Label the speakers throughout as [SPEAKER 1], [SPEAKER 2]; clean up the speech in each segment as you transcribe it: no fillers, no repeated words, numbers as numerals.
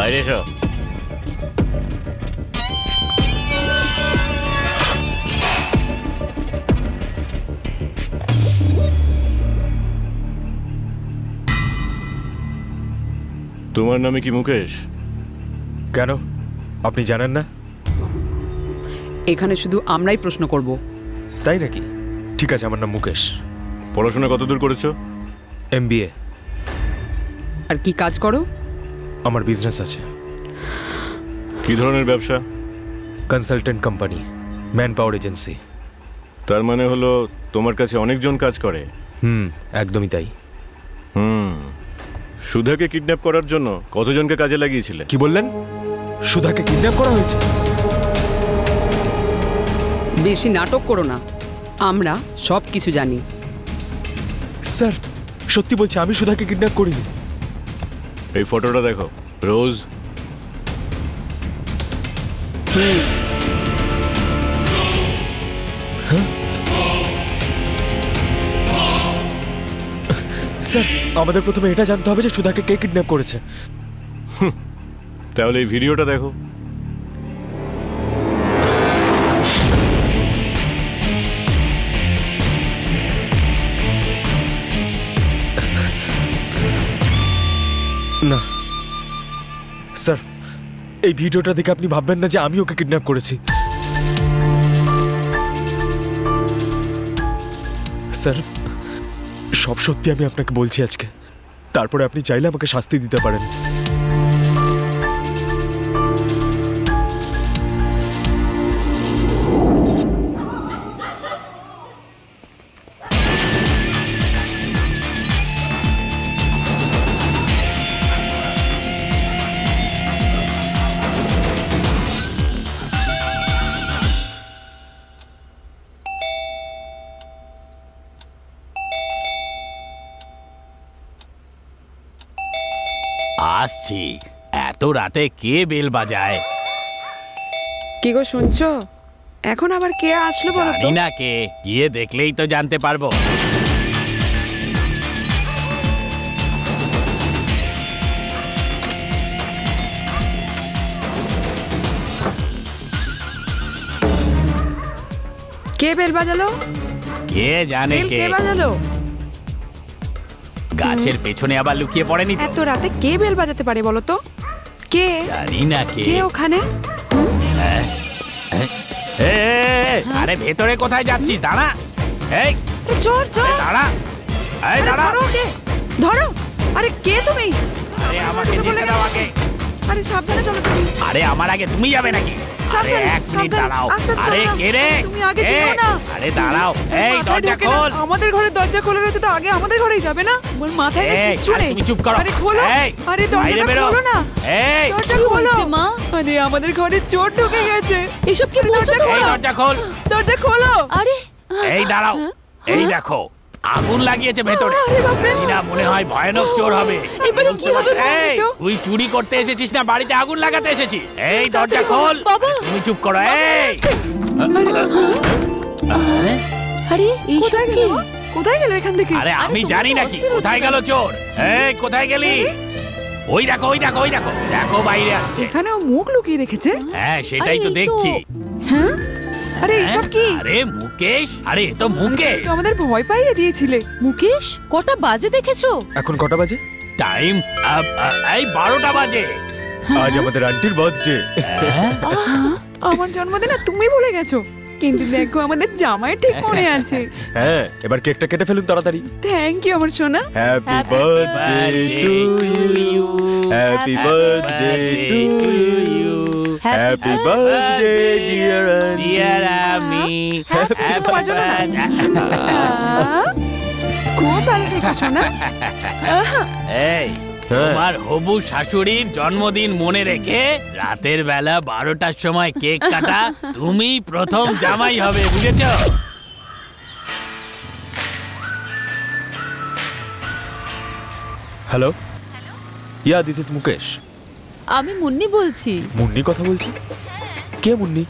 [SPEAKER 1] বাইরে এসো। তোমার নামে কি মুকেশ?
[SPEAKER 2] কেন, আপনি জানেন না?
[SPEAKER 3] এখানে শুধু আমরাই প্রশ্ন করব।
[SPEAKER 2] তাই নাকি? ঠিক আছে, আমার নাম মুকেশ।
[SPEAKER 1] পড়াশোনা কতদূর করেছো?
[SPEAKER 2] MBA।
[SPEAKER 3] আর কি কাজ করো?
[SPEAKER 2] আমার বিজনেস আছে।
[SPEAKER 1] কি ধরনের ব্যবসা?
[SPEAKER 2] Consultant company, man power agency.
[SPEAKER 1] তার মানে হলো তোমার কাছে অনেকজন কাজ করে?
[SPEAKER 2] একদমই তাই।
[SPEAKER 1] সুধাকে কিডন্যাপ করার জন্য কতজনকে কাজে লাগিয়েছিলে?
[SPEAKER 2] কি বললেন? সুধাকে কিডন্যাপ করা হয়েছে?
[SPEAKER 3] বেশি নাটক করো না, আমরা সব কিছু জানি।
[SPEAKER 2] স্যার, সত্যি বলছি, আমি সুধাকে কিডন্যাপ করিনি।
[SPEAKER 1] এই ফটোটা দেখো, রোজ।
[SPEAKER 2] স্যার, আমাদের প্রথমে এটা জানতে হবে যে সুধাকে কে কিডন্যাপ করেছে।
[SPEAKER 1] তাহলে এই ভিডিওটা দেখো।
[SPEAKER 2] না স্যার, এই ভিডিওটা দেখে আপনি ভাববেন না যে আমি ওকে কিডন্যাপ করেছি। স্যার, সব সত্যি আমি আপনাকে বলছি আজকে। তারপরে আপনি চাইলে আমাকে শাস্তি দিতে পারেন।
[SPEAKER 4] আসছি। এত রাতে কে বেল বাজায়?
[SPEAKER 3] কি গো শুনছো? এখন আবার কে আসলো বলো তো?
[SPEAKER 4] জানি না কে, গিয়ে দেখলেই তো জানতে পারবো।
[SPEAKER 3] কে বেল বাজালো?
[SPEAKER 4] কে জানে কে?
[SPEAKER 3] কে বাজালো?
[SPEAKER 4] গাছের পেছনে আবার লুকিয়ে পড়েনি তো?
[SPEAKER 3] এত রাতে কে বেল বাজাতে পারে বলো তো? কে?
[SPEAKER 4] জানি না কে।
[SPEAKER 3] কে ওখানে?
[SPEAKER 4] আরে ভেতরে কোথায় যাচ্ছিস? দাঁড়া। এই
[SPEAKER 3] চোর চোর!
[SPEAKER 4] দাঁড়া, এই দাঁড়া।
[SPEAKER 3] ধরো ওকে, ধরো। আরে কে তুমি?
[SPEAKER 4] আরে আমাকে যেতে দাও আগে।
[SPEAKER 3] আরে সাবধানে চলো তুমি।
[SPEAKER 4] আরে আমার আগে তুমি যাবে নাকি? আরে এক মিনিট দাঁড়াও। আরে কে রে?
[SPEAKER 3] তুমি আগে যেও না।
[SPEAKER 4] আরে দাঁড়াও। এই দরজা খোল।
[SPEAKER 3] আমাদের ঘরের দরজা খোলা রয়েছে তো আগে আমাদের ঘরেই যাবে না? আমার মাথায় কিচ্ছু নেই।
[SPEAKER 4] তুমি চুপ করো।
[SPEAKER 3] আরে খোলো। আরে দরজাটা খোলো না।
[SPEAKER 4] এই
[SPEAKER 3] দরজা খোলো মা। আরে আমাদের ঘরে চোর ঢুকে গেছে। এসব কি বলছো তুমি?
[SPEAKER 4] এই দরজা খোল।
[SPEAKER 3] দরজা খোলো। আরে
[SPEAKER 4] এই দাঁড়াও। এই দেখো, আগুন লাগিয়েছে ভেতরে। এরা মনে হয় ভয়ানক চোর হবে।
[SPEAKER 3] এবারে কি হবে?
[SPEAKER 4] এই তুই চুরি করতে এসেছিস না বাড়িতে আগুন লাগাতে এসেছিস? এই দরজা খোল। তুমি চুপ করো। এই
[SPEAKER 3] আরে এই সব কি? কোথায় গেল এখান থেকে?
[SPEAKER 4] আরে আমি জানি নাকি কোথায় গেল চোর? এই কোথায় গেলি? ওই দেখো, ওই দেখো, ওই দেখো, দেখো বাইরে আসছে।
[SPEAKER 3] এখানে ও মুখ লুকিয়ে রেখেছে।
[SPEAKER 4] হ্যাঁ সেটাই তো দেখছি।
[SPEAKER 3] হ্যাঁ, আরে এসব কি?
[SPEAKER 4] আরে মুকেশ, আরে এ তো মুকেশ।
[SPEAKER 3] তো আমাদের ভয় পাইয়ে দিয়েছিলে। মুকেশ, কটা বাজে দেখেছো?
[SPEAKER 2] এখন কটা বাজে?
[SPEAKER 4] টাইম এই 12টা বাজে।
[SPEAKER 2] আজ আমাদের আন্টির বার্থডে।
[SPEAKER 3] আমার জন্মদিন তুমি ভুলে গেছো, কিন্তু দেখো আমাদের জামাই ঠিক মনে আছে।
[SPEAKER 2] হ্যাঁ, এবার কেকটা কেটে ফেলুন তাড়াতাড়ি।
[SPEAKER 3] থ্যাংক ইউ আমার সোনা।
[SPEAKER 2] Happy birthday to you, happy birthday to you, happy birthday dear
[SPEAKER 4] আমি।
[SPEAKER 3] খুব ভালো দেখেছো না?
[SPEAKER 4] এই তোমার হবু শাশুড়ির জন্মদিন মনে রেখে রাতের বেলা 12টার সময় কেক কাটা তুমি প্রথম জামাই হবে, বুঝেছো?
[SPEAKER 2] Hello, yeah this is Mukesh.
[SPEAKER 5] আমি মুন্নি বলছি।
[SPEAKER 2] মুন্নি কথা বলছি? কে মুন্নি?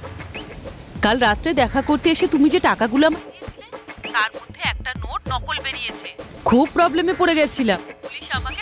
[SPEAKER 5] কাল রাত্রে দেখা করতে এসে তুমি যে টাকাগুলো আমাকে দিয়েছিলে, তার মধ্যে একটা নোট নকল বেরিয়েছে। খুব প্রবলেমে পড়ে গেছিলাম, পুলিশ আমাকে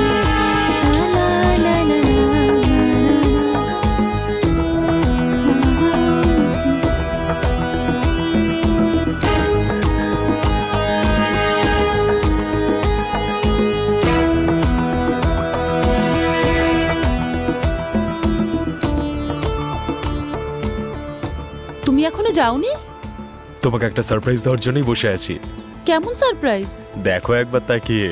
[SPEAKER 5] এখনো যাওনি?
[SPEAKER 2] তোমাকে একটা সারপ্রাইজ দেওয়ার জন্যই বসে আছি।
[SPEAKER 5] কেমন সারপ্রাইজ?
[SPEAKER 2] দেখো একবার তাকিয়ে।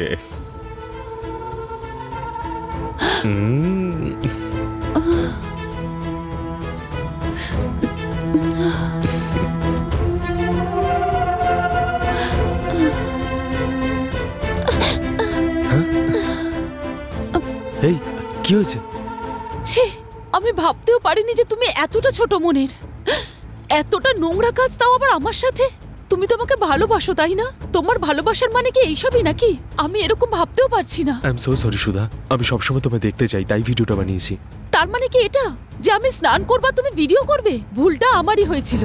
[SPEAKER 2] এই কি হয়েছে?
[SPEAKER 5] ছি, আমি ভাবতেও পারিনি যে তুমি এতটা ছোট মনের, এতটা নোংরা কাজ, তাও আবার আমার সাথে। তুমি তো আমাকে ভালোবাসো, তাই না? তোমার ভালোবাসার মানে কি এইসবই নাকি? আমি এরকম ভাবতেও পারছি না।
[SPEAKER 2] আই এম সো সরি সুধা, আমি সবসময় তোমায় দেখতে চাই তাই ভিডিওটা বানিয়েছি।
[SPEAKER 5] তার মানে কি এটা যে আমি স্নান করবা তুমি ভিডিও করবে? ভুলটা আমারই হয়েছিল।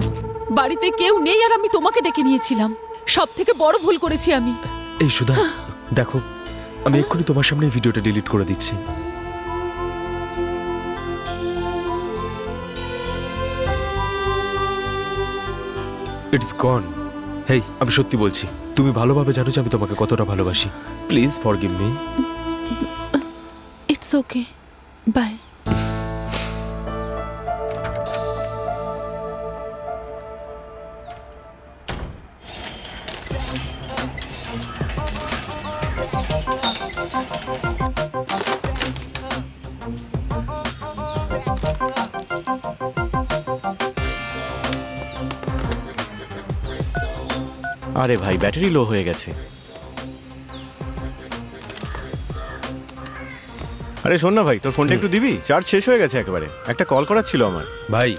[SPEAKER 5] বাড়িতে কেউ নেই আর আমি তোমাকে ডেকে নিয়েছিলাম। সব থেকে বড় ভুল করেছি আমি।
[SPEAKER 2] এই সুধা দেখো, আমি এক্ষুনি তোমার সামনে ভিডিওটা ডিলিট করে দিচ্ছি। ইটস গন। হেই, আমি সত্যি বলছি, তুমি ভালোভাবে জানো যে আমি তোমাকে কতটা ভালোবাসি। Please forgive me.
[SPEAKER 5] It's okay, bye.
[SPEAKER 1] আরে ভাই, ব্যাটারি লো হয়ে গেছে। আরে শোন না ভাই, তোর ফোনটা একটু দিবি? চার্জ শেষ হয়ে গেছে একেবারে। একটা কল করার ছিল আমার।
[SPEAKER 2] ভাই,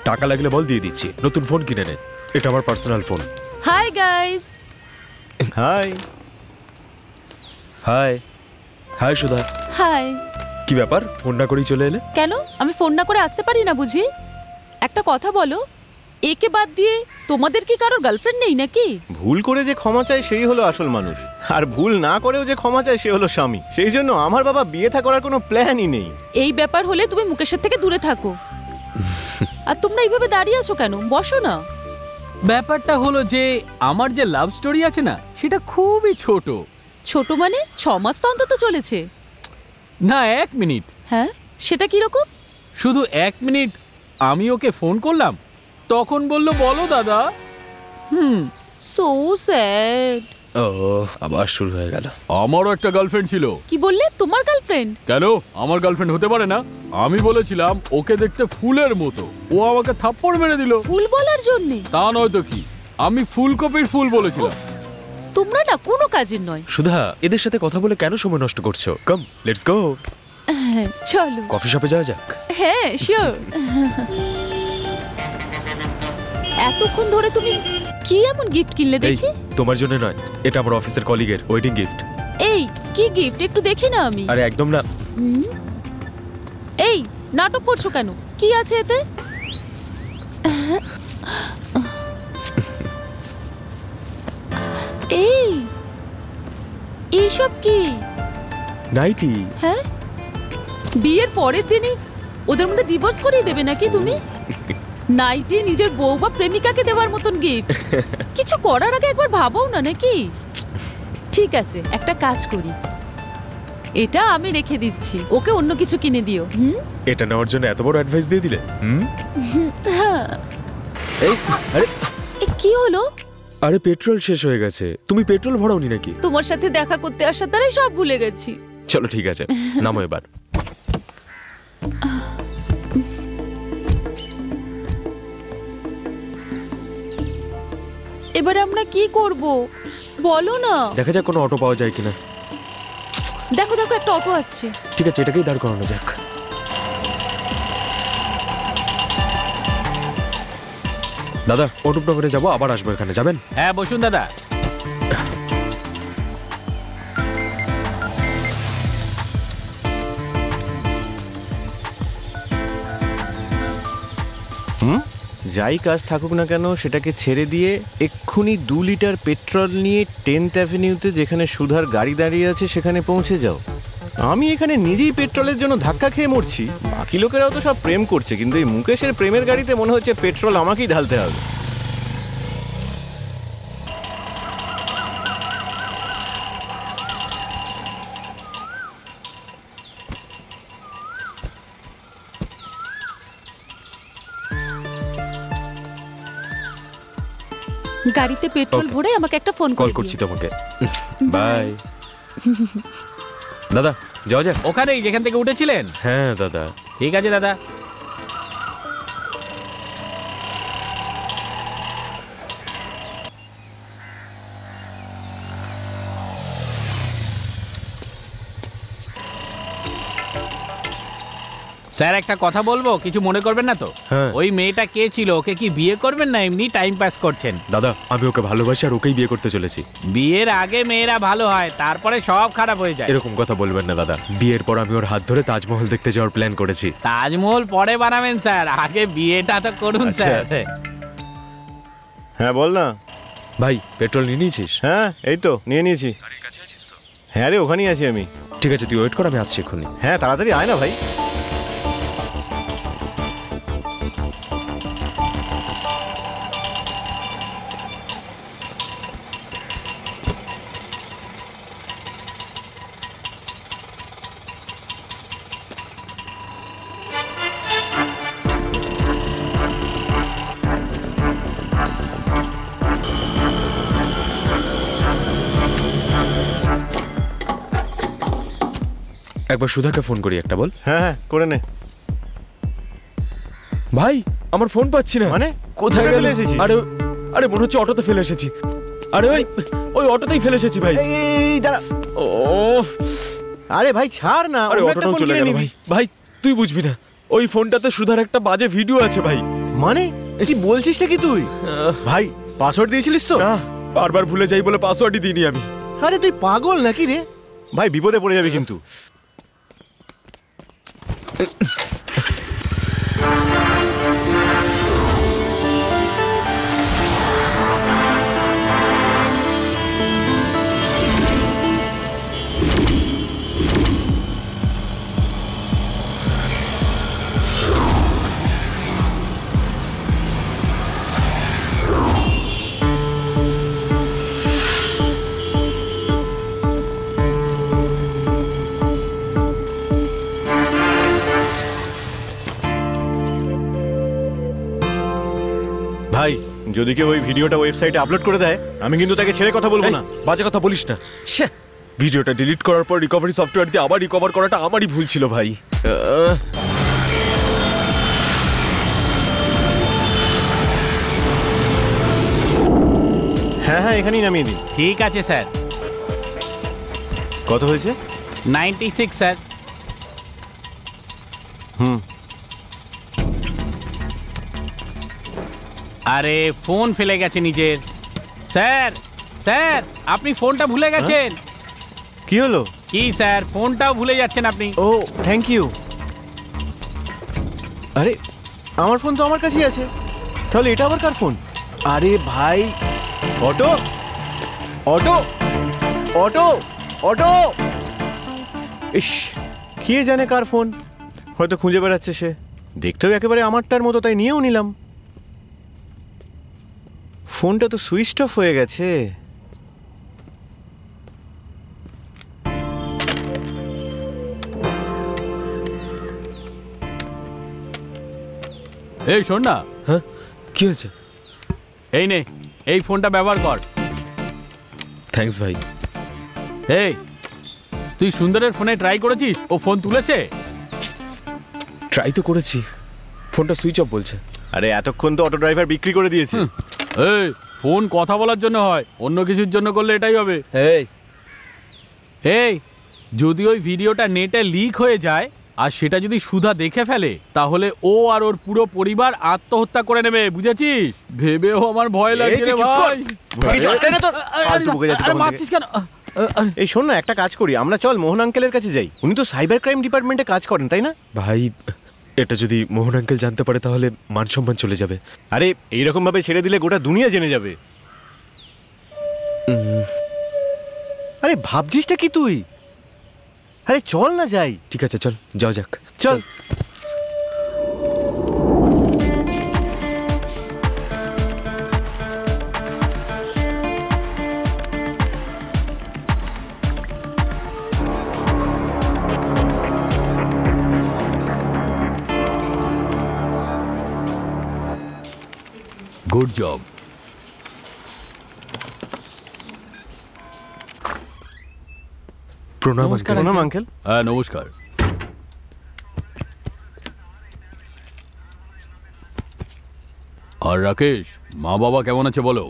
[SPEAKER 2] টাকা লাগলে বল, দিয়ে দিচ্ছি। নতুন ফোন কিনে নে, এটা আমার personal phone.
[SPEAKER 5] Hi guys.
[SPEAKER 1] Hi.
[SPEAKER 2] Hi. Hi Sudha.
[SPEAKER 5] Hi.
[SPEAKER 2] কি ব্যাপার, ফোন না করেই চলে এলে?
[SPEAKER 5] কেন, আমি ফোন না করে আসতে পারি না বুঝি? একটা কথা বলো, একে বাদ দিয়ে তোমাদের কি কারোর গার্লফ্রেন্ড নেই নাকি?
[SPEAKER 1] ভুল করে যে ক্ষমা চায় সেই হলো আসল মানুষ, আর ভুল না করেও যে ক্ষমা চায় সে হলো স্বামী। সেই জন্য আমার বাবা বিয়ে থা করার কোনো প্ল্যানই নেই।
[SPEAKER 5] এই ব্যাপার হলে তুমি মুকেশের থেকে দূরে থাকো। আর তোমরা এইভাবে দাঁড়িয়ে আছো কেন? বসো না।
[SPEAKER 4] ব্যাপারটা হলো যে আমার যে লাভ স্টোরি আছে না, সেটা খুবই ছোট।
[SPEAKER 5] ছোট মানে 6 মাস তো অন্তত চলেছে।
[SPEAKER 4] না, 1 মিনিট।
[SPEAKER 5] হ্যাঁ, সেটা কি রকম?
[SPEAKER 4] শুধু 1 মিনিট। আমি ওকে ফোন করলাম, তখন বলল বলো দাদা।
[SPEAKER 5] So sad.
[SPEAKER 2] ও, আবার শুরু হয়ে গেল।
[SPEAKER 4] আমারও একটা গার্লফ্রেন্ড ছিল।
[SPEAKER 5] কি বললে, তোমার গার্লফ্রেন্ড?
[SPEAKER 4] কেন, আমার গার্লফ্রেন্ড হতে পারে না? আমি বলেছিলাম ওকে দেখতে ফুলের মতো, ও আমাকে থাপ্পড় মেরে দিল।
[SPEAKER 5] ফুল বলার জন্য?
[SPEAKER 4] তা নয় তো কি, আমি ফুলকপির ফুল বলেছিলাম।
[SPEAKER 5] তোমরা না কোনো কাজের নয়।
[SPEAKER 2] সুধা, এদের সাথে কথা বলে কেন সময় নষ্ট করছো? কাম, লেটস গো।
[SPEAKER 5] চলো
[SPEAKER 2] কফি শপে যাওয়া যাক।
[SPEAKER 5] হ্যাঁ, শিওর। এতক্ষণ ধরে তুমি কি এমন গিফট কিনলে
[SPEAKER 2] এই,
[SPEAKER 5] দেখি?
[SPEAKER 2] তোমার জন্য নয়, এটা আমার অফিসের কলিগের ওয়েডিং গিফট।
[SPEAKER 5] এই কি গিফট, একটু দেখি না আমি।
[SPEAKER 2] আরে একদম না।
[SPEAKER 5] এই নাটক করছো কেন? কি আছে এতে? এই এইসব কি?
[SPEAKER 2] নাইটি।
[SPEAKER 5] হ্যাঁ, বিয়ের পরের দিনই ওদের মধ্যে ডিভোর্স করিয়ে দেবে নাকি তুমি? নাইটি নিজের বউ বা প্রেমিকাকে দেওয়ার মতন গিফট। কিছু করার আগে একবার ভাবও না নাকি? ঠিক আছে, একটা কাজ করি, এটা আমি রেখে দিচ্ছি, ওকে অন্য কিছু কিনে দিও।
[SPEAKER 2] এটা নেওয়ার জন্য এত বড় অ্যাডভাইস দিয়ে দিলে? এই, আরে
[SPEAKER 5] কি হলো?
[SPEAKER 2] আরে পেট্রোল শেষ হয়ে গেছে। তুমি পেট্রোল ভরাওনি নাকি?
[SPEAKER 5] তোমার সাথে দেখা করতে আসার দ্বারাই সব ভুলে গেছি।
[SPEAKER 2] চলো ঠিক আছে, নামো এবার।
[SPEAKER 5] এবারে আমরা কি করব বলো না?
[SPEAKER 2] দেখা যাক কোনো অটো পাওয়া যায় কিনা।
[SPEAKER 5] দেখো দেখো, একটা অটো আসছে।
[SPEAKER 2] ঠিক আছে, এটাকেই দাঁড় করানো যাক। দাদা, অনুপনগরে যাবো, আবার আসবো এখানে, যাবেন?
[SPEAKER 4] হ্যাঁ বসুন দাদা।
[SPEAKER 1] যাই কাজ থাকুক না কেন সেটাকে ছেড়ে দিয়ে এক্ষুনি 2 লিটার পেট্রোল নিয়ে 10th অ্যাভিনিউতে যেখানে সুধার গাড়ি দাঁড়িয়ে আছে সেখানে পৌঁছে যাও। আমি এখানে নিজেই পেট্রোলের জন্য ধাক্কা খেয়ে মরছি, বাকি লোকেরাও তো সব প্রেম করছে, কিন্তু এই মুকেশের প্রেমের গাড়িতে মনে হচ্ছে পেট্রোল আমাকেই ঢালতে হবে।
[SPEAKER 5] গাড়িতে পেট্রোল
[SPEAKER 2] Okay.
[SPEAKER 5] ভরে আমাকে একটা ফোন
[SPEAKER 2] কল
[SPEAKER 5] করে
[SPEAKER 2] করছি
[SPEAKER 5] দিও।
[SPEAKER 2] তোমাকে। বাই। দাদা যাওয়া যাক।
[SPEAKER 4] ওখানেই যেখান থেকে উঠেছিলেন?
[SPEAKER 2] হ্যাঁ দাদা।
[SPEAKER 4] ঠিক আছে দাদা। স্যার একটা কথা বলবো, কিছু মনে করবেন না তো?
[SPEAKER 2] হ্যাঁ।
[SPEAKER 4] ওই মেয়েটা কে ছিল? ওকে কি বিয়ে করবেন না এমনি টাইম পাস করছেন?
[SPEAKER 2] দাদা আমি ওকে ভালোবাসি আর ওকেই বিয়ে করতে চলেছি।
[SPEAKER 4] বিয়ের আগে মেয়েরা ভালো হয়, তারপরে সব খারাপ হয়ে যায়।
[SPEAKER 2] এরকম কথা বলবেন না দাদা। বিয়ের পর আমি ওর হাত ধরে তাজমহল দেখতে যাওয়ার প্ল্যান করেছি।
[SPEAKER 4] তাজমহল পরে বানাবেন স্যার, আগে বিয়েটা তো করুন
[SPEAKER 2] আচ্ছা।
[SPEAKER 4] স্যার।
[SPEAKER 1] হ্যাঁ বল না।
[SPEAKER 2] ভাই পেট্রোল নিয়ে নিয়েছিস?
[SPEAKER 1] হ্যাঁ এই তো নিয়ে নিয়েছি। হ্যাঁ রে ওখানেই আছি আমি।
[SPEAKER 2] ঠিক আছে তুই ওয়েট কর, আমি আসছি এক্ষুনি।
[SPEAKER 1] হ্যাঁ তাড়াতাড়ি আয় না ভাই।
[SPEAKER 2] একবার সুধাকে ফোন করি, একটা বল।
[SPEAKER 1] হ্যাঁ হ্যাঁ করে নে।
[SPEAKER 2] ভাই আমার ফোন পাচ্ছি না।
[SPEAKER 1] মানে
[SPEAKER 2] কোথায়
[SPEAKER 1] ফেলে
[SPEAKER 2] ফেলে
[SPEAKER 1] এসেছিস?
[SPEAKER 2] আরে আরে মনে হচ্ছে অটোতে ফেলে এসেছি। আরে ওই ওই অটোতেই ফেলে এসেছি ভাই।
[SPEAKER 1] এই দাঁড়া।
[SPEAKER 2] ও
[SPEAKER 1] আরে ভাই ছাড় না,
[SPEAKER 2] আরে
[SPEAKER 1] অন্য একটা
[SPEAKER 2] অটোটাও
[SPEAKER 1] ফোন
[SPEAKER 2] চলে
[SPEAKER 1] কিনে
[SPEAKER 2] গেল
[SPEAKER 1] নিবি।
[SPEAKER 2] ভাই। ভাই তুই বুঝবি না, ওই ফোনটাতে সুধার একটা বাজে ভিডিও আছে ভাই।
[SPEAKER 1] মানে কি বলছিসটা কি তুই? ভাই পাসওয়ার্ড দিয়েছিলিস তো?
[SPEAKER 2] না বারবার ভুলে যাই বলে পাসওয়ার্ডই দিইনি আমি।
[SPEAKER 1] আরে তুই পাগল নাকি রে? ভাই বিপদে পড়ে যাবে কিন্তু। ভাই যদি কেউ ওই ভিডিওটা ওয়েবসাইটে আপলোড করে দেয় আমি কিন্তু তাকে ছেড়ে কথা বলবো না।
[SPEAKER 2] এই, বাজে কথা বলিস না। ছ্যা, ভিডিওটা ডিলিট করার পর রিকভারি সফটওয়্যার দিয়ে আবার রিকভার করাটা আমারই ভুল ছিল ভাই।
[SPEAKER 1] হ্যাঁ হ্যাঁ এখানেই নামিয়ে দিন।
[SPEAKER 4] ঠিক আছে স্যার।
[SPEAKER 1] কত হয়েছে?
[SPEAKER 4] 96 স্যার।
[SPEAKER 1] হুম।
[SPEAKER 4] আরে ফোন ফেলে গেছে নিজের। স্যার স্যার আপনি ফোনটা ভুলে গেছেন।
[SPEAKER 1] কি হলো?
[SPEAKER 4] কি স্যার ফোনটাও ভুলে যাচ্ছেন আপনি?
[SPEAKER 1] ও থ্যাংক ইউ। আরে আমার ফোন তো আমার কাছেই আছে, তাহলে এটা আবার কার ফোন? আরে ভাই অটো অটো অটো অটো। ইস কে জানে কার ফোন, হয়তো খুঁজে বেড়াচ্ছে সে। দেখতেও একেবারে আমারটার মতো, তাই নিয়েও নিলাম। ফোনটা তো সুইচ অফ হয়ে গেছে।
[SPEAKER 4] এই শোন না।
[SPEAKER 2] হ্যাঁ কি হয়েছে?
[SPEAKER 4] এই নে এই ফোনটা ব্যবহার কর।
[SPEAKER 2] থ্যাঙ্কস ভাই।
[SPEAKER 4] এই তুই সুন্দরের ফোনে ট্রাই করেছিস? ও ফোন তুলেছে?
[SPEAKER 2] ট্রাই তো করেছি, ফোনটা সুইচ অফ বলছে।
[SPEAKER 1] আরে এতক্ষণ তো অটো ড্রাইভার বিক্রি করে দিয়েছে।
[SPEAKER 4] এই ফোন কথা বলার জন্য হয়, অন্য কিছুর জন্য করলে এটাই হবে।
[SPEAKER 2] এই
[SPEAKER 4] এই যদি ওই ভিডিওটা নেটে লিক হয়ে যায় আর সেটা যদি সুধা দেখে ফেলে, তাহলে ও আর ওর পুরো পরিবার আত্মহত্যা করে নেবে, বুঝেছিস? ভেবেও আমার ভয় লাগছে রে ভাই। মারছিস কেন?
[SPEAKER 1] এই শোন না, একটা কাজ করি আমরা, চল মোহন আঙ্কেলের কাছে যাই। উনি তো সাইবার ক্রাইম ডিপার্টমেন্টে কাজ করেন, তাই না?
[SPEAKER 2] ভাই এটা যদি মোহন আঙ্কেল জানতে পারে তাহলে মান সম্মান চলে যাবে।
[SPEAKER 1] আরে এইরকম ভাবে ছেড়ে দিলে গোটা দুনিয়া জেনে যাবে। আরে ভাবছিসটা কি তুই? আরে চল না যাই।
[SPEAKER 2] ঠিক আছে চল যাও যাক।
[SPEAKER 1] চল।
[SPEAKER 4] Good job.
[SPEAKER 2] প্রণাম
[SPEAKER 4] নমস্কার,
[SPEAKER 2] আঙ্কেল।
[SPEAKER 1] প্রণাম আঙ্কেল।
[SPEAKER 4] হ্যাঁ নমস্কার। আর রাকেশ, মা বাবা কেমন আছে বলো?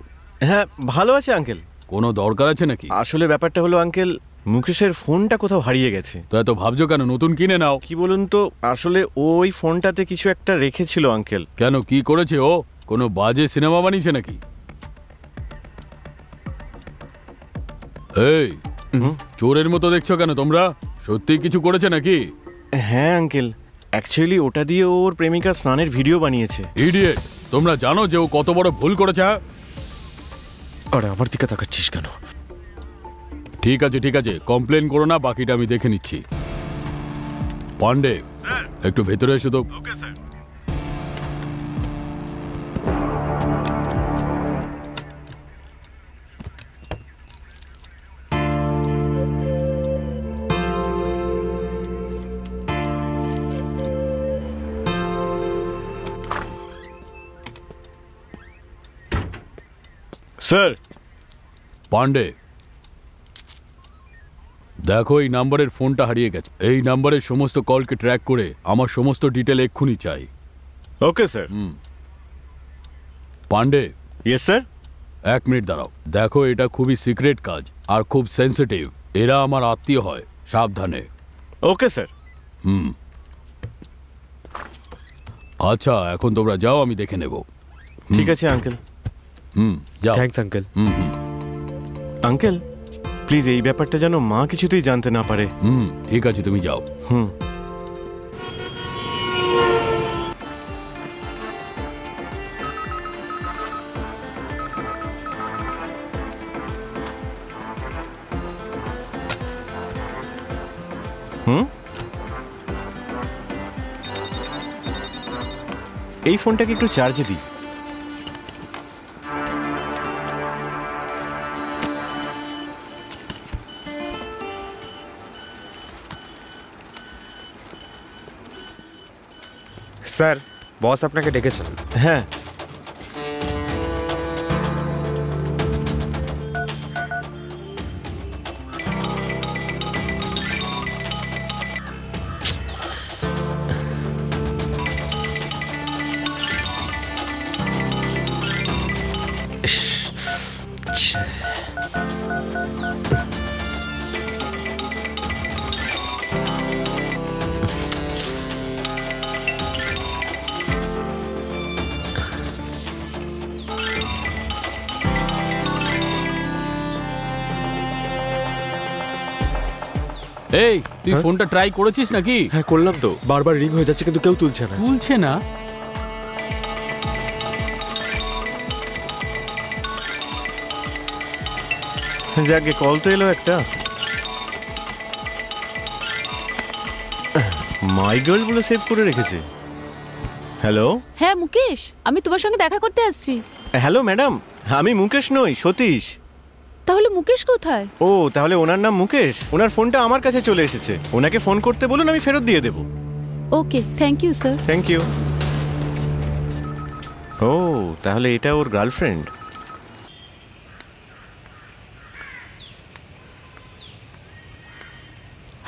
[SPEAKER 1] হ্যাঁ ভালো আছে আঙ্কেল।
[SPEAKER 4] কোনো দরকার আছে নাকি?
[SPEAKER 1] আসলে ব্যাপারটা হলো আঙ্কেল, মুকেশের ফোনটা কোথাও হারিয়ে গেছে।
[SPEAKER 4] তো এত ভাবছো কেন? নতুন কিনে নাও।
[SPEAKER 1] কি বলুন তো, আসলে ওই ফোনটাতে কিছু একটা রেখেছিল আঙ্কেল।
[SPEAKER 4] কেন, কি করেছে ও? কোনো বাজে সিনেমা বানিয়েছে নাকি? এই চোরের মতো দেখছো কেন তোমরা? সত্যি কিছু করেছে নাকি?
[SPEAKER 1] হ্যাঁ আঙ্কেল, অ্যাকচুয়ালি ওটা দিয়ে ওর প্রেমিকা স্নানের ভিডিও বানিয়েছে।
[SPEAKER 4] ইডিয়েট, তোমরা জানো যে ও কত বড় ভুল করেছে?
[SPEAKER 2] আরে আমার দিকে তাকাচ্ছিস কেন?
[SPEAKER 4] ঠিক আছে, কমপ্লেন করো না, বাকিটা আমি দেখে নিচ্ছি। পান্ডে, একটু ভেতরে এসো তো।
[SPEAKER 1] স্যার।
[SPEAKER 4] পান্ডে, দেখো এই নাম্বারের ফোনটা হারিয়ে গেছে। এই নাম্বারের সমস্ত কলকে ট্র্যাক করে আমার সমস্ত ডিটেল এক্ষুনি চাই।
[SPEAKER 1] Okay sir.
[SPEAKER 4] Pandey,
[SPEAKER 1] yes sir.
[SPEAKER 4] 1 minute দাঁড়াও। দেখো এটা খুবই সিক্রেট কাজ আর খুব সেন্সিটিভ। এরা আমার আত্মীয় হয়, সাবধানে।
[SPEAKER 1] Okay sir.
[SPEAKER 4] আচ্ছা এখন তোমরা যাও, আমি দেখে নেব।
[SPEAKER 1] ঠিক আছে আঙ্কেল।
[SPEAKER 4] যাও।
[SPEAKER 2] Thanks uncle.
[SPEAKER 1] আঙ্কেল প্লিজ এই ব্যাপারটা যেন মা কিছুতেই জানতে না পারে।
[SPEAKER 4] ঠিক আছে, তুমি যাও।
[SPEAKER 1] হুম। এই ফোনটাকে একটু চার্জে দিই।
[SPEAKER 2] স্যার, বস আপনাকে ডেকেছেন।
[SPEAKER 1] হ্যাঁ।
[SPEAKER 4] এই তুই ফোনটা ট্রাই করেছিস নাকি?
[SPEAKER 2] হ্যাঁ করলাম তো, বারবার রিং হয়ে যাচ্ছে কিন্তু কেউ তুলছে না।
[SPEAKER 4] তুলছে না?
[SPEAKER 1] যাকে কল তো এলো একটা। মাই গার্ল বলে সেভ করে রেখেছে। হ্যালো।
[SPEAKER 5] হ্যাঁ মুকেশ, আমি তোমার সঙ্গে দেখা করতে আসছি।
[SPEAKER 1] হ্যালো ম্যাডাম, আমি মুকেশ নই, সতীশ।
[SPEAKER 5] তাহলে মুকেশ কোথায়?
[SPEAKER 1] ও তাহলে ওনার নাম মুকেশ। ওনার ফোনটা আমার কাছে চলে এসেছে। ওনাকে ফোন করতে বলুন, আমি ফেরত দিয়ে দেবো।
[SPEAKER 5] Okay, thank you sir.
[SPEAKER 1] Thank you. ও তাহলে এটা ওর girlfriend.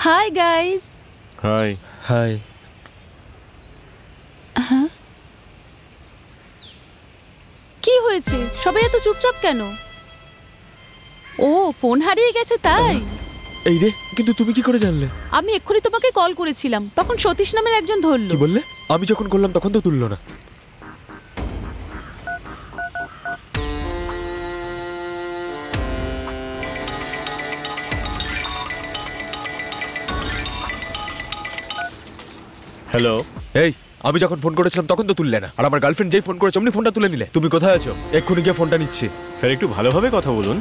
[SPEAKER 5] Hi guys.
[SPEAKER 1] Hi.
[SPEAKER 2] Hi.
[SPEAKER 5] কি হয়েছে, সবাই এত চুপচাপ কেন? ও ফোন হারিয়ে গেছে তাই?
[SPEAKER 2] এই রে, কিন্তু তুমি কি করে জানলে?
[SPEAKER 5] আমি এক্ষুনি তোমাকে কল করেছিলাম, তখন সতীশ নামের একজন ধরলো।
[SPEAKER 2] কি বললে? আমি যখন করলাম তখন তো তুললো না।
[SPEAKER 1] হ্যালো।
[SPEAKER 2] এই আমি যখন ফোন করেছিলাম তখন তো তুললে না, আর আমার গার্লফ্রেন্ড যেই ফোন করেছে অমনি ফোনটা তুলে নিলে। তুমি কোথায় আছো? এক্ষুনি গিয়ে ফোনটা নিচ্ছি।
[SPEAKER 1] স্যার একটু ভালোভাবে কথা বলুন।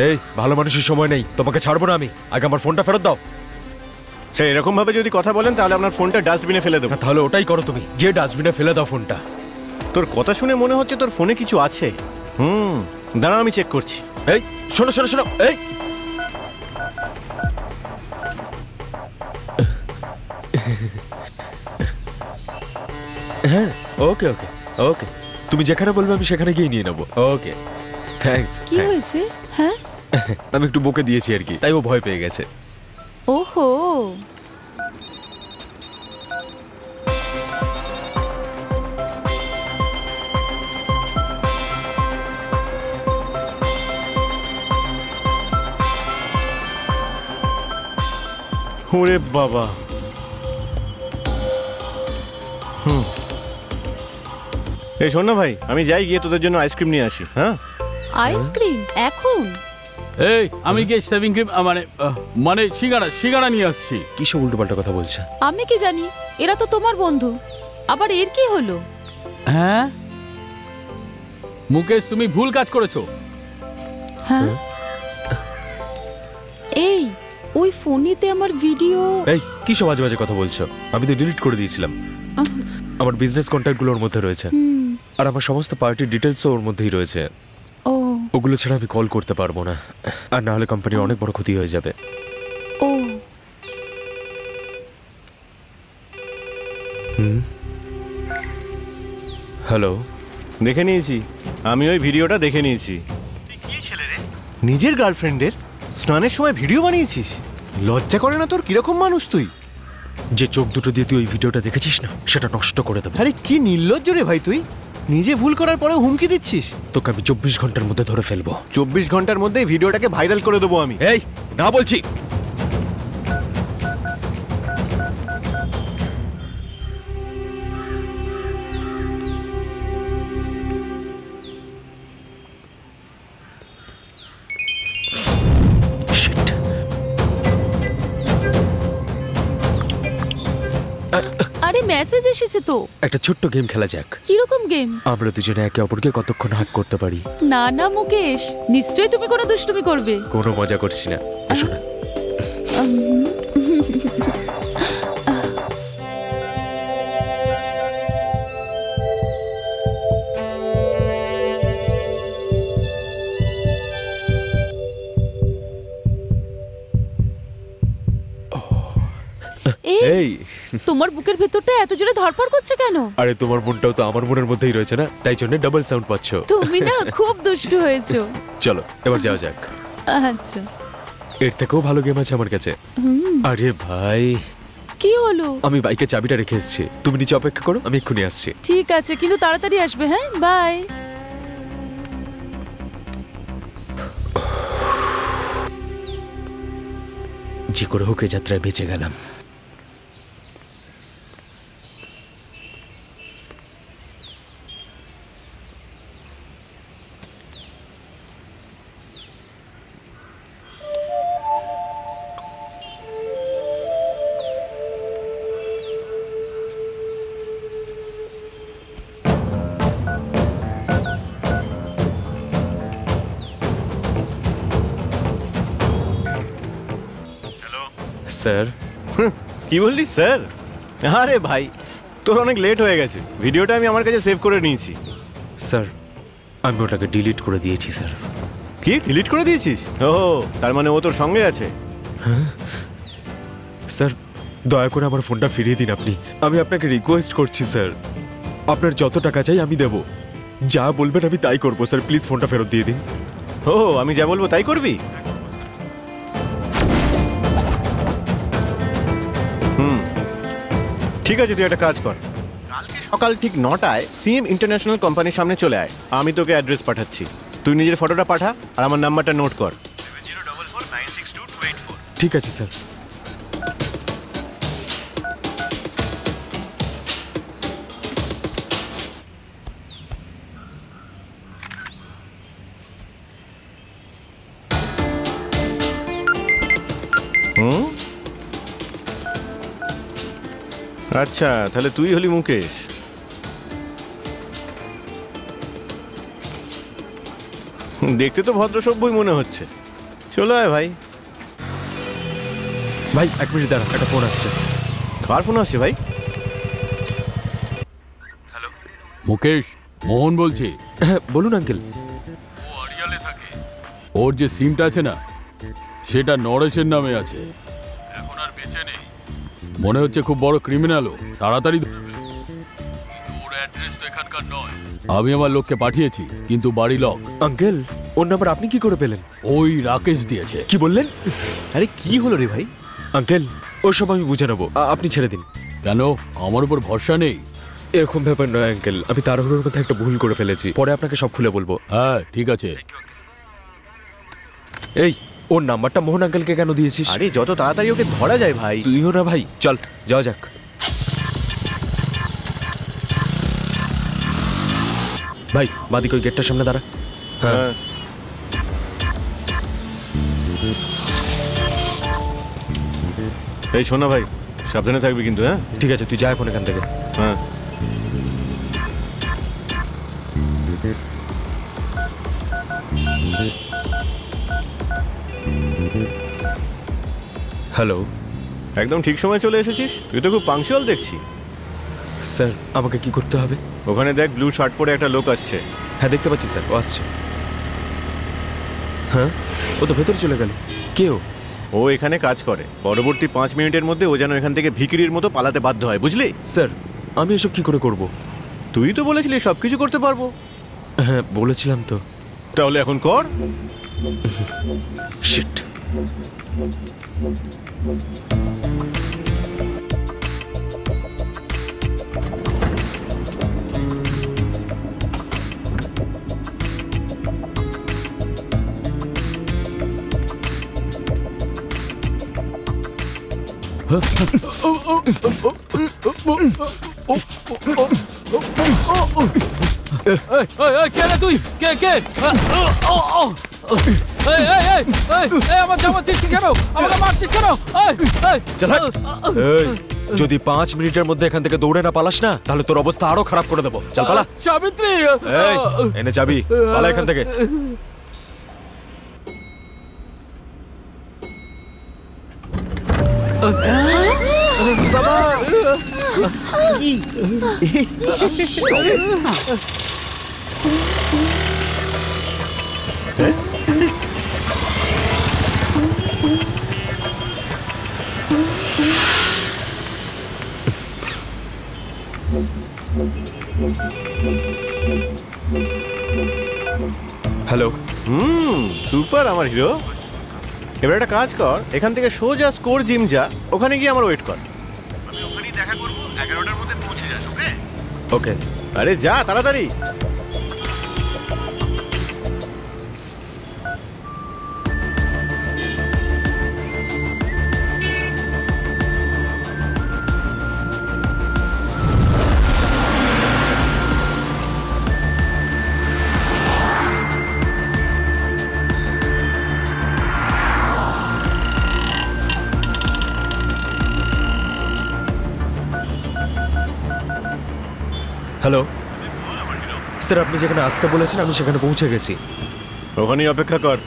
[SPEAKER 2] এই ভালো মানুষের সময় নেই, তোমাকে ছাড়বো না আমি। আগে আমার ফোনটা ফেরত দাও।
[SPEAKER 1] স্যার এরকম ভাবে যদি কথা বলেন তাহলে আপনার ফোনটা ডাস্টবিনে ফেলে দেবো।
[SPEAKER 2] হ্যাঁ, তাহলে ওটাই করো, তুমি গিয়ে ডাস্টবিনে ফেলে দাও ফোনটা।
[SPEAKER 1] তোর কথা শুনে মনে হচ্ছে তোর ফোনে কিছু আছে। দাঁড়া আমি চেক করছি।
[SPEAKER 2] এই শোনো শোনো শোনো, এই হ্যাঁ ওকে ওকে ওকে, তুমি যেখানে বলবে আমি সেখানে গিয়ে নিয়ে নেবো। Okay thanks.
[SPEAKER 5] কি হয়েছে? হ্যাঁ
[SPEAKER 2] আমি একটু বকে দিয়েছি আর কি, তাই ও ভয় পেয়ে গেছে।
[SPEAKER 5] ওহো,
[SPEAKER 1] ওরে বাবা। এই শোন না ভাই, আমি যাই গিয়ে তোদের জন্য আইসক্রিম নিয়ে আসি। হ্যাঁ,
[SPEAKER 5] আইসক্রিম এখন?
[SPEAKER 4] এই আমি গিয়ে শেভিং ক্রিম মানে সিঙ্গাড়া নিয়ে আসছি।
[SPEAKER 2] কি সব উল্টোপাল্টা কথা বলছে?
[SPEAKER 5] আমি কি জানি, এরা তো তোমার বন্ধু, আবার এর কি হলো?
[SPEAKER 4] হ্যাঁ মুকেশ, তুমি ভুল কাজ করেছো।
[SPEAKER 5] হ্যাঁ, এই ওই ফোনেতে আমার ভিডিও।
[SPEAKER 2] এই কি সব আজে বাজে কথা বলছো? আমি তো ডিলিট করে দিয়েছিলাম। আমার বিজনেস কন্ট্যাক্টগুলো ওর মধ্যে রয়েছে, আর আমার সমস্ত পার্টির ডিটেলসও ওর মধ্যেই রয়েছে।
[SPEAKER 5] ও,
[SPEAKER 2] ওগুলো ছাড়া আমি কল করতে পারবো না, আর না হলে কোম্পানির অনেক বড় ক্ষতি হয়ে যাবে।
[SPEAKER 5] ও,
[SPEAKER 2] হ্যালো,
[SPEAKER 1] দেখে নিয়েছি, আমি ওই ভিডিওটা দেখে নিয়েছি। কি ছেলে রে, নিজের গার্লফ্রেন্ডের স্নানের সময় ভিডিও বানিয়েছিস? লজ্জা করে না তোর? কিরকম মানুষ তুই?
[SPEAKER 2] যে চোখ দুটো দিয়ে তুই ওই ভিডিওটা দেখেছিস না, সেটা নষ্ট করে দেবো।
[SPEAKER 1] আরে কি নির্লজ্জ রে ভাই তুই, নিজে ভুল করার পরেও হুমকি দিচ্ছিস।
[SPEAKER 2] তোকে আমি 24 ঘন্টার মধ্যে ধরে ফেলবো।
[SPEAKER 1] 24 ঘন্টার মধ্যে ভিডিওটাকে ভাইরাল করে দেবো আমি।
[SPEAKER 2] এই না বলছি।
[SPEAKER 5] আরে মেসেজ এসেছে তো।
[SPEAKER 2] একটা ছোট্ট গেম খেলা যাক।
[SPEAKER 5] কিরকম গেম?
[SPEAKER 2] আমরা দুজনে একে অপরকে কতক্ষণ হাত করতে পারি।
[SPEAKER 5] না না মুকেশ, নিশ্চয়ই তুমি কোনো দুষ্টুমি করবে।
[SPEAKER 2] কোনো মজা করছি না, এসো না। এই
[SPEAKER 5] তোমার বুকের ভেতরটা এত জোরে ধড়ফড় করছে কেন?
[SPEAKER 2] আরে তোমার মনটাও তো আমার মনের মধ্যেই রয়েছে না, তাই জন্য ডাবল সাউন্ড পাচ্ছ।
[SPEAKER 5] তুমি না খুব দুষ্টু হয়েছো।
[SPEAKER 2] চলো এবার যাওয়া যাক।
[SPEAKER 5] আচ্ছা,
[SPEAKER 2] এর থেকেও ভালো গেম আছে আমার কাছে। আরে ভাই,
[SPEAKER 5] কি হলো?
[SPEAKER 2] আমি বাইকে চাবিটা রেখে এসেছি, তুমি নিচে অপেক্ষা করো, আমি এক্ষুনি আসছি।
[SPEAKER 5] ঠিক আছে, কিন্তু তাড়াতাড়ি আসবে। হ্যাঁ, বাই।
[SPEAKER 2] যে করে হোক এ যাত্রায় বেঁচে গেলাম। স্যার,
[SPEAKER 1] কি বললি স্যার? আরে ভাই, তোর অনেক লেট হয়ে গেছে। ভিডিওটা আমি আমার কাছে সেভ করে নিয়েছি।
[SPEAKER 2] স্যার আমি ওটাকে ডিলিট করে দিয়েছি স্যার।
[SPEAKER 1] কি ডিলিট করে দিয়েছিস? ও, তার মানে ও তোর সঙ্গে আছে।
[SPEAKER 2] স্যার দয়া করে আমার ফোনটা ফিরিয়ে দিন আপনি। আমি আপনাকে রিকোয়েস্ট করছি স্যার, আপনার যত টাকা চাই আমি দেব, যা বলবেন আমি তাই করবো স্যার। প্লিজ ফোনটা ফেরত দিয়ে দিন।
[SPEAKER 1] ও, আমি যা বলবো তাই করবি? ঠিক আছে, তুই একটা কাজ কর, কালকে সকাল ঠিক 9টায় সিএম ইন্টারন্যাশনাল কোম্পানির সামনে চলে আয়। আমি তোকে অ্যাড্রেস পাঠাচ্ছি, তুই নিজের ফটোটা পাঠা আর আমার নাম্বারটা নোট কর। 044962284।
[SPEAKER 2] ঠিক আছে স্যার।
[SPEAKER 1] আচ্ছা, তাহলে তুই হলি মুকেশ। দেখতে তো ভদ্রসভ্যই মনে হচ্ছে। চলো আয় ভাই।
[SPEAKER 2] ভাই এক মিনিট দাঁড়া, একটা ফোন আসছে।
[SPEAKER 1] কার ফোন আসছে ভাই?
[SPEAKER 2] হ্যালো
[SPEAKER 4] মুকেশ, মোহন বলছি।
[SPEAKER 2] হ্যাঁ বলুন আঙ্কেল।
[SPEAKER 4] ও আড়িয়ালে থাকে, ওর যে সিমটা আছে না সেটা নরেশের নামে আছে, এখন আর বেঁচে নেই। মনে হচ্ছে খুব বড় ক্রিমিনালও, তাড়াতাড়ি ওর অ্যাড্রেস তো এখানকার নয়। আমি আমার লোককে পাঠিয়েছি, কিন্তু বাড়ি লক।
[SPEAKER 2] আঙ্কেল ওর নাম্বার আপনি কি করে পেলেন?
[SPEAKER 4] ওই রাকেশ দিয়েছে।
[SPEAKER 2] কি বললেন?
[SPEAKER 1] আরে কি হলো রে ভাই?
[SPEAKER 2] আঙ্কেল ওসব আমি বুঝে নেবো, আপনি ছেড়ে দিন।
[SPEAKER 4] কেন, আমার উপর ভরসা নেই?
[SPEAKER 2] এরকম ব্যাপার নয় আঙ্কেল, আমি তাড়াহুড়োর মধ্যে একটা ভুল করে ফেলেছি, পরে আপনাকে সব খুলে বলবো।
[SPEAKER 4] হ্যাঁ ঠিক আছে।
[SPEAKER 2] এই ওর নাম্বারটা মোহন আঙ্কেলকে কেন দিয়েছিস?
[SPEAKER 1] আরে যত তাড়াতাড়ি ওকে ধরা যায় ভাই।
[SPEAKER 2] তুইও না ভাই, চল যাওয়া যাক। ভাই বাদিক ওই গেটটার সামনে দাঁড়া। হ্যাঁ
[SPEAKER 1] এই শোনো ভাই, সাবধানে থাকবি কিন্তু। হ্যাঁ
[SPEAKER 2] ঠিক আছে, তুই যা এখন এখান থেকে।
[SPEAKER 1] হ্যাঁ
[SPEAKER 2] হ্যালো
[SPEAKER 1] একদম ঠিক সময় চলে এসেছিস, তুই তো খুব পাংচুয়াল দেখছি।
[SPEAKER 2] স্যার আমাকে কি করতে হবে?
[SPEAKER 1] ওখানে দেখ, ব্লু শার্ট পরে একটা লোক আসছে।
[SPEAKER 2] হ্যাঁ দেখতে পাচ্ছি স্যার, ও আসছে। হ্যাঁ ও তো ভেতরে চলে গেল। কে ও?
[SPEAKER 1] ও এখানে কাজ করে, পরবর্তী 5 মিনিটের মধ্যে ও যেন এখান থেকে ভিখিরির মতো পালাতে বাধ্য হয়, বুঝলি?
[SPEAKER 2] স্যার আমি এসব কি করে করব?
[SPEAKER 1] তুই তো বলেছিলি সব কিছু করতে পারবো।
[SPEAKER 2] হ্যাঁ বলেছিলাম তো।
[SPEAKER 1] তাহলে এখন কর।
[SPEAKER 2] শিট।
[SPEAKER 4] কে রে তুই? কে কে? আমার জামা ছিঁড়ছিস কেন? আমাকে মারছিস কেন?
[SPEAKER 2] যদি 5 মিনিটের মধ্যে এখান থেকে দৌড়ে না পালাস না, তাহলে তোর অবস্থা আরো খারাপ করে দেবো। চল পালা।
[SPEAKER 4] সাবিত্রী,
[SPEAKER 2] এই এনে যাবি, পালা এখান থেকে। হ্যালো।
[SPEAKER 1] সুপার আমার হিরো। এবার একটা কাজ কর, এখান থেকে সোজা স্কোর জিম যা, ওখানে গিয়ে আমার ওয়েট কর। আমি ওখানেই দেখা করব, 11টার মধ্যে পৌঁছে যাস। ওকে
[SPEAKER 2] ওকে।
[SPEAKER 1] আরে যা তাড়াতাড়ি।
[SPEAKER 2] হ্যালো স্যার, আপনি যেখানে আসতে বলেছেন আমি সেখানে পৌঁছে গেছি।
[SPEAKER 1] ওখানেই অপেক্ষা কর।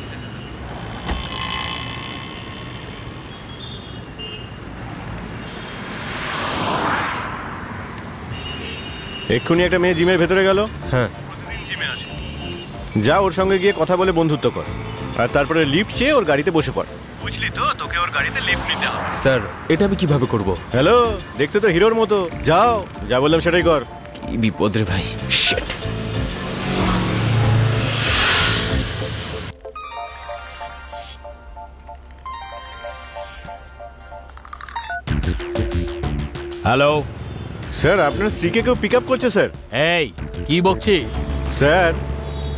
[SPEAKER 1] এক্ষুনি একটা মেয়ে জিমের ভেতরে গেল।
[SPEAKER 2] হ্যাঁ
[SPEAKER 1] যা ওর সঙ্গে গিয়ে কথা বলে বন্ধুত্ব কর, আর তারপরে লিফট চেয়ে ওর গাড়িতে বসে পড়। বুঝলি তো, তোকে ওর গাড়িতে লিফট নিতে হবে।
[SPEAKER 2] স্যার এটা আমি কিভাবে করব?
[SPEAKER 1] হ্যালো, দেখতে তো হিরোর মতো। যাও, যা বললাম সেটাই কর।
[SPEAKER 2] কি বিপদ রে ভাই। শিট।
[SPEAKER 4] হ্যালো
[SPEAKER 1] স্যার, আপনার স্ত্রীকে কেউ পিক আপ করছে স্যার।
[SPEAKER 4] এই কি বকছিস?
[SPEAKER 1] স্যার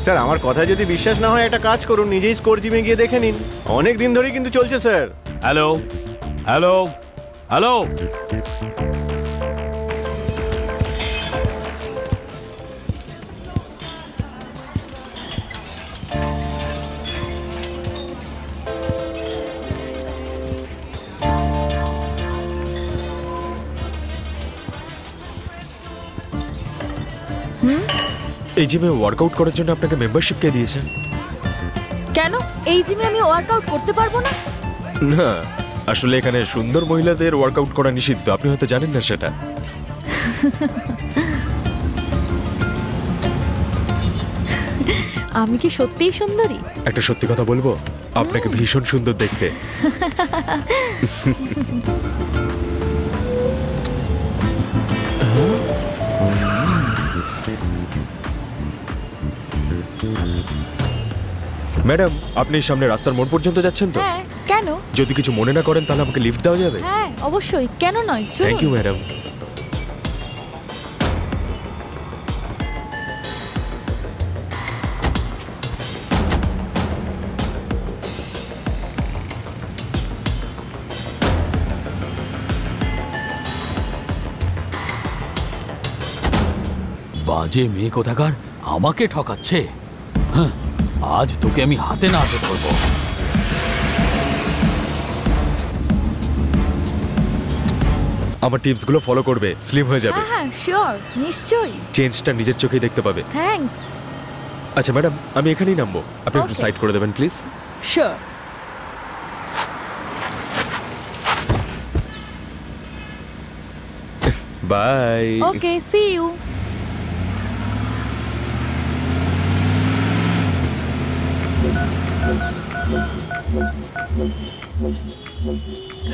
[SPEAKER 1] স্যার আমার কথা যদি বিশ্বাস না হয় একটা কাজ করুন, নিজেই স্কোর জিমে গিয়ে দেখে নিন। অনেক দিন ধরেই কিন্তু চলছে স্যার।
[SPEAKER 4] Hello hello hello.
[SPEAKER 2] এই জিমে ওয়ার্কআউট করার জন্য আপনাকে মেম্বারশিপ কে দিয়েছেন?
[SPEAKER 5] কেন এই জিমে আমি ওয়ার্কআউট করতে পারবো না?
[SPEAKER 2] না আসলে এখানে সুন্দর মহিলাদের ওয়ার্কআউট করা নিষিদ্ধ, আপনি হয়তো জানেন না সেটা।
[SPEAKER 5] আমি কি সত্যিই সুন্দরী?
[SPEAKER 2] একটা সত্যি কথা বলবো, আপনাকে ভীষণ সুন্দর দেখতে। ম্যাডাম আপনি সামনে রাস্তার মোড় পর্যন্ত যাচ্ছেন তো?
[SPEAKER 5] হ্যাঁ, কেন? কেন?
[SPEAKER 2] যদি কিছু মনে না করেন তাহলে আমাকে লিফট দেওয়া যাবে?
[SPEAKER 5] হ্যাঁ অবশ্যই, কেন নয়,
[SPEAKER 2] থ্যাংক ইউ ম্যাডাম।
[SPEAKER 4] বাজে মেয়ে কোথাকার আমাকে ঠকাচ্ছে। হ্যাঁ, আজ তোকে আমি হাতে না হাতে ধরবো।
[SPEAKER 2] আমার টিপসগুলো ফলো করবে, স্লিম হয়ে যাবে।
[SPEAKER 5] হ্যাঁ শিওর, নিশ্চয়ই।
[SPEAKER 2] চেঞ্জটা নিজের চোখেই দেখতে পাবে।
[SPEAKER 5] থ্যাঙ্কস।
[SPEAKER 2] আচ্ছা ম্যাডাম, আমি এখানেই নামবো, আপনি একটু
[SPEAKER 5] Okay.
[SPEAKER 2] সাইড করে দেবেন please.
[SPEAKER 5] Sure.
[SPEAKER 2] Bye.
[SPEAKER 5] Okay, see you.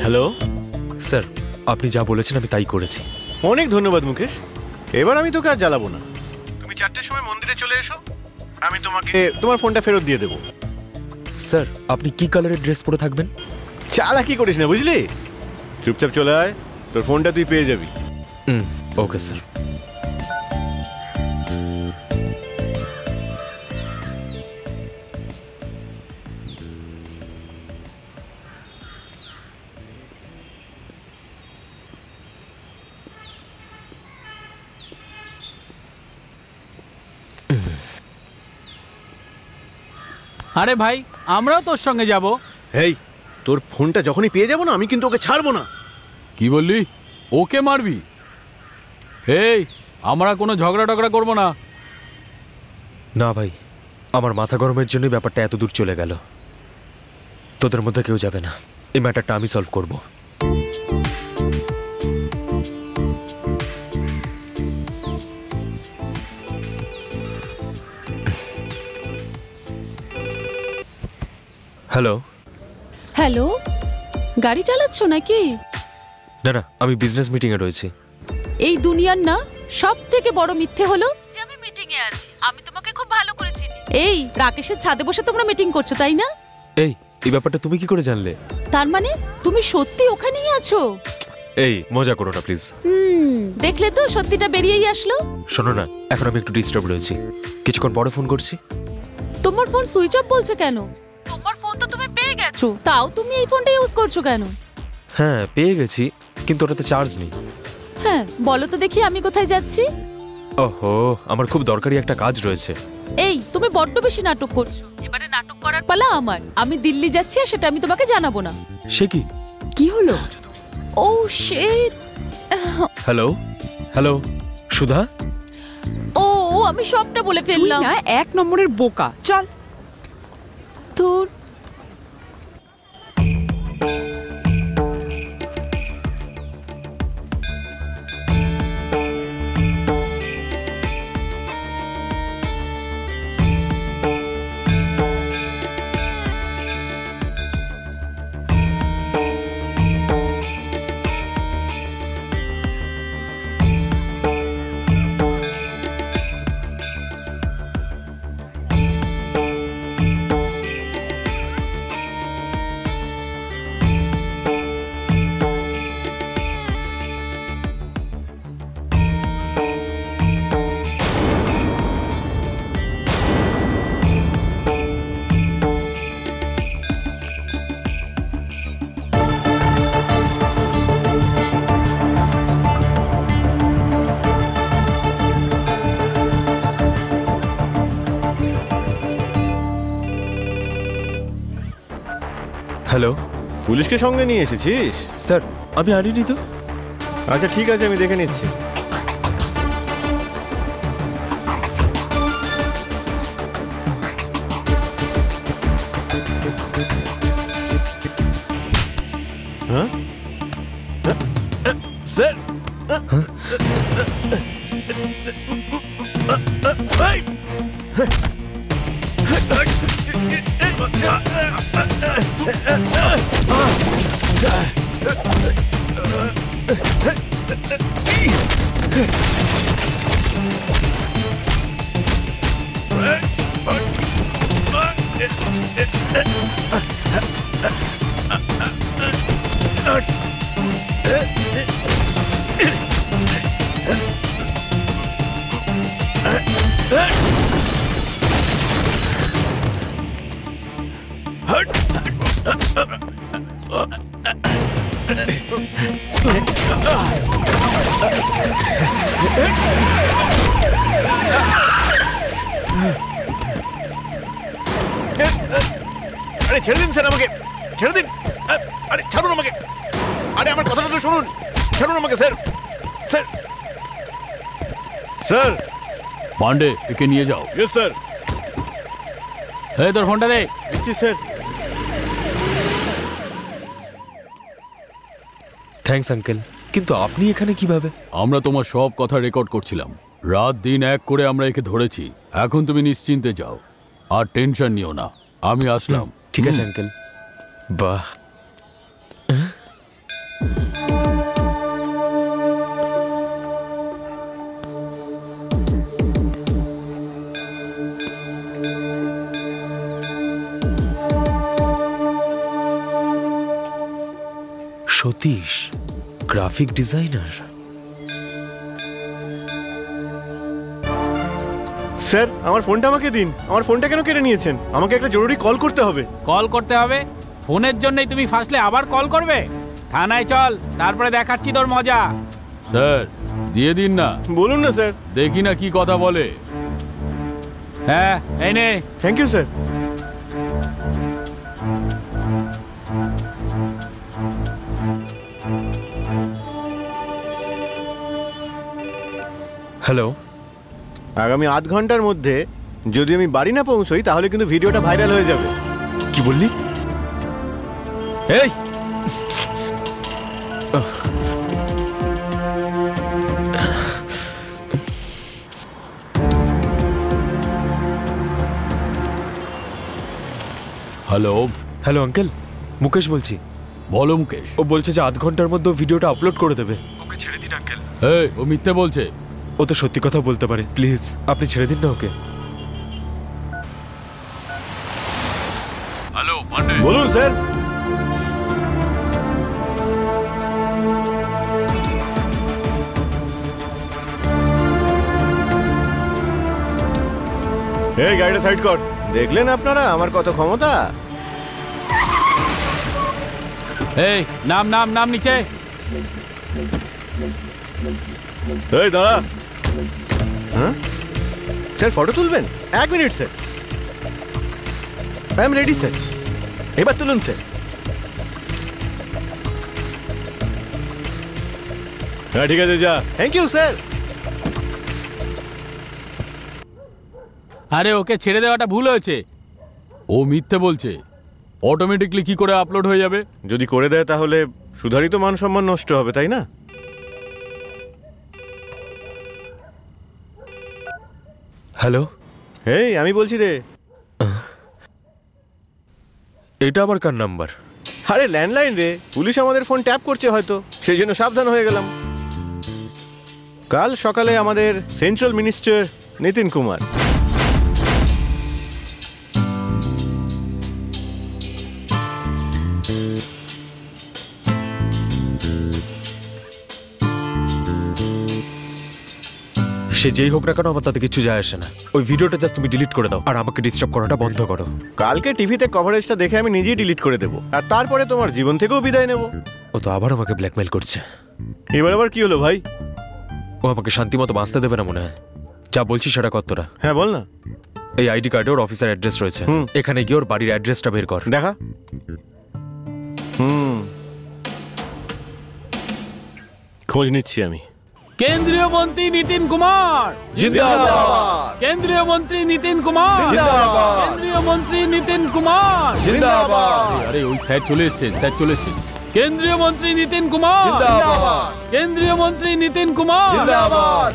[SPEAKER 1] Hello,
[SPEAKER 2] sir, আপনি যা বলেছেন আমি তাই করেছি।
[SPEAKER 1] অনেক ধন্যবাদ মুকেশ। এবার আমি তোকে আর জ্বালাবো না। তুমি 4টের সময় মন্দিরে চলে এসো, আমি তোমাকে তোমার ফোনটা ফেরত দিয়ে দেবো।
[SPEAKER 2] স্যার, আপনি কি কালারের ড্রেস পরে থাকবেন?
[SPEAKER 1] চালাকি করিস না, বুঝলি? চুপচাপ চলে আয়, তোর ফোনটা তুই পেয়ে যাবি।
[SPEAKER 2] Okay sir.
[SPEAKER 4] আরে ভাই, আমরাও তোর সঙ্গে যাব।
[SPEAKER 1] এই, তোর ফোনটা যখনই পেয়ে যাবো না, আমি কিন্তু ওকে ছাড়বো না।
[SPEAKER 4] কি বললি? ওকে মারবি? এই, আমরা কোনো ঝগড়া টগড়া করবো না।
[SPEAKER 2] না ভাই, আমার মাথা গরমের জন্যই ব্যাপারটা এত দূর চলে গেল। তোদের মধ্যে কেউ যাবে না, এই ম্যাটারটা আমি সলভ করব। হ্যালো।
[SPEAKER 5] হ্যালো, গাড়ি চালাচ্ছ নাকি?
[SPEAKER 2] না না, আমি বিজনেস মিটিংয়ে রয়েছি।
[SPEAKER 5] এই দুনিয়ার না সব থেকে বড় মিথ্যে হলো যে আমি মিটিং এ আছি। আমি তোমাকে খুব ভালো করে চিনি। এই রাকেশের ছাদে বসে তোমরা মিটিং করছো, তাই না?
[SPEAKER 2] এই ব্যাপারটা তুমি কি করে জানলে?
[SPEAKER 5] তার মানে তুমি সত্যি ওখানেই আছো?
[SPEAKER 2] এই মজা করো না প্লিজ।
[SPEAKER 5] দেখলে তো, সত্যিটা বেরিয়েই আসলো।
[SPEAKER 2] শোনো না, এখন আমি একটু ডিস্টার্ব রয়েছি, কিছুক্ষণ পরে ফোন করছি।
[SPEAKER 5] তোমার ফোন সুইচ অফ বলছে কেন? তোমার ফোন তো তুমি পেয়ে গেছো, তাও তুমি এই ফোনটা ইউজ করছো কেন?
[SPEAKER 2] হ্যাঁ পেয়ে গেছি, কিন্তু ওটাতে চার্জ নেই।
[SPEAKER 5] হ্যাঁ বলো তো দেখি, আমি কোথায় যাচ্ছি?
[SPEAKER 2] ওহো, আমার খুব দরকারি একটা কাজ রয়েছে।
[SPEAKER 5] এই তুমি বড্ড বেশি নাটক করছো। এবারে নাটক করার পালা আমার। আমি দিল্লি যাচ্ছি আর সেটা আমি তোমাকে জানাবো না।
[SPEAKER 2] সে কি?
[SPEAKER 3] কি হলো?
[SPEAKER 5] ও শিট।
[SPEAKER 2] হ্যালো হ্যালো, সুধা?
[SPEAKER 5] ও আমি সবটা বলে
[SPEAKER 3] তুই
[SPEAKER 5] ফেললাম।
[SPEAKER 3] না 1 নম্বরের বোকা। চল।
[SPEAKER 5] তোর
[SPEAKER 2] হ্যালো।
[SPEAKER 1] পুলিশকে সঙ্গে নিয়ে এসেছিস?
[SPEAKER 2] স্যার, আমি আনিনি তো।
[SPEAKER 1] আচ্ছা ঠিক আছে, আমি দেখে নিচ্ছি। হ্যাঁ স্যার, আরে ছেড়ে দিন স্যার, আমাকে ছেড়ে দিন। আরে ছাড়ুন আমাকে, আরে আমার কথাটা তো শুনুন, ছাড়ুন আমাকে স্যার। Sir sir.
[SPEAKER 4] পান্ডে, একে নিয়ে যাও।
[SPEAKER 1] Yes sir.
[SPEAKER 4] এই তোর ফোনটা দে।
[SPEAKER 1] দিচ্ছি স্যার।
[SPEAKER 2] থ্যাঙ্কস আঙ্কেল, কিন্তু আপনি এখানে কিভাবে?
[SPEAKER 4] আমরা তোমার সব কথা রেকর্ড করছিলাম, রাত দিন এক করে আমরা একে ধরেছি। এখন তুমি নিশ্চিন্তে যাও, আর টেনশন নিও না, আমি আসলাম।
[SPEAKER 2] ঠিক আছে আঙ্কেল। বাহ, সতীশ, গ্রাফিক ডিজাইনার।
[SPEAKER 1] স্যার আমার ফোনটা আমাকে দিন। আমার ফোনটা কেন কেড়ে নিয়েছেন? আমাকে একটা জরুরি কল করতে হবে।
[SPEAKER 4] কল করতে হবে? ফোনের জন্যই তুমি ফাসলে আবার কল করবে? থানায় চল, তারপরে দেখাচ্ছি তোর মজা। স্যার দিয়ে দিন না।
[SPEAKER 1] বলুন না স্যার।
[SPEAKER 4] দেখি না কি কথা বলে। হ্যাঁ এই নে।
[SPEAKER 1] Thank you sir.
[SPEAKER 2] হ্যালো,
[SPEAKER 1] আগামী আধ ঘন্টার মধ্যে যদি আমি বাড়ি না পৌঁছই তাহলে কিন্তু ভিডিওটা ভাইরাল হয়ে যাবে।
[SPEAKER 2] কি বললি? এই
[SPEAKER 4] হ্যালো।
[SPEAKER 2] হ্যালো আঙ্কেল, মুকেশ বলছি।
[SPEAKER 4] বলো মুকেশ।
[SPEAKER 2] ও বলছে যে আধ ঘন্টার মধ্যে ভিডিওটা আপলোড করে দেবে। ওকে ছেড়ে দিন আঙ্কেল।
[SPEAKER 4] এই ও মিথ্যে বলছে।
[SPEAKER 2] ও তো সত্যি কথা বলতে পারে, প্লিজ আপনি ছেড়ে দিন না ওকে।
[SPEAKER 4] হ্যালো পান্ডে।
[SPEAKER 1] বলুন স্যার। এই গাড়িটা সাইড কর। দেখলেন আপনারা আমার কত ক্ষমতা?
[SPEAKER 4] এই নাম নাম নাম নিচে।
[SPEAKER 1] এই দাঁড়া। হ্যাঁ স্যার, ফটো তুলবেন? 1 minute sir. I am ready sir. এবার তুলুন স্যার। হ্যাঁ ঠিক আছে, যা। Thank you sir.
[SPEAKER 4] আরে ওকে ছেড়ে দেওয়াটা ভুল হয়েছে। ও মিথ্যে বলছে। অটোমেটিকলি কি করে আপলোড হয়ে যাবে?
[SPEAKER 1] যদি করে দেয় তাহলে সুধারিত মান সম্মান নষ্ট হবে, তাই না?
[SPEAKER 2] হ্যালো,
[SPEAKER 1] এই আমি বলছি রে।
[SPEAKER 2] এটা আবার কার নাম্বার?
[SPEAKER 1] আরে ল্যান্ডলাইন রে। পুলিশ আমাদের ফোন ট্যাপ করছে হয়তো, সেই জন্য সাবধান হয়ে গেলাম। কাল সকালে আমাদের সেন্ট্রাল মিনিস্টার নিতিন কুমার।
[SPEAKER 2] সে যেই হোক না কেন, আমার তাতে কিছু যায় আসে না। ওই ভিডিওটা জাস্ট তুমি ডিলিট করে দাও, আর আমাকে ডিস্টার্ব করাটা বন্ধ করো।
[SPEAKER 1] কালকে টিভিতে কভারেজটা দেখে আমি নিজেই ডিলিট করে দেবো, আর তারপরে তোমার জীবন থেকেও বিদায় নেব।
[SPEAKER 2] ও তো আবার আমাকে ব্ল্যাকমেল করছে।
[SPEAKER 1] এবার আবার কি হলো ভাই?
[SPEAKER 2] ও আমাকে শান্তি মতো বাঁচতে দেবে না মনে হয়। যা বলছি সেটা কর তোরা।
[SPEAKER 1] হ্যাঁ বল না।
[SPEAKER 2] এই আইডি কার্ডে ওর অফিসের অ্যাড্রেস রয়েছে, এখানে গিয়ে ওর বাড়ির অ্যাড্রেসটা বের কর।
[SPEAKER 1] দেখা। খোঁজ নিচ্ছি আমি।
[SPEAKER 4] কেন্দ্রীয় মন্ত্রী নিতিন কুমার
[SPEAKER 2] জিন্দাবাদ।
[SPEAKER 4] কেন্দ্রীয় মন্ত্রী নিতিন কুমার
[SPEAKER 2] জিন্দাবাদ।
[SPEAKER 4] কেন্দ্রীয় মন্ত্রী নিতিন কুমার
[SPEAKER 2] জিন্দাবাদ।
[SPEAKER 4] আরে ওই স্যার চলে এসেছেন, স্যার চলে এসেছেন। কেন্দ্রীয় মন্ত্রী নিতিন কুমার
[SPEAKER 2] জিন্দাবাদ।
[SPEAKER 4] কেন্দ্রীয় মন্ত্রী নিতিন কুমার
[SPEAKER 2] জিন্দাবাদ।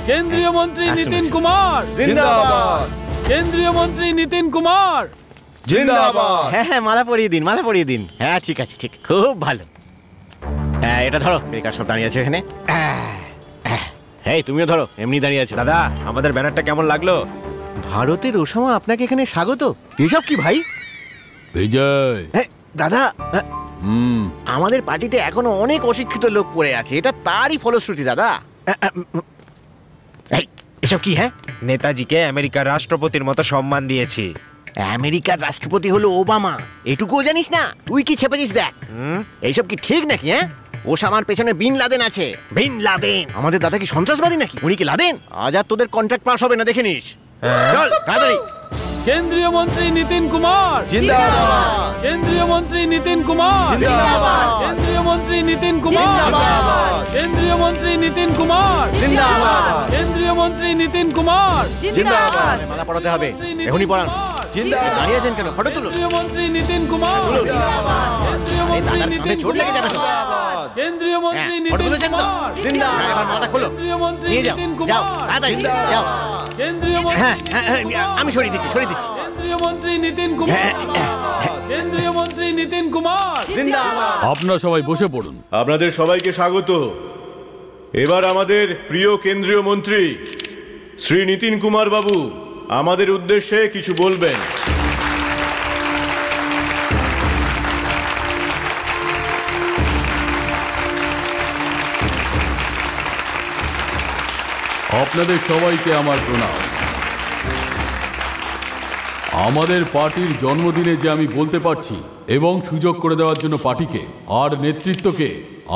[SPEAKER 4] কেন্দ্রীয় মন্ত্রী নিতিন কুমার
[SPEAKER 2] জিন্দাবাদ।
[SPEAKER 4] কেন্দ্রীয় মন্ত্রী নিতিন কুমার
[SPEAKER 2] জিন্দাবাদ।
[SPEAKER 1] হ্যাঁ হ্যাঁ, মালা পরিয়ে দিন, মালা পরিয়ে দিন। হ্যাঁ ঠিক আছে, ঠিক, খুব ভালো। হ্যাঁ এটা ধরো, বেকার সব দাঁড়িয়ে আছে এখানে। এই তুমিও ধরো, এমনি দাঁড়িয়ে আছো।
[SPEAKER 2] দাদা, আমাদের ব্যানারটা কেমন লাগলো?
[SPEAKER 1] ভারতের ওসামা আপনাকে এখানে স্বাগত। এসব কি ভাই?
[SPEAKER 4] বিজয়।
[SPEAKER 1] দাদা,
[SPEAKER 4] হুম
[SPEAKER 1] আমাদের পার্টিতে এখনো অনেক অশিক্ষিত লোক পড়ে আছে, এটা তারই ফলশ্রুতি দাদা। এই এসব কি? হ্যাঁ,
[SPEAKER 6] নেতাজিকে আমেরিকার রাষ্ট্রপতির মতো সম্মান দিয়েছি।
[SPEAKER 1] আমেরিকার রাষ্ট্রপতি হলো ওবামা, এটুকুও জানিস না? তুই কি ছেপেছিস দেখ। এইসব কি ঠিক নাকি? হ্যাঁ ওসামার পেছনে বিন লাদেন আছে। বিন লাদেন আমাদের দাদা কি সন্ত্রাসবাদী নাকি? উনি কি লাদেন? আজ আর তোদের কন্ট্রাক্ট পাস হবে না, দেখে নিস। চল তাড়াতাড়ি।
[SPEAKER 4] কেন্দ্রীয় মন্ত্রী নীতিন কুমার
[SPEAKER 1] জিন্দাবাদ।
[SPEAKER 4] কেন্দ্রীয় মন্ত্রী নীতিন কুমার
[SPEAKER 1] জিন্দাবাদ।
[SPEAKER 4] কেন্দ্রীয় মন্ত্রী নীতিন কুমার
[SPEAKER 1] জিন্দাবাদ।
[SPEAKER 4] কেন্দ্রীয় মন্ত্রী নীতিন কুমার
[SPEAKER 1] জিন্দাবাদ।
[SPEAKER 4] কেন্দ্রীয় মন্ত্রী নীতিন কুমার
[SPEAKER 1] জিন্দাবাদ। মালা পড়াতে হবে, এখনই পড়ান।
[SPEAKER 4] জিন্দাবাদ।
[SPEAKER 1] দাঁড়িয়ে আছেন কেন? ফটো তুলুন।
[SPEAKER 4] কেন্দ্রীয় মন্ত্রী নীতিন কুমার কেন্দ্রীয়
[SPEAKER 1] আরে
[SPEAKER 4] মন্ত্রী
[SPEAKER 1] দাদার
[SPEAKER 4] নীতিন
[SPEAKER 1] কাঁধে চোট লেগে যাবে তো।
[SPEAKER 4] কুমার কেন্দ্রীয় মন্ত্রী
[SPEAKER 1] হ্যাঁ, ফটো
[SPEAKER 4] নীতিন
[SPEAKER 1] তুলেছেন তো?
[SPEAKER 4] কুমার
[SPEAKER 1] জিন্দাবাদ। এবার মালা খোলো,
[SPEAKER 4] কেন্দ্রীয় মন্ত্রী
[SPEAKER 1] নিয়ে যাও,
[SPEAKER 4] নীতিন
[SPEAKER 1] যাও
[SPEAKER 4] কুমার
[SPEAKER 1] তাড়াতাড়ি যাও।
[SPEAKER 4] কেন্দ্রীয়
[SPEAKER 1] হ্যাঁ
[SPEAKER 4] মন্ত্রী
[SPEAKER 1] হ্যাঁ হ্যাঁ, আমি সরিয়ে দিচ্ছি।
[SPEAKER 4] কেন্দ্রীয় মন্ত্রী নীতিন কুমার কেন্দ্রীয় মন্ত্রী নীতিন কুমার
[SPEAKER 1] জিন্দাবাদ।
[SPEAKER 4] আপনারা সবাই বসে পড়ুন।
[SPEAKER 7] আপনাদের সবাইকে স্বাগত। এবার আমাদের প্রিয় কেন্দ্রীয় মন্ত্রী শ্রী নীতিন কুমার বাবু আমাদের উদ্দেশ্যে কিছু বলবেন।
[SPEAKER 4] আপনাদের সবাইকে আমার প্রণাম। আমাদের পার্টির জন্মদিনে যে আমি বলতে পারছি এবং সুযোগ করে দেওয়ার জন্য পার্টিকে আর নেতৃত্বকে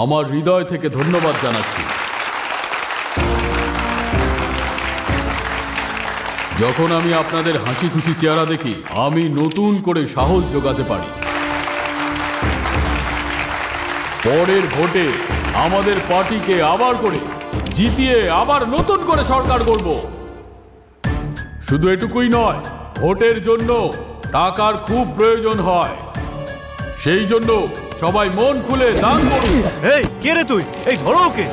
[SPEAKER 4] আমার হৃদয় থেকে ধন্যবাদ জানাচ্ছি। যখন আমি আপনাদের হাসি খুশি চেহারা দেখি, আমি নতুন করে সাহস জোগাতে পারি। পরের ভোটে আমাদের পার্টিকে আবার করে জিতিয়ে আবার নতুন করে সরকার করব। শুধু এটুকুই নয়, ভোটের জন্য টাকার খুব প্রয়োজন হয়। সেই জন্য সবাই মন খুলে দান করুন।
[SPEAKER 1] এই কে রে তুই? এই ধরো ওকে।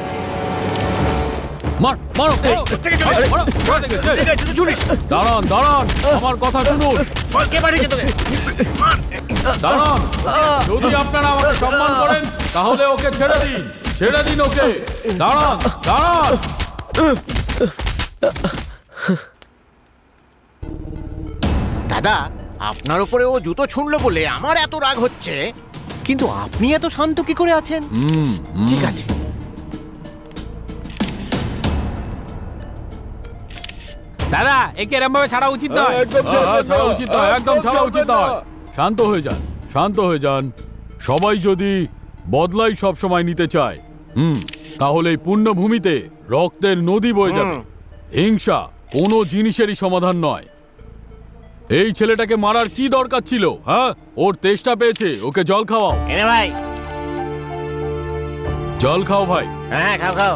[SPEAKER 4] দাঁড়ান দাঁড়ান, আমার কথা শুনুন।
[SPEAKER 1] কে পাঠিয়েছে তোকে?
[SPEAKER 4] দাঁড়ান, যদি আপনারা আমাকে সম্মান করেন তাহলে ওকে ছেড়ে দিন, ছেড়ে দিন ওকে। দাঁড়ান দাঁড়ান।
[SPEAKER 1] দাদা, আপনার উপরে ও জুতো ছুঁড়লো বলে আমার এত রাগ হচ্ছে, কিন্তু আপনি এত শান্ত কি করে আছেন? ঠিক আছে।
[SPEAKER 4] দাদা, একে এরম ভাবে ছাড়া উচিত নয়। ছাড়া উচিত নয়, একদম ছাড়া উচিত নয়। শান্ত হয়ে যান, শান্ত হয়ে যান। সবাই যদি বদলাই সব সময় নিতে চায়, তাহলে এই পুণ্যভূমিতে রক্তের নদী বয়ে যাবে। হিংসা কোনো জিনিসেরই সমাধান নয়। এই ছেলেটাকে মারার কি দরকার ছিল? হ্যাঁ, ওর তেষ্টা পেয়েছে, ওকে জল খাওয়াও।
[SPEAKER 1] এনে ভাই।
[SPEAKER 4] জল খাও ভাই।
[SPEAKER 1] হ্যাঁ, খাও খাও।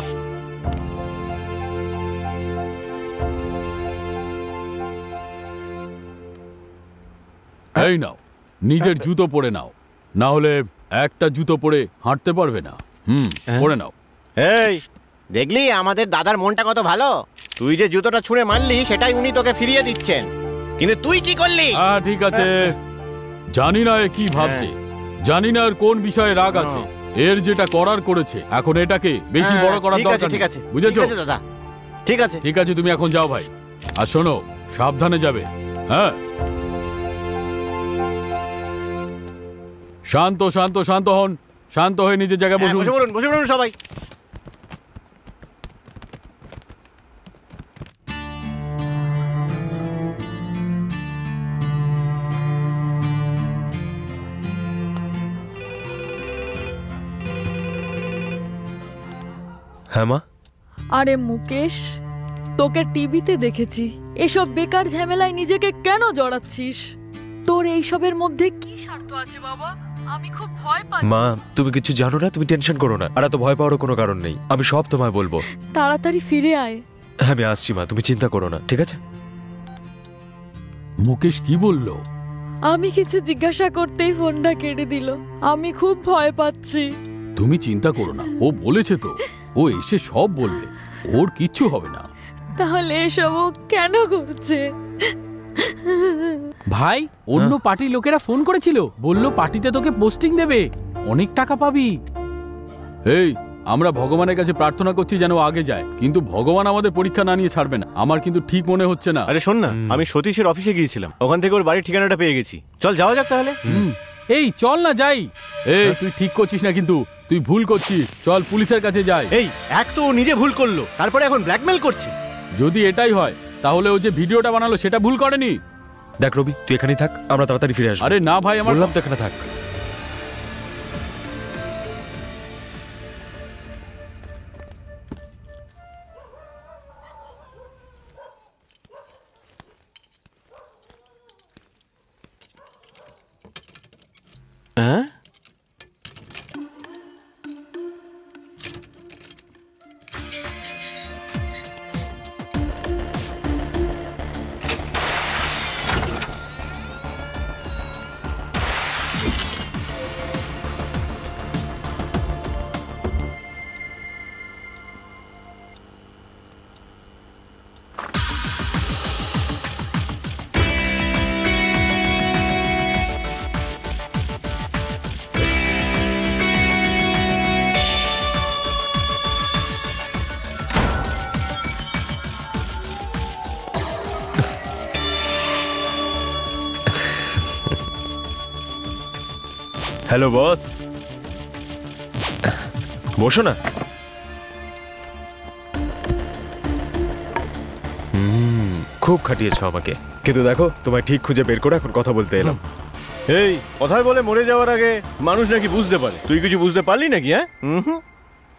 [SPEAKER 4] এই নাও, নিজের জুতো পরে নাও, না হলে একটা জুতো পরে হাঁটতে পারবে না। পরে নাও।
[SPEAKER 1] এই দেখলি আমাদের দাদার মনটা কত ভালো। তুই যে জুতোটা ছুঁড়ে মারলি সেটাই উনি তোকে ফিরিয়ে দিচ্ছেন, কিন্তু তুই কি করলি?
[SPEAKER 4] হ্যাঁ, ঠিক আছে। জানি না এ কি ভাবছে, জানি না এর কোন বিষয়ে রাগ আছে। এর যেটা করার করেছে, এখন এটাকে বেশি বড় করার দরকার
[SPEAKER 1] ঠিক
[SPEAKER 4] নেই।
[SPEAKER 1] আছে,
[SPEAKER 4] বুঝেছো?
[SPEAKER 1] ঠিক আছে দাদা, ঠিক আছে।
[SPEAKER 4] ঠিক আছে, তুমি এখন যাও ভাই। আর শোনো, সাবধানে যাবে। হ্যাঁ, শান্ত শান্ত শান্ত হন, শান্ত হয়ে নিজের জায়গায়
[SPEAKER 1] হ্যাঁ,
[SPEAKER 4] বসুন।
[SPEAKER 1] বসে পড়ুন সবাই।
[SPEAKER 2] হ্যাঁ মা।
[SPEAKER 8] আরে মুকেশ, তোকে টিভিতে দেখেছি, এসব বেকার ঝামেলায় নিজেকে কেন জড়াচ্ছিস? তোর এইসবের মধ্যে কি স্বার্থ আছে বাবা? আমি খুব ভয় পাই।
[SPEAKER 2] মা, তুমি কিছু জানো না, তুমি টেনশন করো না। আর এত ভয় পাওয়ারও কোনো কারণ নেই, আমি সব তোমায় বলবো।
[SPEAKER 8] তাড়াতাড়ি ফিরে আয়।
[SPEAKER 2] হ্যাঁ, আমি আসছি মা, তুমি চিন্তা করো না, ঠিক আছে?
[SPEAKER 4] মুকেশ কি বলল?
[SPEAKER 8] আমি কিছু জিজ্ঞাসা করতেই ফোনটা কেটে দিল। আমি খুব ভয় পাচ্ছি।
[SPEAKER 4] তুমি চিন্তা করো না, ও বলেছে তো, ও এসে সব বলবে, ওর কিচ্ছু হবে না।
[SPEAKER 8] তাহলে এসব ও কেন করছে?
[SPEAKER 4] ভাই, অন্য পার্টির লোকেরা ফোন করেছিল, বললো পার্টিতে তোকে পোস্টিং দেবে, অনেক টাকা পাবি। এই, আমরা ভগবানের কাছে প্রার্থনা করছি যেন আগে যায়, কিন্তু ভগবান আমাদের পরীক্ষা না নিয়ে ছাড়বে না। আমার কিন্তু ঠিক মনে হচ্ছে না।
[SPEAKER 1] আরে শোন না, আমি সতীশের অফিসে গিয়েছিলাম, ওখান থেকে ওর বাড়ির ঠিকানাটা পেয়ে গেছি। চল যাওয়া যাক তাহলে।
[SPEAKER 4] এই চল না যাই। এই, তুই ঠিক করছিস না, কিন্তু তুই ভুল করছিস। চল পুলিশের কাছে যাই।
[SPEAKER 1] এই এক তো ও নিজে ভুল করলো, তারপরে এখন ব্ল্যাকমেল করছে।
[SPEAKER 4] যদি এটাই হয় তাহলে ও যে ভিডিওটা বানালো সেটা ভুল করেনি।
[SPEAKER 2] দেখ রবি, তুই এখানেই থাক, আমরা তাড়াতাড়ি ফিরে আসবো।
[SPEAKER 4] আরে না ভাই, আমার
[SPEAKER 2] বললাম তো এখানে থাক। হ্যালো বস, বসো না। খুব খাটিয়েছো আমাকে, কিন্তু দেখো তোমায় ঠিক খুঁজে বের করে এখন কথা বলতে এলাম।
[SPEAKER 7] এই কথায় বলে মরে যাওয়ার আগে মানুষ নাকি বুঝতে পারে, তুই কিছু বুঝতে পারলি নাকি? হ্যাঁ,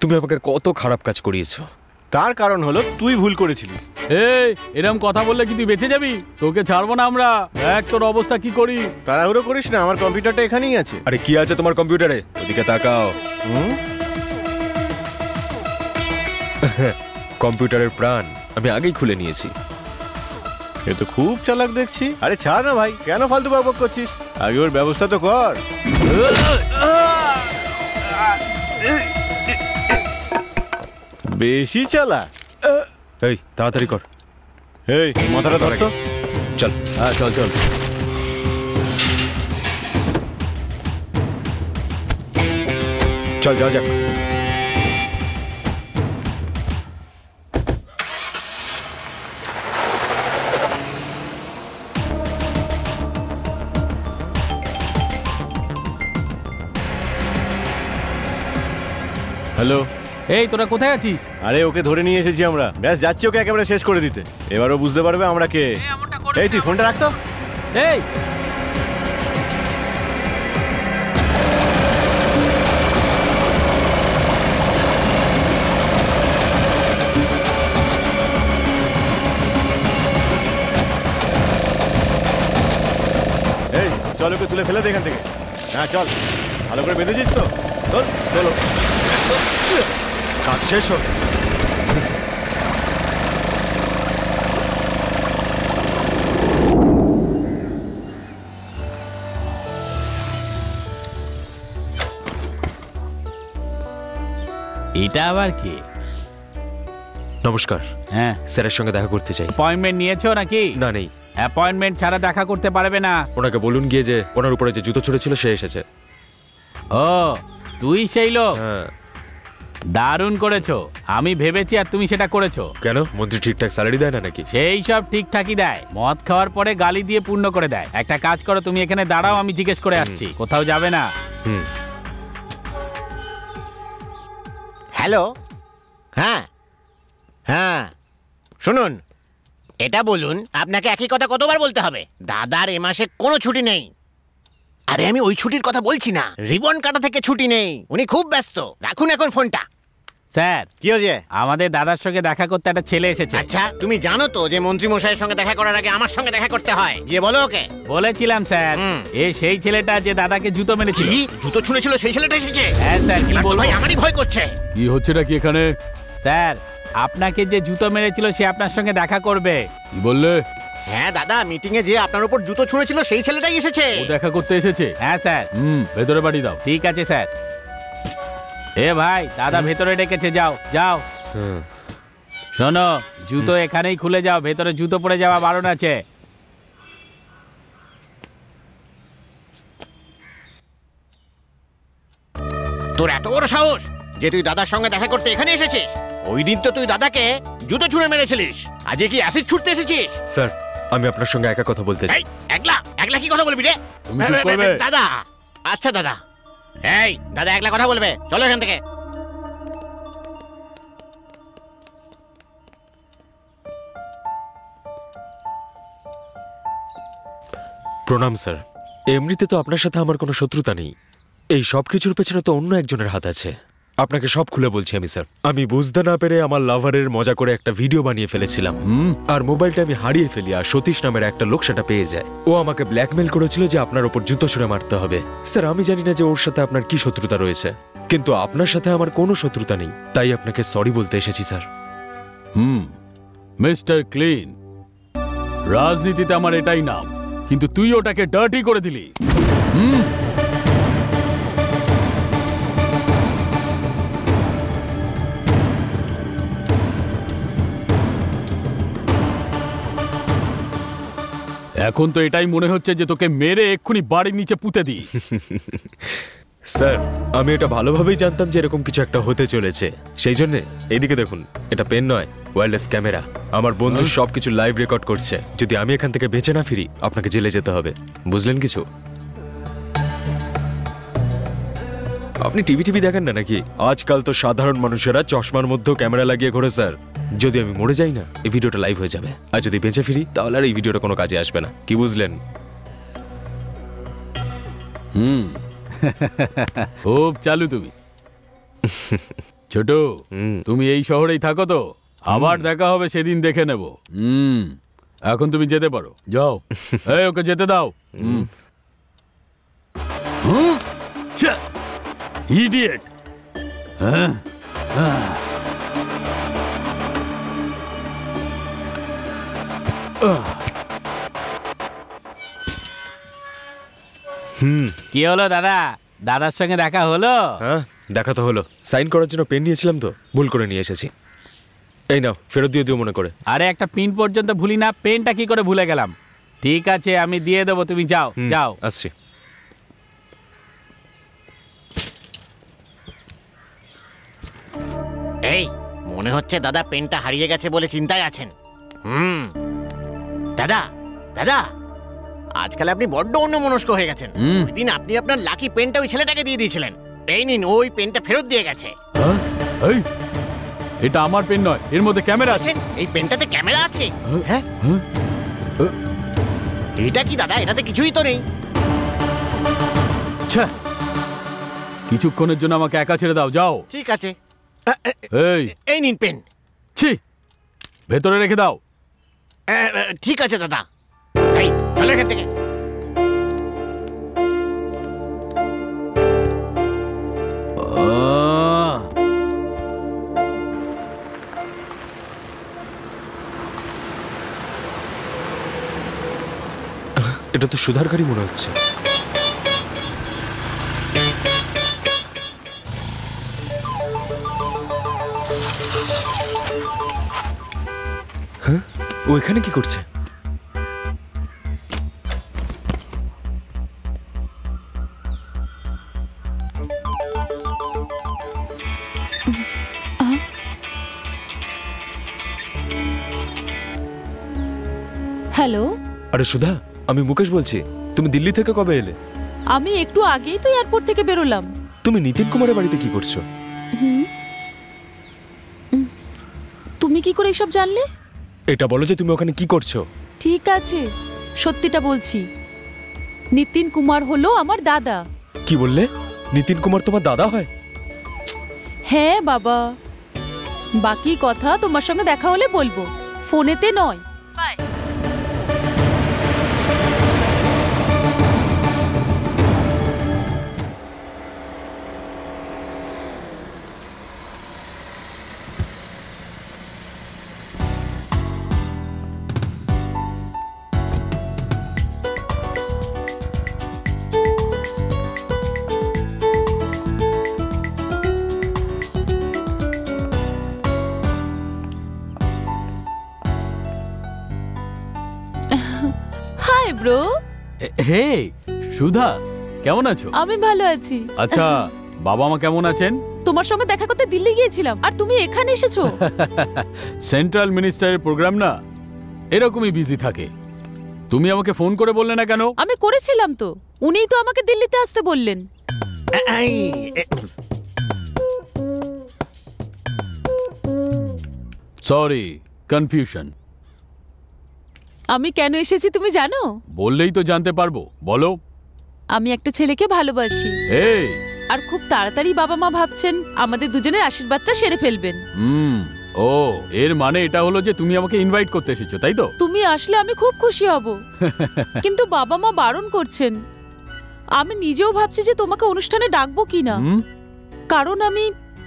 [SPEAKER 2] তুমি আমাকে কত খারাপ কাজ করিয়েছো।
[SPEAKER 7] তার কারণ হলো তুই ভুল করেছিলি।
[SPEAKER 4] এই এরকম কথা বললে কি তুই বেঁচে যাবি? তোকে ছাড়বো না আমরা। দেখ তোর অবস্থা কি করি।
[SPEAKER 7] তাড়াহুড়ো করিস না, আমার কম্পিউটারটা এখানেই আছে।
[SPEAKER 2] আরে কি আছে তোমার কম্পিউটারে? ওদিকে তাকাও। কম্পিউটারের প্রাণ আমি আগেই খুলে নিয়েছি।
[SPEAKER 7] এ তো খুব চালাক দেখছি। আরে ছাড় না ভাই, কেন ফালতু বকবক করছিস? আগে ওর ব্যবস্থা তো কর। বেশি চালা।
[SPEAKER 2] এই তাড়াতাড়ি কর।
[SPEAKER 7] এই মাথাটা ধর তো।
[SPEAKER 2] চল।
[SPEAKER 4] হ্যাঁ চল চল।
[SPEAKER 2] চল যাওয়া যাক।
[SPEAKER 7] হ্যালো।
[SPEAKER 4] এই তোরা কোথায় আছিস?
[SPEAKER 7] আরে ওকে ধরে নিয়ে এসেছি আমরা, ব্যাস যাচ্ছি ওকে একেবারে শেষ করে দিতে। এবারও বুঝতে পারবে আমরা কে। এই তুই ফোনটা রাখতো।
[SPEAKER 4] এই
[SPEAKER 7] এই চল ওকে তুলে ফেলে দে এখান থেকে। হ্যাঁ চল, ভালো করে বেঁধেছিস তো? চল চলো।
[SPEAKER 2] কাজ শেষ হোক।
[SPEAKER 4] এটা আবার কি?
[SPEAKER 2] নমস্কার,
[SPEAKER 4] হ্যাঁ
[SPEAKER 2] স্যারের সঙ্গে দেখা করতে চাই।
[SPEAKER 4] অ্যাপয়েন্টমেন্ট নিয়েছো নাকি?
[SPEAKER 2] না নেই।
[SPEAKER 4] অ্যাপয়েন্টমেন্ট ছাড়া দেখা করতে পারবে না।
[SPEAKER 2] ওনাকে বলুন গিয়ে যে ওনার উপরে যে জুতো ছুঁড়েছিল সে এসেছে।
[SPEAKER 4] ও তুই সেই লোক?
[SPEAKER 2] হ্যাঁ।
[SPEAKER 4] দারুণ করেছো। আমি ভেবেছি আর তুমি সেটা করেছো।
[SPEAKER 2] কেন, মন্ত্রী ঠিকঠাক স্যালারি দেয় না নাকি?
[SPEAKER 4] সেই সব ঠিকঠাকই দেয়, মদ খাওয়ার পরে গালি দিয়ে পূর্ণ করে দেয়। একটা কাজ করো, তুমি এখানে দাঁড়াও, আমি জিজ্ঞেস করে আসছি। কোথাও যাবে না।
[SPEAKER 2] হুম।
[SPEAKER 9] হ্যালো। হ্যাঁ হ্যাঁ শুনুন, এটা বলুন, আপনাকে একই কথা কতবার বলতে হবে? দাদার এ মাসে কোনো ছুটি নেই। আরে আমি ওই ছুটির কথা বলছি না, রিবন কাটা থেকে ছুটি নেই। উনি খুব ব্যস্ত। রাখুন এখন ফোনটা।
[SPEAKER 4] স্যার
[SPEAKER 9] কি হয়েছে?
[SPEAKER 4] আমাদের দাদার সঙ্গে দেখা করতে একটা ছেলে এসেছে।
[SPEAKER 9] আচ্ছা, তুমি জানো তো যে মন্ত্রী মশাইয়ের সঙ্গে দেখা করার আগে আমার সঙ্গে দেখা করতে হয়। গিয়ে বলো ওকে।
[SPEAKER 4] বলেছিলাম স্যার। এ সেই ছেলেটা যে দাদাকে জুতো মেরেছিল।
[SPEAKER 9] কি জুতো ছুঁড়েছিল সেই ছেলেটা এসেছে?
[SPEAKER 4] হ্যাঁ স্যার। কি বলবো
[SPEAKER 9] ভাই, আমারই ভয় করছে।
[SPEAKER 4] কি হচ্ছে নাকি এখানে? স্যার আপনাকে যে জুতো মেরেছিল সে আপনার সঙ্গে দেখা করবে। কি বললে?
[SPEAKER 9] হ্যাঁ দাদা, মিটিং এ যে আপনার উপর জুতো ছুঁড়েছিল সেই ছেলেটাই এসেছে।
[SPEAKER 4] ও দেখা করতে এসেছে? হ্যাঁ স্যার। ভেতরে পাঠিয়ে দাও। ঠিক আছে স্যার। এ ভাই, দাদা ভেতরে ডেকেছে, যাও যাও। শোনো, জুতো এখানেই খুলে যাও, ভেতরে জুতো পরে যাওয়া বারণ আছে।
[SPEAKER 9] তোর এত বড় সাহস যে তুই দাদার সঙ্গে দেখা করতে এখানে এসেছিস? ওই দিন তো তুই দাদাকে জুতো ছুঁড়ে মেরেছিলিস, আজকে কি অ্যাসিড ছুটতে এসেছিস?
[SPEAKER 2] স্যার, আমি আপনার সঙ্গে একা কথা বলতে চাই।
[SPEAKER 9] এই একলা একলা কি কথা বলবি রে?
[SPEAKER 4] তুমি চুপ করবে?
[SPEAKER 9] দাদা। আচ্ছা দাদা। এই দাদা একলা কথা বলবে, চলো এখান থেকে।
[SPEAKER 2] প্রণাম স্যার। এমনিতে তো আপনার সাথে আমার কোনো শত্রুতা নেই। এই সব কিছুর পেছনে তো অন্য একজনের হাত আছে। আপনাকে সব খুলে বলছি আমি স্যার। আমি বুঝতে না পেরে আমার লাভারের মজা করে একটা ভিডিও বানিয়ে ফেলেছিলাম। আর মোবাইলটা আমি হারিয়ে ফেলি, আর সতীশ নামের একটা লোক সেটা পেয়ে যায়। ও আমাকে ব্ল্যাকমেল করেছিল যে আপনার ওপর জুতো ছুঁড়ে মারতে হবে। স্যার, আমি জানি না যে ওর সাথে আপনার কি শত্রুতা রয়েছে, কিন্তু আপনার সাথে আমার কোনো শত্রুতা নেই, তাই আপনাকে সরি বলতে এসেছি স্যার।
[SPEAKER 4] মিস্টার ক্লিন, রাজনীতিতে আমার এটাই নাম, কিন্তু তুই ওটাকে ডার্টি করে দিলি। এখন তো এটাই মনে হচ্ছে যে তোকে মেরে এক্ষুনি বাড়ির নিচে পুঁতে দিই।
[SPEAKER 2] স্যার, আমি এটা ভালোভাবেই জানতাম যে এরকম কিছু একটা হতে চলেছে, সেই জন্য এইদিকে দেখুন, এটা পেন নয়, ওয়্যারলেস ক্যামেরা। আমার বন্ধু সবকিছু লাইভ রেকর্ড করছে। যদি আমি এখান থেকে বেঁচে না ফিরি, আপনাকে জেলে যেতে হবে, বুঝলেন কিছু? আপনি টিভি দেখেন না নাকি? আজকাল তো সাধারণ মানুষেরা চশমার মধ্যেও ক্যামেরা লাগিয়ে ঘোরে স্যার। যদি আমি মরে যাই না, এই ভিডিওটা লাইভ হয়ে যাবে, আর যদি বেঁচে ফিরি তাহলে আর এই ভিডিওটা কোনো কাজে আসবে না। কি বুঝলেন?
[SPEAKER 4] খুব চালু তুমি। ছোট, তুমি এই শহরেই থাকো তো? আবার দেখা হবে সেদিন, দেখে নেব। এখন তুমি যেতে পারো, যাও। এই ওকে যেতে দাও। ইডিয়েট। কি হলো দাদা? দাদার সঙ্গে দেখা হলো?
[SPEAKER 2] হ্যাঁ, দেখা তো হলো। সাইন করার জন্য পেন নিয়েছিলাম তো, ভুল করে নিয়ে এসেছি। এই নাও, ফেরত দিয়ে দিও মনে করে।
[SPEAKER 4] আরে একটা পিন পর্যন্ত ভুলি না, পেনটা কি করে ভুলে গেলাম? ঠিক আছে, আমি দিয়ে দেবো, তুমি যাও। যাও,
[SPEAKER 2] আসছি।
[SPEAKER 9] এই মনে হচ্ছে দাদা পেনটা হারিয়ে গেছে বলে চিন্তায় আছেন। দাদা দাদা, আজকাল আপনি বড্ড অন্যমনস্ক হয়ে গেছেন। ওই দিন আপনি আপনার লাকি পেনটা ওই ছেলেটাকে দিয়ে দিয়েছিলেন। এই নিন, ওই পেনটা ফেরত দিয়ে গেছে।
[SPEAKER 4] এই, এটা আমার পেন নয়, এর মধ্যে ক্যামেরা আছে।
[SPEAKER 9] এই পেনটাতে ক্যামেরা আছে? হ্যাঁ। এটা কি দাদা? এটাতে কিছুই তো নেই।
[SPEAKER 4] কিছুক্ষণের জন্য আমাকে একা ছেড়ে দাও, যাও।
[SPEAKER 9] ঠিক আছে। এই নিন পেন।
[SPEAKER 4] ছি, ভেতরে রেখে দাও।
[SPEAKER 9] ঠিক আছে দাদা। এই চলো এখান থেকে।
[SPEAKER 2] এটা তো সুধার গাড়ি মনে হচ্ছে। হ্যাঁ, ও এখানে কি করছে?
[SPEAKER 5] হ্যালো,
[SPEAKER 2] আরে সুধা, আমি মুকেশ বলছি। তুমি দিল্লি থেকে কবে এলে?
[SPEAKER 5] আমি একটু আগেই তো এয়ারপোর্ট থেকে বেরোলাম।
[SPEAKER 2] তুমি নিতিন কুমারের বাড়িতে কি করছো?
[SPEAKER 5] তুমি কি করে এসব জানলে?
[SPEAKER 2] এটা বলো যে তুমি ওখানে কি করছো।
[SPEAKER 5] ঠিক আছে, সত্যিটা বলছি। নিতিন কুমার হলো আমার দাদা।
[SPEAKER 2] কি বললে? নিতিন কুমার তোমার দাদা হয়?
[SPEAKER 5] হ্যাঁ বাবা, বাকি কথা তোমার সঙ্গে দেখা হলে বলবো, ফোনেতে নয়। Bye. Hi bro.
[SPEAKER 4] Hey Sudha, কেমন আছো?
[SPEAKER 5] আমি ভালো আছি।
[SPEAKER 4] আচ্ছা, বাবা মা কেমন আছেন?
[SPEAKER 5] তোমার সঙ্গে দেখা করতে দিল্লি গিয়েছিলাম, আর তুমি এখানে এসেছো।
[SPEAKER 4] সেন্ট্রাল মিনিস্টারের প্রোগ্রাম না, এরকমই বিজি থাকে। তুমি আমাকে ফোন করে বললে না কেন?
[SPEAKER 5] আমি করেছিলাম তো, উনিই তো আমাকে দিল্লিতে আসতে বললেন।
[SPEAKER 4] Sorry, confusion.
[SPEAKER 5] আমি কেন এসেছি তুমি জানো?
[SPEAKER 4] বললেই তো জানতে পারবো, বলো।
[SPEAKER 5] আমি একটা ছেলেকে ভালোবাসি।
[SPEAKER 4] এই,
[SPEAKER 5] আর খুব তাড়াতাড়ি বাবা মা ভাবছেন আমাদের দুজনের আশীর্বাদটা সেরে ফেলবেন।
[SPEAKER 4] ও, এর মানে এটা হলো যে তুমি আমাকে ইনভাইট করতে এসেছো, তাই তো?
[SPEAKER 5] তুমি আসলে আমি খুব খুশি হব, কিন্তু বাবা মা বারণ করছেন। আমি নিজেও ভাবছি যে তোমাকে অনুষ্ঠানে ডাকবো কিনা, কারণ আমি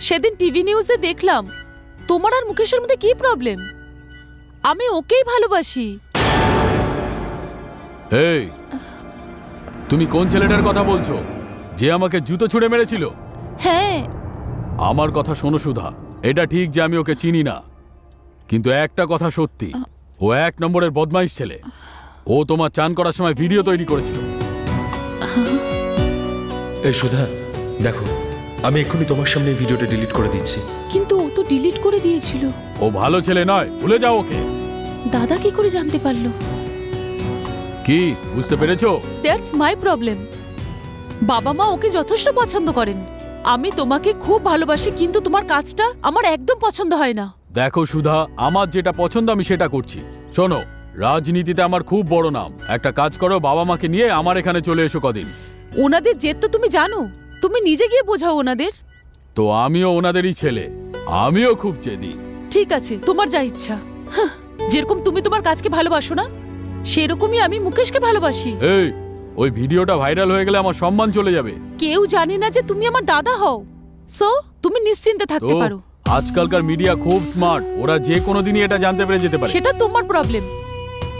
[SPEAKER 5] সেদিন টিভি নিউজে দেখলাম তোমার আর মুকেশের মধ্যে কি প্রবলেম। আমি ওকেই ভালোবাসি।
[SPEAKER 4] এই, তুমি কোন ছেলেটার কথা বলছো যে আমাকে জুতো ছুঁড়ে মেরেছিল?
[SPEAKER 5] হ্যাঁ।
[SPEAKER 4] আমার কথা শোনো সুধা, এটা ঠিক যে আমি ওকে চিনি না, কিন্তু একটা কথা সত্যি, ও 1 নম্বরের বদমাইশ ছেলে। ও তোমার চান করার সময় ভিডিও তৈরি করেছিল।
[SPEAKER 2] এই সুধা, দেখো, আমি এক্ষুনি তোমার সামনে এই ভিডিওটা ডিলিট করে দিচ্ছি।
[SPEAKER 5] কিন্তু ও তো ডিলিট করে দিয়েছিল।
[SPEAKER 4] ও ভালো ছেলে নয়, ভুলে যাও ওকে।
[SPEAKER 5] দাদা কি করে জানতে পারলো?
[SPEAKER 4] কি বুঝতে পেরেছো?
[SPEAKER 5] That's my problem. বাবা মা ওকে যথেষ্ট পছন্দ করেন,
[SPEAKER 8] আমি তোমাকে খুব ভালোবাসি, কিন্তু তোমার কাজটা আমার একদম পছন্দ হয় না।
[SPEAKER 4] দেখো সুধা, আমার যেটা পছন্দ আমি সেটা করছি। শোনো, রাজনীতিতে আমার খুব বড় নাম। একটা কাজ করো, বাবা মাকে নিয়ে আমার এখানে চলে এসো কদিন।
[SPEAKER 8] ওনাদের জেদ তো তুমি জানো, তুমি নিজে গিয়ে বোঝাও ওনাদের।
[SPEAKER 4] তো আমিও ওনাদেরই ছেলে, আমিও খুব জেদি।
[SPEAKER 8] ঠিক আছে, তোমার যা ইচ্ছা। হাহ, যেরকম তুমি তোমার কাজকে ভালোবাসো না, সেরকমই আমি মুকেশকে ভালোবাসি।
[SPEAKER 4] এই, ওই ভিডিওটা ভাইরাল হয়ে গেলে আমার সম্মান চলে যাবে।
[SPEAKER 8] কেউ জানে না যে তুমি আমার দাদা হও, সো তুমি নিশ্চিন্তে থাকতে
[SPEAKER 4] তো
[SPEAKER 8] পারো।
[SPEAKER 4] আজকালকার মিডিয়া খুব স্মার্ট, ওরা যে কোনো দিনই এটা জানতে পেরে যেতে পারে।
[SPEAKER 8] সেটা তোমার প্রবলেম,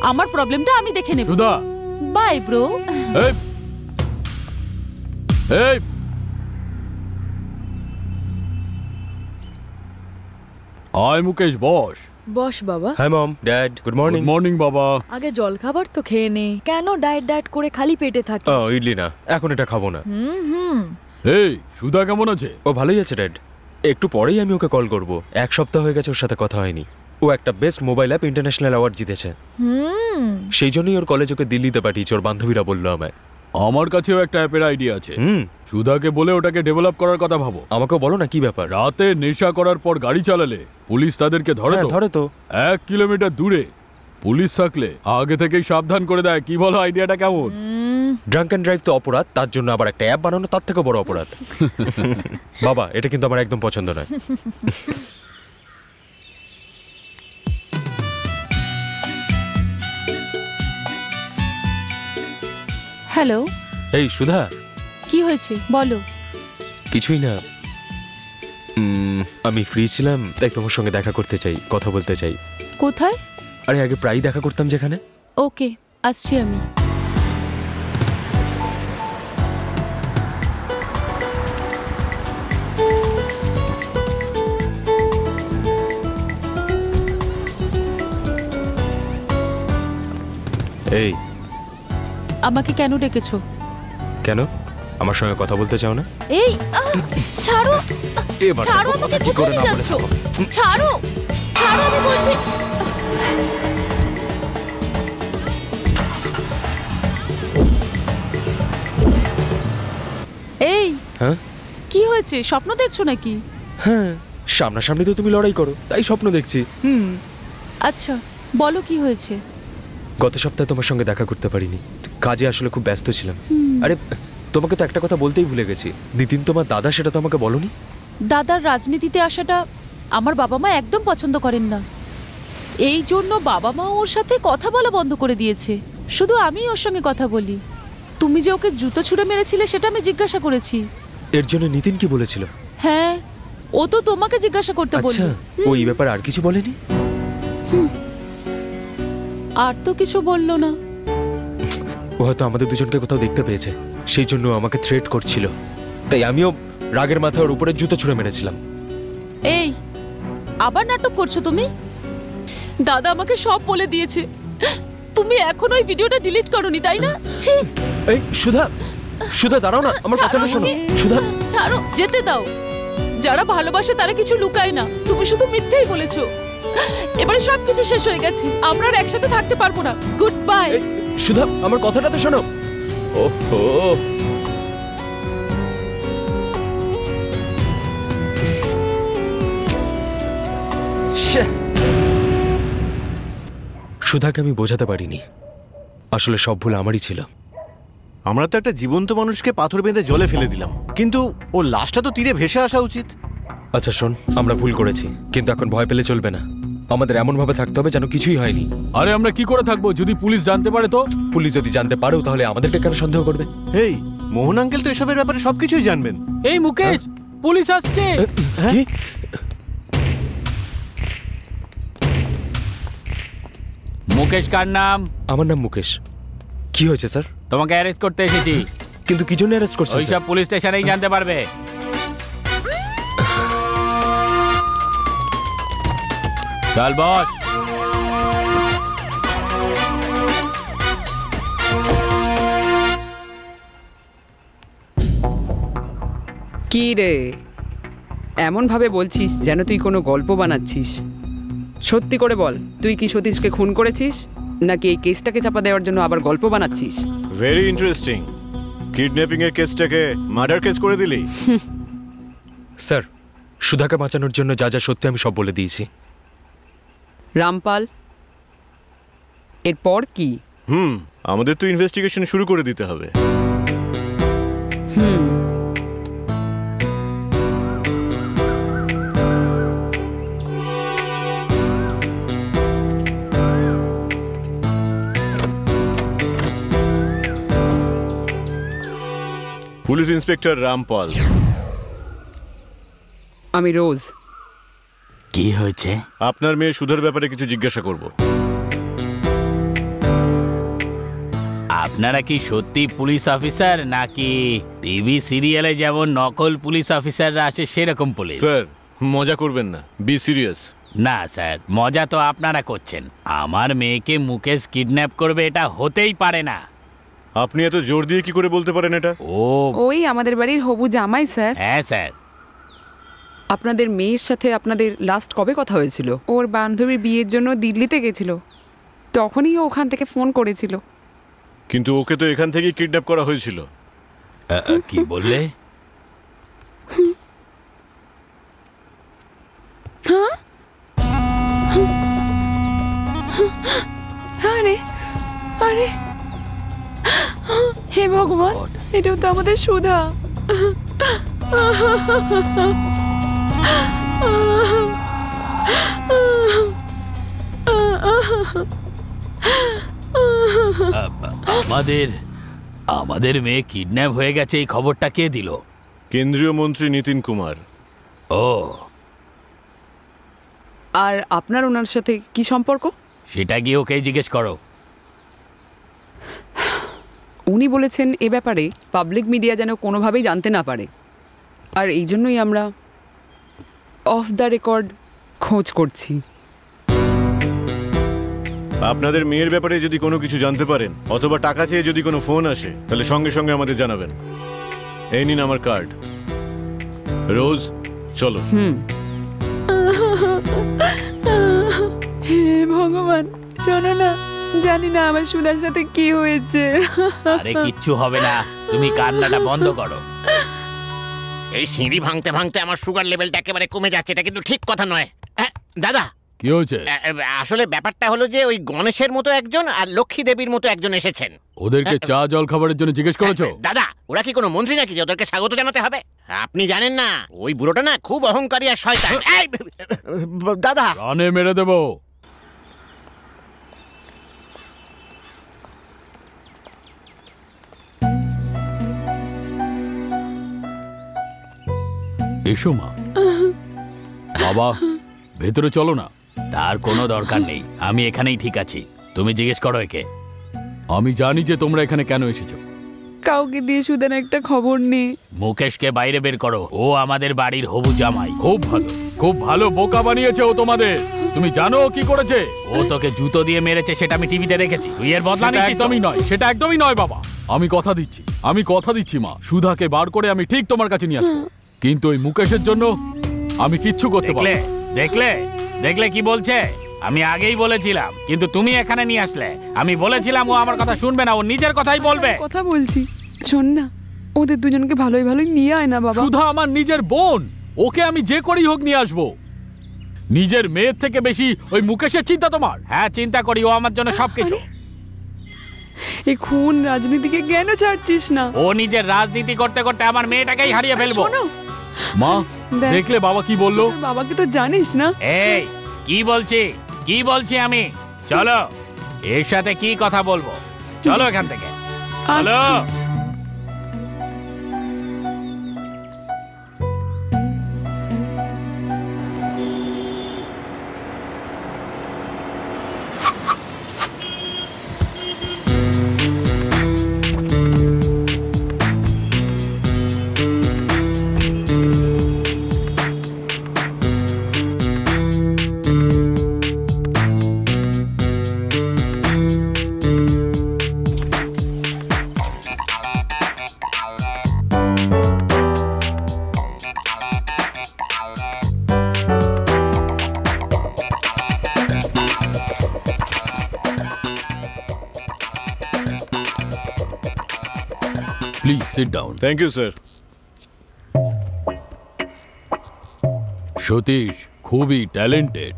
[SPEAKER 8] আমার প্রবলেমটা আমি দেখে নেব।
[SPEAKER 4] Sudha,
[SPEAKER 8] bye bro.
[SPEAKER 4] এই এই আয় মুকেশ, বস।
[SPEAKER 8] বস বাবা।
[SPEAKER 2] Hi mom, dad, good morning.
[SPEAKER 4] Good morning বাবা।
[SPEAKER 8] আগে জল খাবার তো খেয়ে নে, কেন ডায়েট ডায়েট করে খালি পেটে থাকে?
[SPEAKER 2] ইডলি না, এখন এটা খাবো না।
[SPEAKER 8] হুম।
[SPEAKER 4] এই সুধা কেমন আছে?
[SPEAKER 2] ও ভালোই আছে ড্যাড। একটু পরেই আমি ওকে কল করব। 1 সপ্তাহ হয়ে গেছে ওর সাথে কথা হয়নি। ও একটা best mobile app international award জিতেছে। সেই জন্যই ওর কলেজ ওকে দিল্লিতে পাঠিয়েছে, ওর বান্ধবীরা বললো আমায়।
[SPEAKER 4] আমার কাছেও একটা অ্যাপের আইডিয়া আছে। সুধাকে বলে ওটাকে ডেভেলপ করার কথা ভাবো।
[SPEAKER 2] আমাকেও বলো না কি ব্যাপার।
[SPEAKER 4] রাতে নেশা করার পর গাড়ি চালালে পুলিশ তাদেরকে ধরে তো।
[SPEAKER 2] ধরে তো।
[SPEAKER 4] 1 কিলোমিটার দূরে পুলিশ থাকলে আগে থেকেই সাবধান করে দেয়। কি বলো, আইডিয়াটা কেমন?
[SPEAKER 2] ড্রাঙ্ক অ্যান্ড ড্রাইভ তো অপরাধ, তার জন্য আবার একটা অ্যাপ বানানো তার থেকে বড় অপরাধ। বাবা, এটা কিন্তু আমার একদম পছন্দ নয়।
[SPEAKER 8] হ্যালো।
[SPEAKER 2] এই সুধা,
[SPEAKER 8] কি হয়েছে বলো?
[SPEAKER 2] কিছুই না। আমি ফ্রি ছিলাম, তাই তোমার সঙ্গে দেখা করতে চাই, কথা বলতে চাই।
[SPEAKER 8] কোথায়?
[SPEAKER 2] আরে আগে প্রায়ই দেখা করতাম যেখানে।
[SPEAKER 8] ওকে, আসছি আমি।
[SPEAKER 2] এই,
[SPEAKER 8] আমাকে কেন ডেকেছো?
[SPEAKER 2] কেন আমার সঙ্গে কথা বলতে চাও না?
[SPEAKER 8] এই ছাড়ো,
[SPEAKER 2] এবার
[SPEAKER 8] ছাড়ো আমাকে, কোথায় নিয়ে যাচ্ছো? ছাড়ো, ছাড়ো আমি বলছি। এই
[SPEAKER 2] হ্যাঁ,
[SPEAKER 8] কি হয়েছে? স্বপ্ন দেখছো নাকি?
[SPEAKER 2] হ্যাঁ, সামনাসামনি তো তুমি লড়াই করো, তাই স্বপ্ন দেখছি।
[SPEAKER 8] আচ্ছা বলো কি হয়েছে?
[SPEAKER 2] গত সপ্তাহে তোমার সঙ্গে দেখা করতে পারিনি, কাজে আসলে খুব ব্যস্ত ছিলাম। আরে তোমাকে তো একটা কথা বলতেই ভুলে গেছি, নিতিন তোমার দাদা, সেটা তো আমাকে বলনি।
[SPEAKER 8] দাদার রাজনীতিতে আসাটা আমার বাবা মা একদম পছন্দ করেন না, এই জন্য বাবা মা ওর সাথে কথা বলা বন্ধ করে দিয়েছে। শুধু আমি ওর সঙ্গে কথা বলি। তুমি যে ওকে জুতো ছুঁড়ে মেরেছিলে সেটা আমি জিজ্ঞাসা করেছি।
[SPEAKER 2] এর জন্য নিতিন কি বলেছিল?
[SPEAKER 8] হ্যাঁ, ও তো তোমাকে জিজ্ঞাসা করতে বলল।
[SPEAKER 2] আচ্ছা, ও এই ব্যাপারে আর কিছু বলেনি?
[SPEAKER 8] আর তো কিছু বললো না।
[SPEAKER 2] ও হয়তো আমাদের দুজনকে কোথাও দেখতে পেয়েছে, সেই জন্য আমাকে থ্রেট করছিল, তাই আমিও রাগের মাথায় ওর উপরে জুতো ছুঁড়ে মেরেছিলাম।
[SPEAKER 8] এই আবার নাটক করছো তুমি? দাদা আমাকে সব বলে দিয়েছে। তুমি এখন ওই ভিডিওটা ডিলিট করোনি, তাই না? ছি!
[SPEAKER 2] এই সুধা, সুধা দাঁড়াও না, আমার কথাটা শোনো। সুধা
[SPEAKER 8] ছাড়ো, যেতে দাও। যারা ভালোবাসে তারা কিছু লুকায় না, তুমি শুধু মিথ্যেই বলেছো। এবারে সবকিছু শেষ হয়ে গেছে, আমরা আর একসাথে থাকতে পারবো না। Good bye.
[SPEAKER 2] সুধা, আমার কথাটা তো শোনো। ওহো, সুধাকে আমি বোঝাতে পারিনি, আসলে সব ভুল আমারই ছিল।
[SPEAKER 1] আমরা তো একটা জীবন্ত মানুষকে পাথর বেঁধে জলে ফেলে দিলাম, কিন্তু ওর লাশটা তো তীরে ভেসে আসা উচিত।
[SPEAKER 2] আচ্ছা শোন, আমরা ভুল করেছি, কিন্তু এখন ভয় পেলে চলবে না। আমাদের এমন ভাবে থাকতে হবে যেন কিছুই হয়নি।
[SPEAKER 4] আরে আমরা কি করে থাকবো? যদি পুলিশ জানতে পারে তো?
[SPEAKER 2] পুলিশ যদি জানতে পারেও তাহলে আমাদেরকে কেন সন্দেহ করবে?
[SPEAKER 1] এই মোহন আঙ্কেল তো এসবের ব্যাপারে সবকিছুই জানবেন।
[SPEAKER 4] এই মুকেশ, পুলিশ আসছে।
[SPEAKER 2] কি?
[SPEAKER 4] মুকেশ কার নাম?
[SPEAKER 2] আমার নাম মুকেশ। কি হয়েছে স্যার?
[SPEAKER 4] তোমাকে অ্যারেস্ট করতে এসেছি।
[SPEAKER 2] কিন্তু কি জন্য অ্যারেস্ট করছেন?
[SPEAKER 4] ওইসব পুলিশ স্টেশনেই জানতে পারবে। চল বস।
[SPEAKER 10] কি রে, এমন ভাবে বলছিস যেন তুই কোনো গল্প বানাচ্ছিস। সত্যি করে বল, তুই কি সতীশকে খুন করেছিস, নাকি এই কেসটাকে চাপা দেওয়ার জন্য আবার গল্প বানাচ্ছিস?
[SPEAKER 7] Very interesting. কিডন্যাপিং এর কেসটাকে মার্ডার কেস করে দিলি।
[SPEAKER 2] সুধাকে বাঁচানোর জন্য যা যা সত্যি আমি সব বলে দিয়েছি।
[SPEAKER 10] রামপাল, এরপর কি?
[SPEAKER 1] আমাদের তো ইনভেস্টিগেশন শুরু করে দিতে হবে। Police inspector Rampal.
[SPEAKER 10] আমি রোজ।
[SPEAKER 4] কি হয়েছে?
[SPEAKER 1] আপনার মেয়ে সুধার ব্যাপারে কিছু জিজ্ঞাসা করব।
[SPEAKER 4] আপনারা কি সত্যি পুলিশ অফিসার নাকি টিভি সিরিয়ালে যেমন নকল পুলিশ অফিসাররা আসে সেরকম পুলিশ?
[SPEAKER 1] স্যার মজা করবেন না, বি সিরিয়াস।
[SPEAKER 4] না স্যার, মজা তো আপনারা করছেন। আমার মেয়েকে মুকেশ কিডন্যাপ করবে এটা হতেই পারে না।
[SPEAKER 1] আপনি এত জোর দিয়ে কি করে বলতে পারেন এটা?
[SPEAKER 10] ওই আমাদের বাড়ির হবু জামাই স্যার।
[SPEAKER 4] হ্যাঁ স্যার।
[SPEAKER 10] আপনাদের মেয়ের সাথে আপনাদের লাস্ট কবে কথা হয়েছিল? ওর বান্ধবীর বিয়ের জন্য দিল্লিতে গেছিল, তখনই ও ওখান থেকে ফোন করেছিল।
[SPEAKER 1] কিন্তু ওকে তো এখান থেকেই কিডন্যাপ করা হয়েছিল।
[SPEAKER 4] কি বললে?
[SPEAKER 3] আরে আরে, হে ভগবান, এটাও তো আমাদের সুধা।
[SPEAKER 4] আমাদের মেয়ে কিডন্যাপ হয়ে গেছে, এই খবরটা কে দিল?
[SPEAKER 1] কেন্দ্রীয় মন্ত্রী নীতিন কুমার।
[SPEAKER 4] ও,
[SPEAKER 10] আর আপনার ওনার সাথে কি সম্পর্ক?
[SPEAKER 4] সেটা গিয়ে ওকে জিজ্ঞেস করো।
[SPEAKER 10] উনি বলেছেন এ ব্যাপারে পাবলিক মিডিয়া যেন কোনোভাবেই জানতে না পারে, আর এই জন্যই আমরা অফ দ্য রেকর্ড খোঁজ করছি।
[SPEAKER 1] আপনাদের মেয়ের ব্যাপারে যদি কোনো কিছু জানতে পারেন অথবা টাকা চেয়ে যদি কোনো ফোন আসে তাহলে সঙ্গে সঙ্গে আমাদের জানাবেন। এই নিন আমার কার্ড। রোজ চলো।
[SPEAKER 3] হে ভগবান, শোনো না, জানি না আমার সুধার সাথে কি হয়েছে।
[SPEAKER 4] আরে কিচ্ছু হবে না, তুমি কান্নাটা বন্ধ করো।
[SPEAKER 9] এই সিঁড়ি ভাঙতে ভাঙতে আমার সুগার লেভেলটা একেবারে কমে যাচ্ছে, এটা কিন্তু ঠিক কথা নয়। দাদা,
[SPEAKER 4] কি হয়েছে?
[SPEAKER 9] আসলে ব্যাপারটা হলো যে ওই গণেশের মতো একজন আর লক্ষ্মী দেবীর মতো একজন এসেছেন।
[SPEAKER 4] ওদেরকে চা জল খাবারের জন্য জিজ্ঞেস করেছো?
[SPEAKER 9] দাদা, ওরা কি কোনো মন্ত্রী নাকি যে ওদেরকে স্বাগত জানাতে হবে? আপনি জানেন না, ওই বুড়োটা না খুব অহংকারী আর শয়তান। দাদা,
[SPEAKER 4] রানে মেরে দেবো। এসো মা। বাবা, ভেতরে চলো না। তার কোনো দরকার নেই, আমি এখানেই ঠিক আছি। তুমি জিজ্ঞেস করো একে। আমি জানি যে তোমরা এখানে কেন এসেছো।
[SPEAKER 3] কাউকে দিয়ে সুধার একটা খবর নেই।
[SPEAKER 4] মুকেশকে বাইরে বের করো, ও আমাদের বাড়ির হবু জামাই। খুব ভালো বোকা বানিয়েছে ও তোমাদের। তুমি জানো ও কি করেছে? ও তোকে জুতো দিয়ে মেরেছে, সেটা আমি টিভিতে দেখেছি। তুই এর বদলা নিচ্ছিস? একদমই নয়, সেটা একদমই নয় বাবা। আমি কথা দিচ্ছি মা, সুধাকে বার করে আমি ঠিক তোমার কাছে নিয়ে আসবো। কিন্তু ওই মুকেশের জন্য আমি কিচ্ছু করতে পারবো না। দেখলে কি বলছে? আমি আগেই বলেছিলাম, কিন্তু তুমি এখানে নিয়ে আসলে। আমি বলেছিলাম ও আমার কথা শুনবে না, ও নিজের কথাই বলবে।
[SPEAKER 3] কথা বলছি, শোন না, ওদের দুজনকে ভালোই ভালোই নিয়ে আয় না বাবা।
[SPEAKER 4] সুধা আমার নিজের বোন, ওকে আমি যে করেই হোক নিয়ে আসবো। নিজের মেয়ের থেকে বেশি ওই মুকেশের চিন্তা তোমার? হ্যাঁ চিন্তা করি, ও আমার জন্য সবকিছু।
[SPEAKER 3] এই খুন রাজনীতিকে কেন ছাড়ছিস না?
[SPEAKER 4] ও নিজের রাজনীতি করতে করতে আমার মেয়েটাকেই হারিয়ে ফেলবো। মা, দেখলে বাবা কি বললো?
[SPEAKER 3] বাবাকে তো জানিস না।
[SPEAKER 4] এই কি বলছি আমি? চলো, এর সাথে কি কথা বলবো? চলো এখান থেকে, চলো।
[SPEAKER 1] Please sit down. Thank you, sir.
[SPEAKER 4] Satish খুবই ট্যালেন্টেড,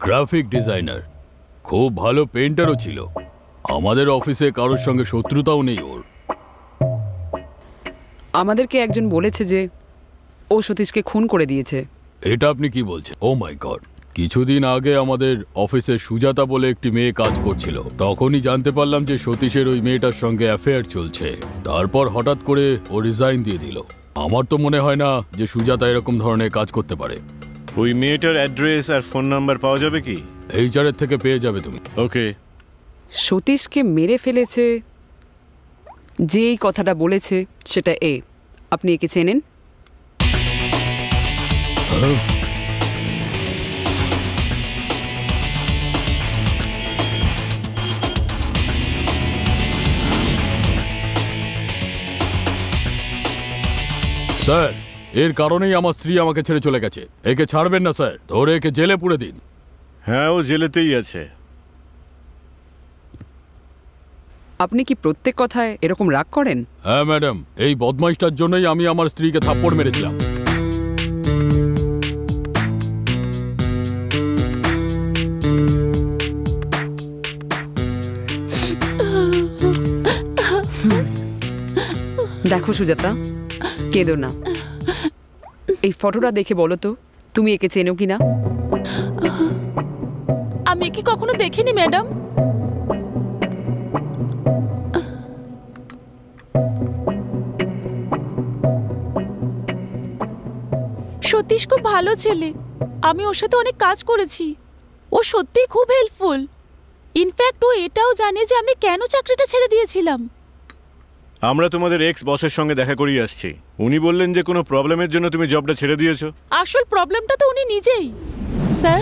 [SPEAKER 4] গ্রাফিক ডিজাইনার, খুব ভালো পেন্টারও ছিল। আমাদের অফিসে কারোর সঙ্গে শত্রুতাও নেই ওর।
[SPEAKER 10] আমাদেরকে একজন বলেছে যে ও সতীশকে খুন করে দিয়েছে।
[SPEAKER 4] এটা আপনি কি বলছেন? ও মাই গড! কিছুদিন আগে আমাদের অফিসে সুজাতা বলে একটি মেয়ে কাজ করছিল। তখনই জানতে পারলাম যে সতীশের ওই মেয়েটার সঙ্গে অ্যাফেয়ার চলছে। তারপর হঠাৎ করে ও রিজাইন দিয়ে দিল। আমার তো মনে হয় না যে সুজাতা এরকম ধরনের কাজ করতে পারে।
[SPEAKER 7] ওই মেয়েটার অ্যাড্রেস আর ফোন নাম্বার পাওয়া যাবে কি?
[SPEAKER 4] এইচআরের থেকে পেয়ে যাবে তুমি।
[SPEAKER 7] ওকে।
[SPEAKER 10] সতীশকে মেরে ফেলেছে যে এই কথাটা বলেছে সেটা এ। আপনি একে চেনেন?
[SPEAKER 4] স্যার, এর কারণেই আমার স্ত্রী আমাকে ছেড়ে চলে গেছে। একে ছাড়বেন না স্যার, ধরে একে জেলে পুরে দিন।
[SPEAKER 7] হ্যাঁ, ও জেলেতেই আছে।
[SPEAKER 10] আপনি কি প্রত্যেক কথায় এরকম রাগ করেন?
[SPEAKER 4] হ্যাঁ ম্যাডাম, এই বদমাইশটার জন্যই আমি আমার স্ত্রীকে থাপ্পড় মেরেছিলাম।
[SPEAKER 10] দেখো সুজাতা, কেঁদো না। এই ফটোটা দেখে বলো তো তুমি একে চেনো কিনা?
[SPEAKER 8] আমি কি কখনো দেখিনি ম্যাডাম। সতীশ খুব ভালো ছেলে, আমি ওর সাথে অনেক কাজ করেছি। ও সত্যিই খুব হেল্পফুল। ইনফ্যাক্ট ও এটাও জানে যে আমি কেন চাকরিটা ছেড়ে দিয়েছিলাম।
[SPEAKER 7] আমরা তোমাদের এক্স বসের সঙ্গে দেখা করিয়ে আসছি। উনি বললেন যে কোনো প্রবলেমের জন্য তুমি জবটা ছেড়ে দিয়েছো।
[SPEAKER 8] আসল প্রবলেমটা তো উনি নিজেই। স্যার।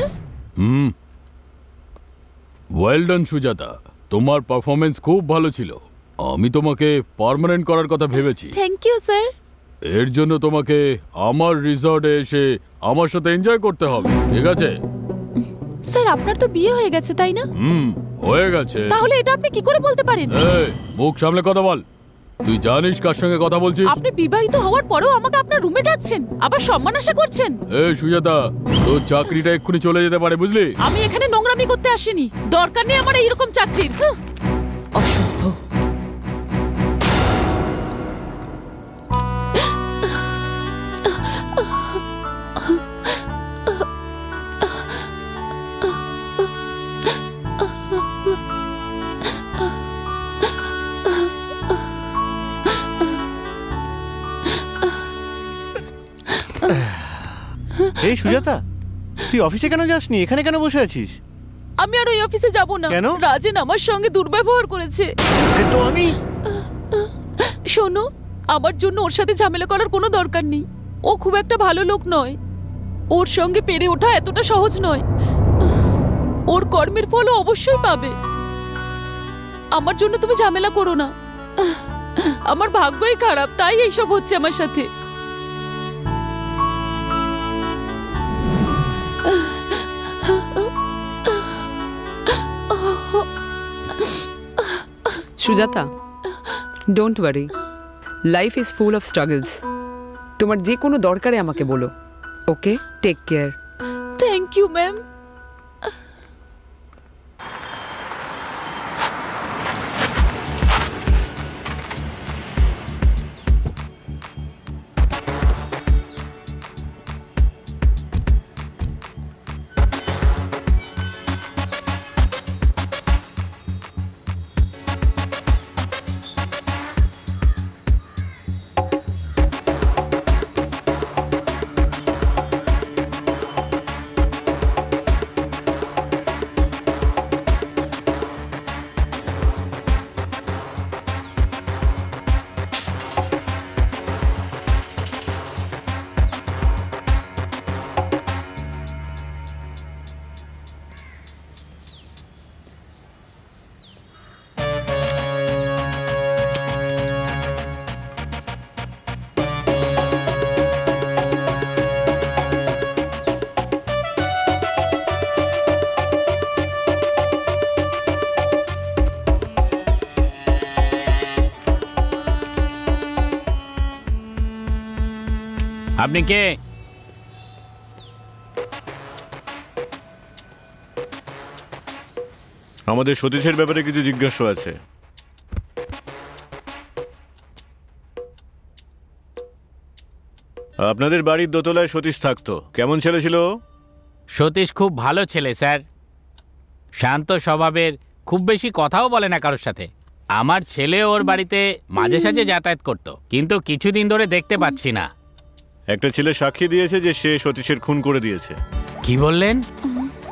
[SPEAKER 4] ওয়েল ডান সুজাতা, তোমার পারফরমেন্স খুব ভালো ছিল। আমি তোমাকে পার্মানেন্ট করার কথা ভেবেছি।
[SPEAKER 8] Thank you sir.
[SPEAKER 4] এর জন্য তোমাকে আমার রিসর্টে এসে আমার সাথে এনজয় করতে হবে, ঠিক আছে?
[SPEAKER 8] স্যার, আপনার তো বিয়ে হয়ে গেছে তাই না?
[SPEAKER 4] হয়ে গেছে।
[SPEAKER 8] তাহলে এটা আপনি কি করে বলতে পারেন?
[SPEAKER 4] এই, মুখ সামলে কথা বল। তুই জানিস কার সঙ্গে কথা বলছিস?
[SPEAKER 8] আপনি বিবাহিত হওয়ার পরেও আমাকে আপনার রুমে ডাকছেন, আবার সম্মান আশা করছেন।
[SPEAKER 4] এই সুজাতা, তোর চাকরিটা এক্ষুনি চলে যেতে পারে, বুঝলি?
[SPEAKER 8] আমি এখানে নোংরামি করতে আসিনি। দরকার নেই আমার এইরকম চাকরির। অসভ্য।
[SPEAKER 1] এই সুজাতা, তুই অফিসে কেন যাসনি? এখানে কেন বসে আছিস?
[SPEAKER 8] আমি আর ওই অফিসে যাব না।
[SPEAKER 1] কেন?
[SPEAKER 8] রাজেন আমার সঙ্গে দুর্ব্যবহার করেছে।
[SPEAKER 1] তো আমি
[SPEAKER 8] শোনো, আমার জন্য ওর সাথে ঝামেলা করার কোনো দরকার নেই। ও খুব একটা ভালো লোক নয়। ওর সঙ্গে পেরে ওঠা এতটা সহজ নয়। ওর কর্মের ফল অবশ্যই পাবে। আমার জন্য তুমি ঝামেলা করো না। আমার ভাগ্যই খারাপ, তাই এইসব হচ্ছে আমার সাথে।
[SPEAKER 10] Sujata, don't worry, life is full of struggles. তোমার যে কোনো দরকারে আমাকে বলো। Okay, take care.
[SPEAKER 8] Thank you ma'am.
[SPEAKER 11] আপনি কে?
[SPEAKER 7] আমাদের সতীশের ব্যাপারে কিছু জিজ্ঞাসা আছে। আপনাদের বাড়ির দোতলায় সতীশ থাকতো, কেমন ছেলে ছিল ও?
[SPEAKER 4] সতীশ খুব ভালো ছেলে স্যার, শান্ত স্বভাবের, খুব বেশি কথাও বলে না কারোর সাথে। আমার ছেলে ওর বাড়িতে মাঝে সাঝে যাতায়াত করত, কিন্তু কিছুদিন ধরে দেখতে পাচ্ছি না।
[SPEAKER 7] একটা ছেলে সাক্ষী দিয়েছে যে সে সতীশের খুন করে দিয়েছে।
[SPEAKER 4] কি বললেন?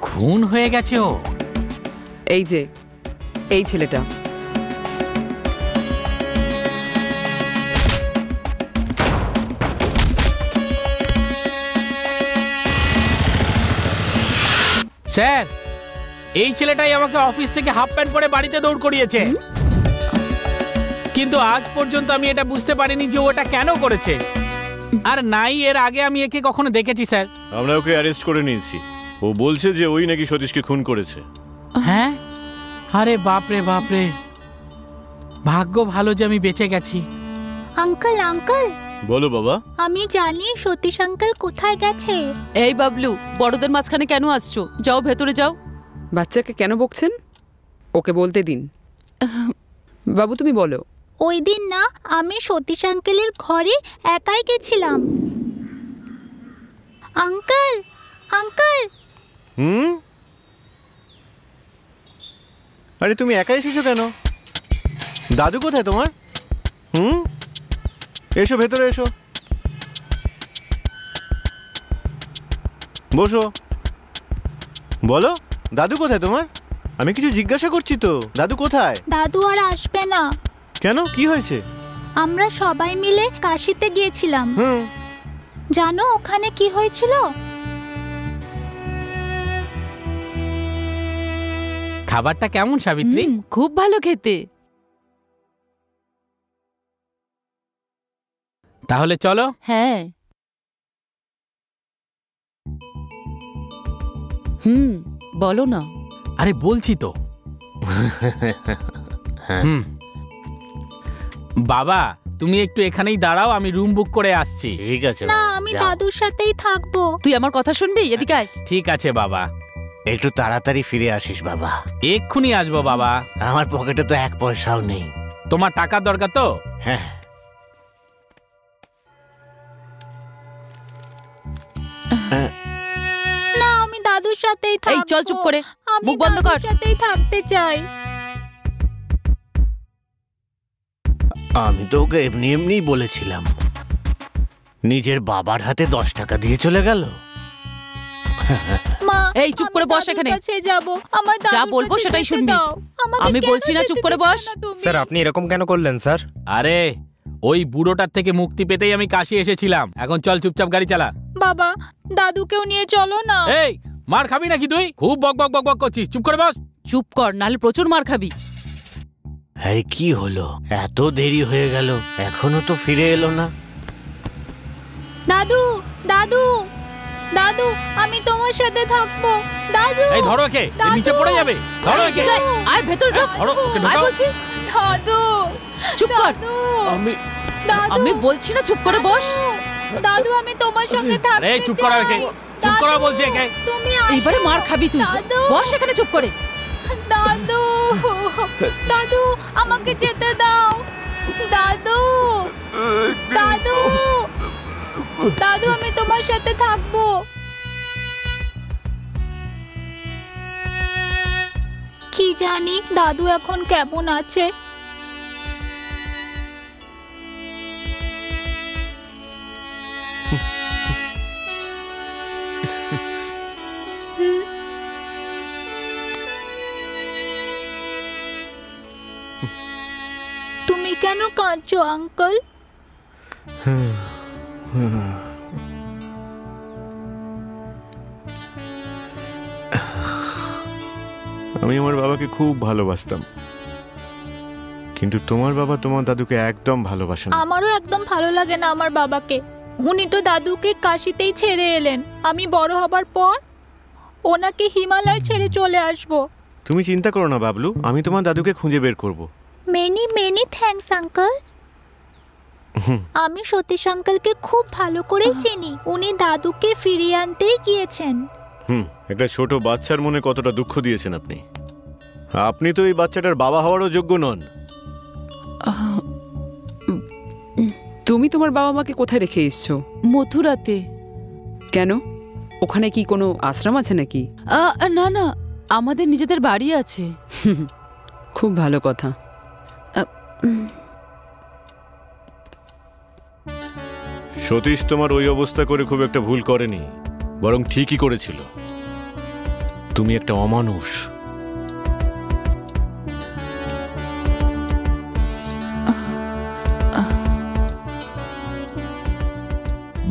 [SPEAKER 4] খুন হয়ে গেছে ও?
[SPEAKER 10] এই যে এই ছেলেটা।
[SPEAKER 4] স্যার, এই ছেলেটাই আমাকে অফিস থেকে হাফ প্যান্ট পরে বাড়িতে দৌড় করিয়েছে, কিন্তু আজ পর্যন্ত আমি এটা বুঝতে পারিনি যে ওটা কেন করেছে। আর নাই এর আগে আমি একে কখনো দেখেছি স্যার।
[SPEAKER 7] আমরা ওকে অ্যারেস্ট করে নিয়েছি। ও বলছে যে ওই নাকি সতীশকে খুন করেছে।
[SPEAKER 4] হ্যাঁ? আরে বাপরে বাপরে, ভাগ্য ভালো যে আমি বেঁচে গেছি।
[SPEAKER 11] আঙ্কেল আঙ্কেল,
[SPEAKER 7] বলো বাবা।
[SPEAKER 11] আমি জানি সতীশ আঙ্কেল কোথায় গেছে।
[SPEAKER 8] এই বাবলু, বড়দের মাঝখানে কেন আসছো? যাও ভেতরে যাও।
[SPEAKER 10] বাচ্চাকে কেন বকছেন? ওকে বলতে দিন। বাবু তুমি বলো।
[SPEAKER 11] ওই দিন না আমি সতীশ আঙ্কেলের ঘরে একাই গেছিলাম। Uncle uncle.
[SPEAKER 1] আরে তুমি একা এসেছো কেন? দাদু কোথায় তোমার? এসো ভেতরে এসো, বসো। বলো দাদু কোথায় তোমার? আমি কিছু জিজ্ঞাসা করছি তো। দাদু কোথায়?
[SPEAKER 11] দাদু আর আসবে না।
[SPEAKER 1] কেন, কি হয়েছে?
[SPEAKER 11] আমরা সবাই মিলে কাশিতে গিয়েছিলাম। জানো ওখানে কি হয়েছিল?
[SPEAKER 4] খাবারটা কেমন সাবিত্রী?
[SPEAKER 8] খুব ভালো খেতে।
[SPEAKER 4] তাহলে চলো।
[SPEAKER 8] হ্যাঁ। বলো না।
[SPEAKER 4] আরে বলছি তো। বাবা তুমি একটু এখানেই দাঁড়াও, আমি রুম বুক করে আসছি।
[SPEAKER 1] ঠিক আছে
[SPEAKER 11] না, আমি দাদুর সাথেই থাকবো।
[SPEAKER 8] তুই আমার কথা শুনবি? এদিকে আয়।
[SPEAKER 4] ঠিক আছে বাবা।
[SPEAKER 9] একটু তাড়াতাড়ি ফিরে আসিস বাবা।
[SPEAKER 4] এক্ষুনি আসবো বাবা।
[SPEAKER 9] আমার পকেটে তো এক পয়সাও নেই।
[SPEAKER 4] তোমার টাকার দরকার তো?
[SPEAKER 9] হ্যাঁ।
[SPEAKER 11] না, আমি দাদুর সাথেই থাকবো।
[SPEAKER 8] এই চল চুপ করে মুখ বন্ধ কর।
[SPEAKER 11] দাদুর সাথেই থাকতে চাই।
[SPEAKER 9] আমি তো ওকে এমনি এমনিই বলেছিলাম। নিজের বাবার হাতে 10 টাকা দিয়ে চলে গেল।
[SPEAKER 11] মা,
[SPEAKER 8] এই চুপ করে বস এখানে।
[SPEAKER 11] যা
[SPEAKER 8] বলবো সেটাই শুনবি। আমি বলছি না চুপ করে বস।
[SPEAKER 6] স্যার আপনি এরকম কেন করলেন স্যার?
[SPEAKER 4] আরে ওই বুড়োটার থেকে মুক্তি পেতেই আমি কাশি এসেছিলাম। এখন চল চুপচাপ গাড়ি চালা।
[SPEAKER 11] বাবা, দাদুকেও নিয়ে চলো না।
[SPEAKER 4] এই মার খাবি নাকি তুই? খুব বক বক বক বক করছিস, চুপ করে বস।
[SPEAKER 8] চুপ কর, নাহলে প্রচুর মার খাবি।
[SPEAKER 9] আরে কি হলো, এত দেরি হয়ে গেল, এখনো তো ফিরে এলো না।
[SPEAKER 11] দাদু দাদু দাদু, আমি তোমার সাথে থাকবো। দাদু,
[SPEAKER 4] এই ধরো একে, নিচে পড়ে যাবে। ধরো একে।
[SPEAKER 8] আয় ভেতর ঢোক।
[SPEAKER 4] ধরো ওকে, ঢোকাও।
[SPEAKER 8] বলছি
[SPEAKER 11] দাদু
[SPEAKER 8] চুপ কর। আমি বলছি না চুপ করে বস।
[SPEAKER 11] দাদু, আমি তোমার সঙ্গে থাকতে চাই।
[SPEAKER 4] এই চুপ করা একে, চুপ করা বলছি একে।
[SPEAKER 11] তুমি
[SPEAKER 8] এইবারে মার খাবি তুই। বস এখানে চুপ করে।
[SPEAKER 11] দাদু দাদু, আমাকে যেতে দাও। দাদু দাদু দাদু, আমি তোমার সাথে থাকবো। কি জানি দাদু এখন কেমন আছে। তুমি কেন কাঁদছো আঙ্কেল?
[SPEAKER 1] আমি আমার বাবাকে খুব ভালোবাসতাম, কিন্তু তোমার বাবা তোমার দাদুকে একদম ভালোবাসে না।
[SPEAKER 11] আমারও একদম ভালো লাগে না আমার বাবাকে। উনি তো দাদুকে কাশিতেই ছেড়ে এলেন। আমি বড় হবার পর ওনাকে হিমালয় ছেড়ে চলে আসব।
[SPEAKER 1] তুমি চিন্তা করো না বাবলু, আমি তোমার দাদুকে খুঁজে বের করব।
[SPEAKER 11] Many many thanks uncle. আমি সতীশ আঙ্কেলকে খুব ভালো করে চিনি। উনি দাদুকে ফিরিয়ে আনতেই গিয়েছেন।
[SPEAKER 7] একটা ছোট বাচ্চার মনে কতটা দুঃখ দিয়েছেন আপনি। আপনি তো এই বাচ্চাটার বাবা হওয়ারও যোগ্য নন।
[SPEAKER 10] তুমি তোমার বাবা মাকে কোথায় রেখে এসছো?
[SPEAKER 8] মথুরাতে।
[SPEAKER 10] কেন, ওখানে কি কোনো আশ্রম আছে নাকি?
[SPEAKER 8] না না, আমাদের নিজেদের বাড়ি আছে।
[SPEAKER 10] খুব ভালো কথা।
[SPEAKER 7] সতীশ তোমার ওই অবস্থা করে খুব একটা ভুল করেনি, বরং ঠিকই করেছিল। তুমি একটা অমানুষ।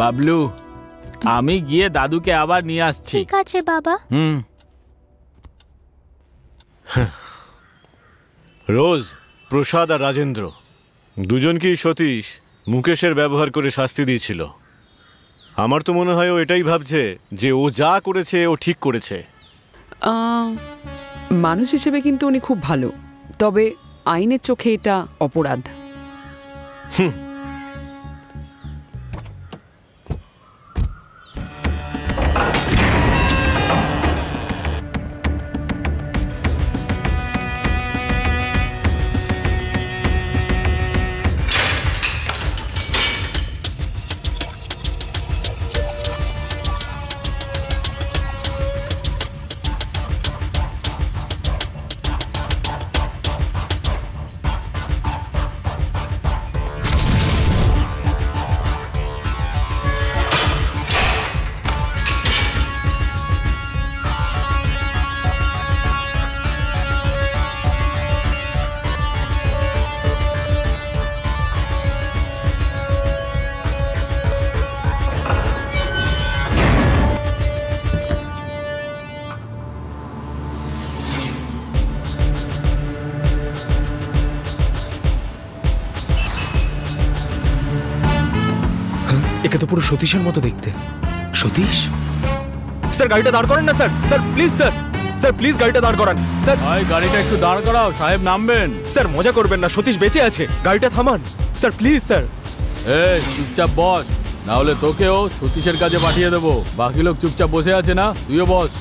[SPEAKER 4] বাবলু, আমি গিয়ে দাদুকে আবার নিয়ে আসছি।
[SPEAKER 11] ঠিক আছে বাবা।
[SPEAKER 7] রোজ, প্রসাদ আর রাজেন্দ্র দুজনকেই সতীশ মুকেশের ব্যবহার করে শাস্তি দিয়েছিল। আমার তো মনে হয় ও এটাই ভাবছে যে ও যা করেছে ও ঠিক করেছে।
[SPEAKER 10] মানুষ হিসেবে কিন্তু উনি খুব ভালো, তবে আইনের চোখে এটা অপরাধ।
[SPEAKER 2] একে তো পুরো সতীশের মতো দেখতে। সতীশ? স্যার গাড়িটা দাঁড় করান না sir. Sir please, sir sir please গাড়িটা দাঁড় করান স্যার।
[SPEAKER 4] ভাই গাড়িটা একটু দাঁড় করাও, সাহেব নামবেন।
[SPEAKER 2] স্যার মজা করবেন না, সতীশ বেঁচে আছে, গাড়িটা থামান স্যার প্লিজ। স্যার
[SPEAKER 4] এই চুপচাপ বস, না হলে তোকেও সতীশের কাছে পাঠিয়ে দেবো। বাকি লোক চুপচাপ বসে আছে না, তুইও বস।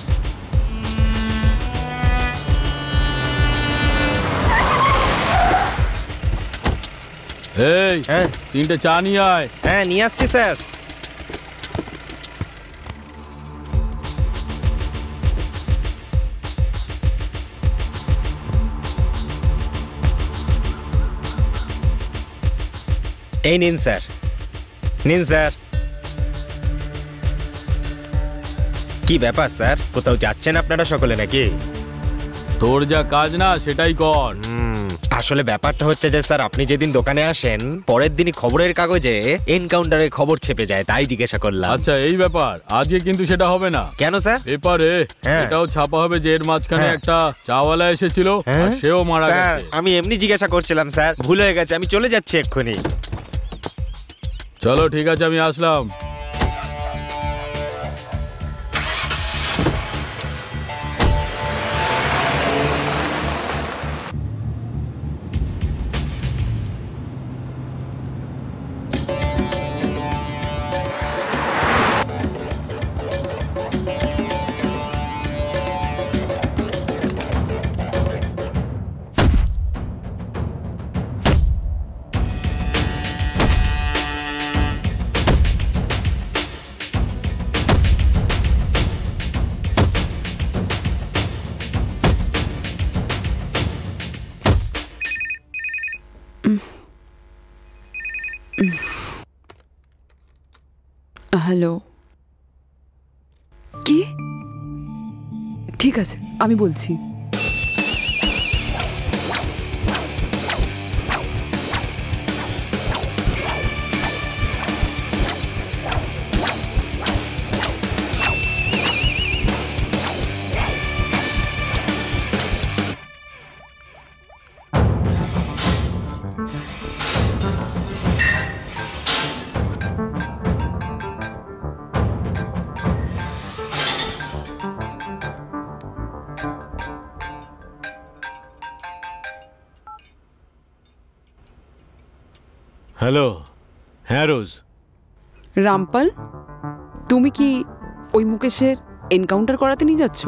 [SPEAKER 4] এই
[SPEAKER 6] হ্যাঁ
[SPEAKER 4] 3টে চা নিয়ে আয়।
[SPEAKER 6] হ্যাঁ নিয়ে আসছি স্যার। এই নিন স্যার, নিন স্যার। কি ব্যাপার স্যার, কোথাও যাচ্ছেন আপনারা সকলে নাকি?
[SPEAKER 4] তোর যা কাজ না সেটাই কর।
[SPEAKER 6] আসলে ব্যাপারটা হচ্ছে যে স্যার, আপনি যেদিন দোকানে আসেন পরের দিনই খবরের কাগজে এনকাউন্টারের খবর ছেপে যায়, তাই জিজ্ঞাসা করলাম।
[SPEAKER 4] আচ্ছা এই ব্যাপার, আজকে কিন্তু সেটা হবে না।
[SPEAKER 6] কেন স্যার?
[SPEAKER 4] পেপারে এটাও ছাপা হবে যে এর মাঝখানে একটা চাওয়ালা এসেছিল আর সেও মারা গেছে।
[SPEAKER 6] আমি এমনি জিজ্ঞাসা করছিলাম স্যার, ভুল হয়ে গেছে, আমি চলে যাচ্ছি এক্ষুনি।
[SPEAKER 4] চলো ঠিক আছে, আমি আসলাম।
[SPEAKER 10] হ্যালো, কি? ঠিক আছে আমি বলছি।
[SPEAKER 7] হ্যালো। হ্যাঁ রোজ।
[SPEAKER 10] রামপাল, তুমি কি ওই মুকেশের এনকাউন্টার করাতে নিয়ে যাচ্ছ?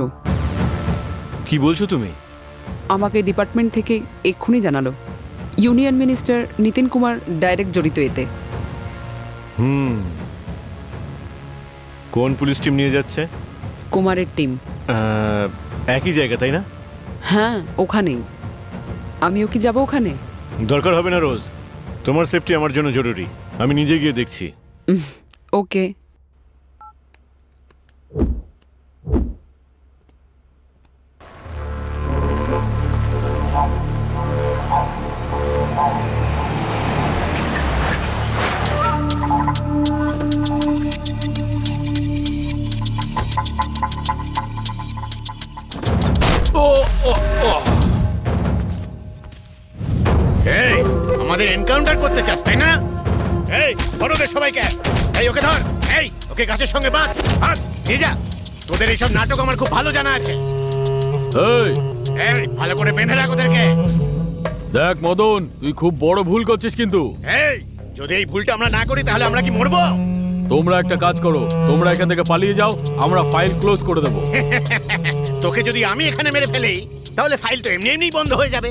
[SPEAKER 7] কি বলছো তুমি?
[SPEAKER 10] আমাকে ডিপার্টমেন্ট থেকে এক্ষুনি জানালো union minister Nitin Kumar direct জড়িত এতে।
[SPEAKER 7] কোন পুলিশ টিম নিয়ে যাচ্ছে?
[SPEAKER 10] কুমারের টিম।
[SPEAKER 7] একই জায়গা, তাই না?
[SPEAKER 10] হ্যাঁ, ওখানেই। আমিও কি যাব ওখানে?
[SPEAKER 7] দরকার হবে না রোজ, তোমার সেফটি আমার জন্য জরুরি। আমি নিজে গিয়ে দেখছি।
[SPEAKER 10] ওকে।
[SPEAKER 9] এই আমাদের এনকাউন্টার করতে চাস, তাই না? এই ধরো দে সবাইকে। এই ওকে ধর, এই ওকে গাছের সঙ্গে বাঁধ, হাত নিয়ে যা। তোদের এইসব নাটক আমার খুব ভালো জানা আছে। এই ভালো করে বেঁধে রাখ ওদেরকে।
[SPEAKER 4] দেখ মদন, তুই খুব বড় ভুল করছিস কিন্তু।
[SPEAKER 9] এই যদি এই ভুলটা আমরা না করি তাহলে আমরা কি মরবো?
[SPEAKER 4] তোমরা একটা কাজ করো, তোমরা এখান থেকে পালিয়ে যাও, আমরা ফাইল ক্লোজ করে দেবো।
[SPEAKER 9] তোকে যদি আমি এখানে মেরে ফেলি তাহলে ফাইল তো এমনি এমনি বন্ধ হয়ে যাবে।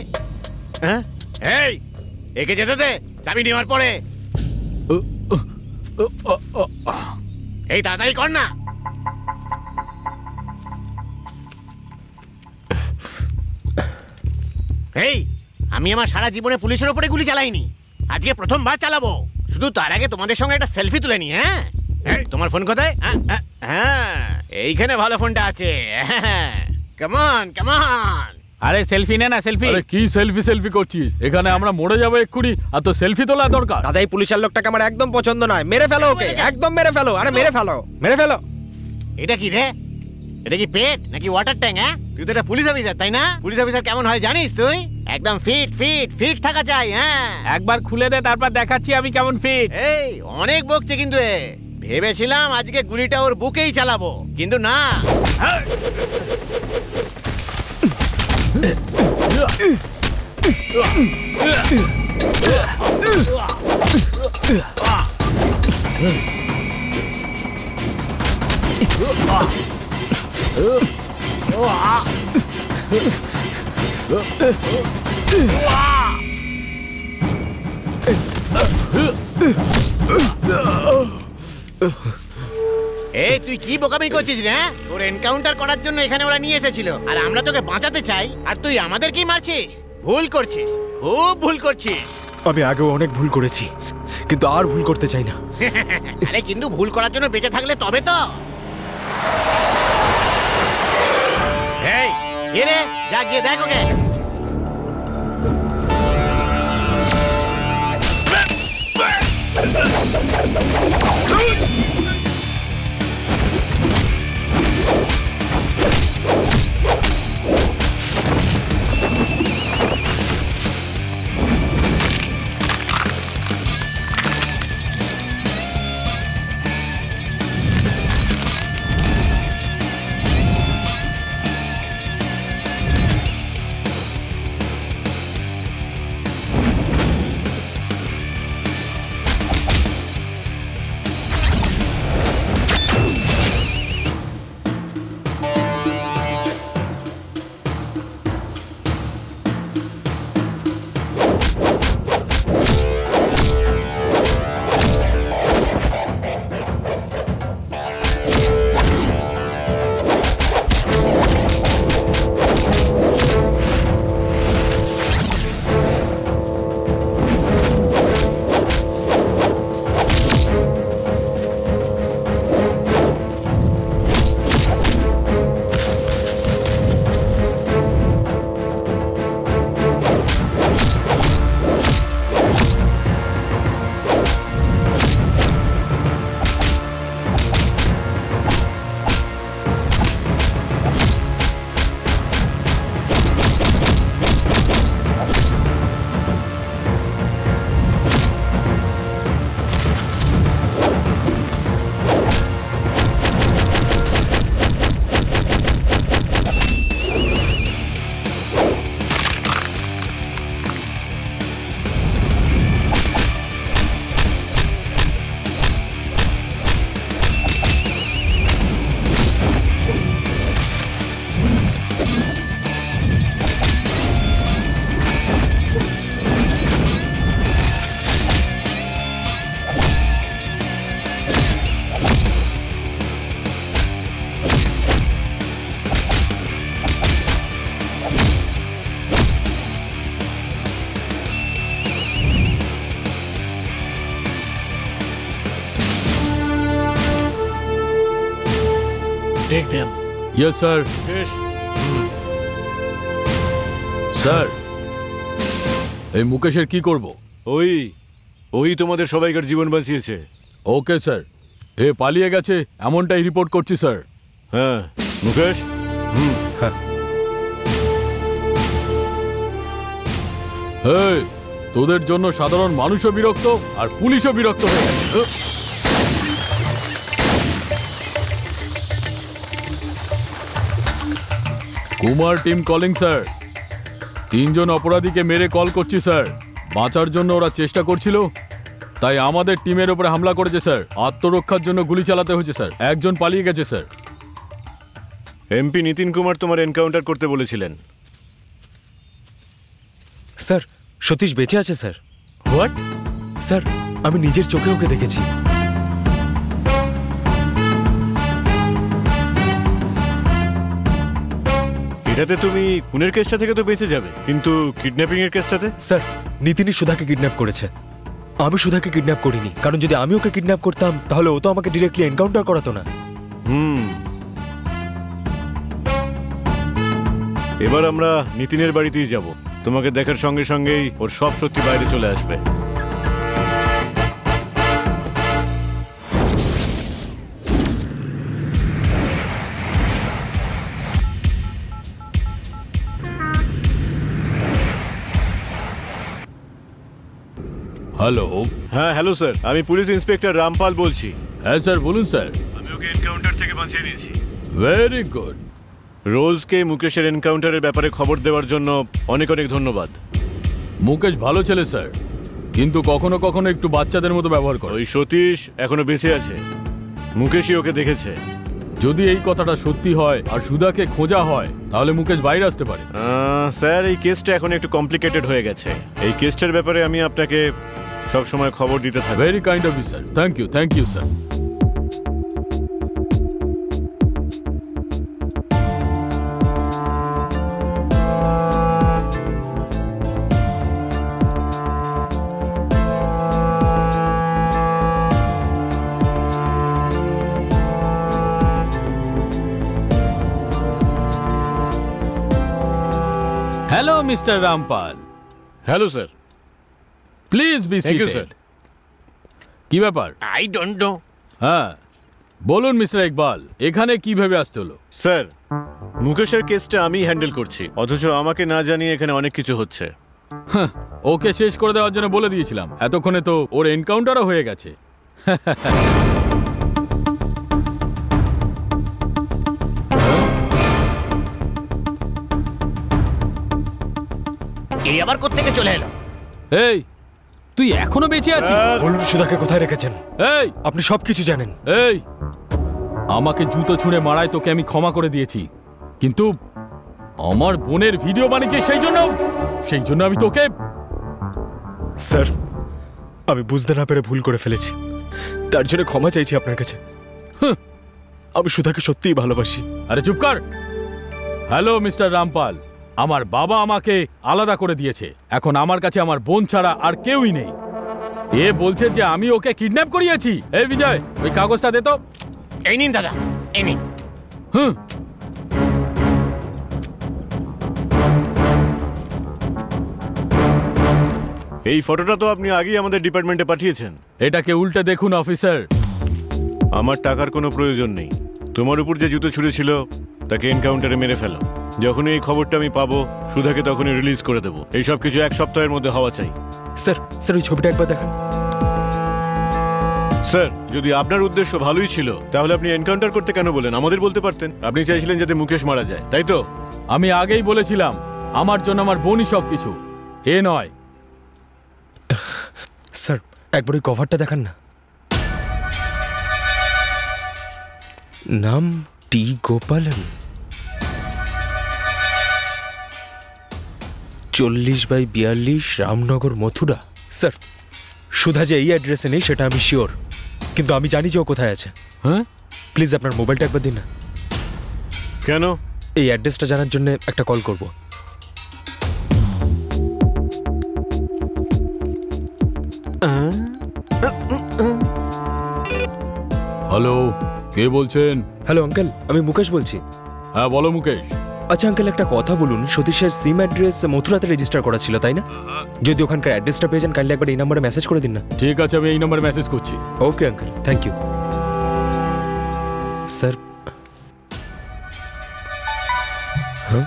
[SPEAKER 9] হ্যাঁ, এই একে যেতে দে চাবি নেওয়ার পরে। এই তাড়াতাড়ি কর না। এই আমি আমার সারা জীবনে পুলিশের উপরে গুলি চালাইনি, আজকে প্রথমবার চালাবো। শুধু তার আগে তোমাদের সঙ্গে একটা সেলফি তুলে নি। হ্যাঁ, তোমার ফোন কোথায়? হ্যাঁ, এইখানে ভালো ফোনটা আছে। কেমন কেমন?
[SPEAKER 4] আরে সেলফি নে না, সেলফি। আরে কি সেলফি করছিস? এখানে আমরা মরে যাবো এক্ষুনি, আর তো সেলফি তোলা দরকার।
[SPEAKER 6] দাদা এই পুলিশের লোকটাকে আমার একদম পছন্দ নয়, মেরে ফেলো ওকে, একদম মেরে ফেলো। আরে মেরে ফেলো, মেরে ফেলো।
[SPEAKER 9] এটা কি রে? এটা কি পেট নাকি ওয়াটার ট্যাঙ্ক? হ্যাঁ, তুই তো একটা পুলিশ অফিসার, তাই না? পুলিশ অফিসার কেমন হয় জানিস তুই? একদম ফিট ফিট ফিট থাকা চাই। হ্যাঁ,
[SPEAKER 4] একবার খুলে দে, তারপর দেখাচ্ছি আমি কেমন ফিট।
[SPEAKER 9] এই অনেক বকছে কিন্তু এ। ভেবেছিলাম আজকে গুলিটা ওর বুকেই চালাবো, কিন্তু না। এই তুই কি বোকামি করছিস রে? তোর এনকাউন্টার করার জন্য এখানে ওরা নিয়ে এসেছিল, আর আমরা তোকে বাঁচাতে চাই, আর তুই আমাদের কি মারছিস? ভুল করছিস, খুব ভুল করছিস।
[SPEAKER 2] আমি আগেও অনেক ভুল করেছি, কিন্তু আর ভুল করতে চাই না।
[SPEAKER 9] আরে কিন্তু ভুল করার জন্য বেঁচে থাকলে তবে তো। এই কে রে? যা গিয়ে দেখ ওকে।
[SPEAKER 7] Take them.
[SPEAKER 4] Yes sir. Sir, এই মুকেশের কি করব?
[SPEAKER 7] ওই তোমাদের সবাইকার জীবন বাঁচিয়েছে।
[SPEAKER 4] Okay sir. এ পালিয়ে গেছে এমনটাই রিপোর্ট করছি স্যার।
[SPEAKER 7] হ্যাঁ মুকেশ।
[SPEAKER 4] এই, তোদের জন্য সাধারণ মানুষও বিরক্ত আর পুলিশও বিরক্ত হয়ে গেছে। Kumar team calling sir. 3 জন অপরাধীকে মেরে কল করছি স্যার। বাঁচার জন্য ওরা চেষ্টা করছিল, তাই আমাদের টিমের উপরে হামলা করেছে স্যার। আত্মরক্ষার জন্য গুলি চালাতে হয়েছে স্যার। একজন পালিয়ে গেছে স্যার।
[SPEAKER 7] এমপি নিতিন কুমার তোমার এনকাউন্টার করতে বলেছিলেন।
[SPEAKER 2] স্যার, সতীশ বেঁচে আছে স্যার।
[SPEAKER 7] হোয়াট?
[SPEAKER 2] স্যার, আমি নিজের চোখে ওকে দেখেছি।
[SPEAKER 7] এটাতে তুমি খুনের কেসটা থেকে তো বেঁচে যাবে, কিন্তু কিডন্যাপিং এর কেসটাতে?
[SPEAKER 2] স্যার, নিতিনই সুধাকে কিডন্যাপ করেছে। আমি সুধাকে কিডন্যাপ করিনি, কারণ যদি আমি ওকে কিডন্যাপ করতাম তাহলে ও তো আমাকে ডিরেক্টলি এনকাউন্টার করাতো না।
[SPEAKER 7] এবার আমরা নিতিনের বাড়িতেই যাব। তোমাকে দেখার সঙ্গে সঙ্গেই ওর সব সত্যি বাইরে চলে আসবে।
[SPEAKER 4] হ্যালো।
[SPEAKER 7] হ্যাঁ হ্যালো স্যার, আমি পুলিশ ইন্সপেক্টর রামপাল বলছি।
[SPEAKER 4] হ্যাঁ স্যার, বলুন স্যার।
[SPEAKER 7] আমি ওকে এনকাউন্টার থেকে বাঁচিয়ে দিয়েছি।
[SPEAKER 4] Very good.
[SPEAKER 7] রোজকে মুকেশের এনকাউন্টারের ব্যাপারে খবর দেওয়ার জন্য অনেক অনেক ধন্যবাদ।
[SPEAKER 4] মুকেশ ভালো ছেলে স্যার, কিন্তু কখনো কখনো একটু বাচ্চাদের মতো ব্যবহার করে।
[SPEAKER 7] ওই সতীশ এখনো বেঁচে আছে, মুকেশই ওকে দেখেছে।
[SPEAKER 4] যদি এই কথাটা সত্যি হয় আর সুধাকে খোঁজা হয়, তাহলে মুকেশ বাইরে আসতে পারে।
[SPEAKER 7] স্যার, এই কেসটা এখন একটু কমপ্লিকেটেড হয়ে গেছে। এই কেসটার ব্যাপারে আমি আপনাকে সব সময় খবর দিতে থাকি।
[SPEAKER 4] Very kind of you sir. Thank you sir. Hello mister Rampal.
[SPEAKER 7] Hello sir.
[SPEAKER 4] Please be seated. কি ব্যাপার?
[SPEAKER 9] I don't know.
[SPEAKER 4] হ্যাঁ বলুন মিস্টার ইকবাল, এখানে কিভাবে আসতে হলো?
[SPEAKER 7] স্যার, মুকেশের কেসটা আমি হ্যান্ডেল করছি, অথচ আমাকে না জানিয়ে এখানে অনেক কিছু হচ্ছে।
[SPEAKER 4] ওকে শেষ করে দেওয়ার জন্য বলে দিয়েছিলাম, এতক্ষণে তো ওর এনকাউন্টারও হয়ে গেছে।
[SPEAKER 9] এই আবার কোত্থেকে চলে এলো?
[SPEAKER 4] এই, তুই এখনো বেঁচে আছিস?
[SPEAKER 2] বলুন সুধাকে কোথায় রেখেছেন?
[SPEAKER 4] এই,
[SPEAKER 2] আপনি সবকিছু জানেন।
[SPEAKER 4] এই, আমাকে জুতো ছুঁড়ে মারায় তোকে আমি ক্ষমা করে দিয়েছি, কিন্তু আমার বোনের ভিডিও বানিয়েছিস সেই জন্য আমি তোকে।
[SPEAKER 2] স্যার, আমি বুঝতে না পেরে ভুল করে ফেলেছি, তার জন্য ক্ষমা চাইছি আপনার কাছে। আমি সুধাকে সত্যিই ভালোবাসি।
[SPEAKER 4] আরে চুপ কর। হ্যালো মিস্টার রামপাল, আমার বাবা আমাকে আলাদা করে দিয়েছে। এখন আমার কাছে আমার বোন ছাড়া আর কেউই নেই। এ বলছে যে আমি ওকে কিডন্যাপ করিয়েছি। এই বিজয়, ওই কাগজটা দে তো।
[SPEAKER 9] এই নিন দাদা, এই নিন।
[SPEAKER 7] এই ফটোটা তো আপনি আগেই আমাদের ডিপার্টমেন্টে পাঠিয়েছেন।
[SPEAKER 4] এটাকে উল্টে দেখুন অফিসার।
[SPEAKER 7] আমার টাকার কোনো প্রয়োজন নেই। তোমার উপর যে জুতো ছুঁড়েছিল তাকে এনকাউন্টারে মেরে ফেলো। যখনই এই খবরটা আমি পাবো, সুধাকে তখনই রিলিজ করে দেবো। এই সব কিছু 1 সপ্তাহের মধ্যে হওয়া চাই।
[SPEAKER 2] স্যার ওই ছবিটা একবার দেখান।
[SPEAKER 7] স্যার, যদি আপনার উদ্দেশ্য ভালোই ছিল তাহলে আপনি এনকাউন্টার করতে কেন বলেন? আমাদের বলতে পারতেন। আপনি চাইছিলেন যাতে মুকেশ মারা যায়, তাই তো?
[SPEAKER 4] আমি আগেই বলেছিলাম, আমার জন্য আমার বোনই সবকিছু, এ নয়।
[SPEAKER 2] স্যার, একবার ওই কভারটা দেখান না। নাম টি গোপালন, 40/42 রামনগর, মথুরা। স্যার, সুধা যে এই অ্যাড্রেসে নেই সেটা আমি শিওর, কিন্তু আমি জানি যে ও কোথায় আছে।
[SPEAKER 4] হ্যাঁ,
[SPEAKER 2] প্লিজ আপনার মোবাইলটা একবার দিন না।
[SPEAKER 7] কেন?
[SPEAKER 2] এই অ্যাড্রেসটা জানার জন্য একটা কল করব।
[SPEAKER 4] হ্যালো, কে বলছেন?
[SPEAKER 2] হ্যালো আঙ্কেল, আমি মুকেশ বলছি।
[SPEAKER 4] হ্যাঁ বলো মুকেশ।
[SPEAKER 2] আচ্ছা আঙ্কেল, একটা কথা বলুন, সতীশের সিম অ্যাড্রেস মথুরাতে রেজিস্টার করা ছিল তাই না? যদি ওখানকার অ্যাড্রেসটা পেয়ে যান কাইন্ডলি একবার এই নাম্বারে মেসেজ করে দিন না।
[SPEAKER 4] ঠিক আছে, আমি এই নাম্বারে মেসেজ করছি।
[SPEAKER 2] Okay uncle, thank you. Sir, হ্যাঁ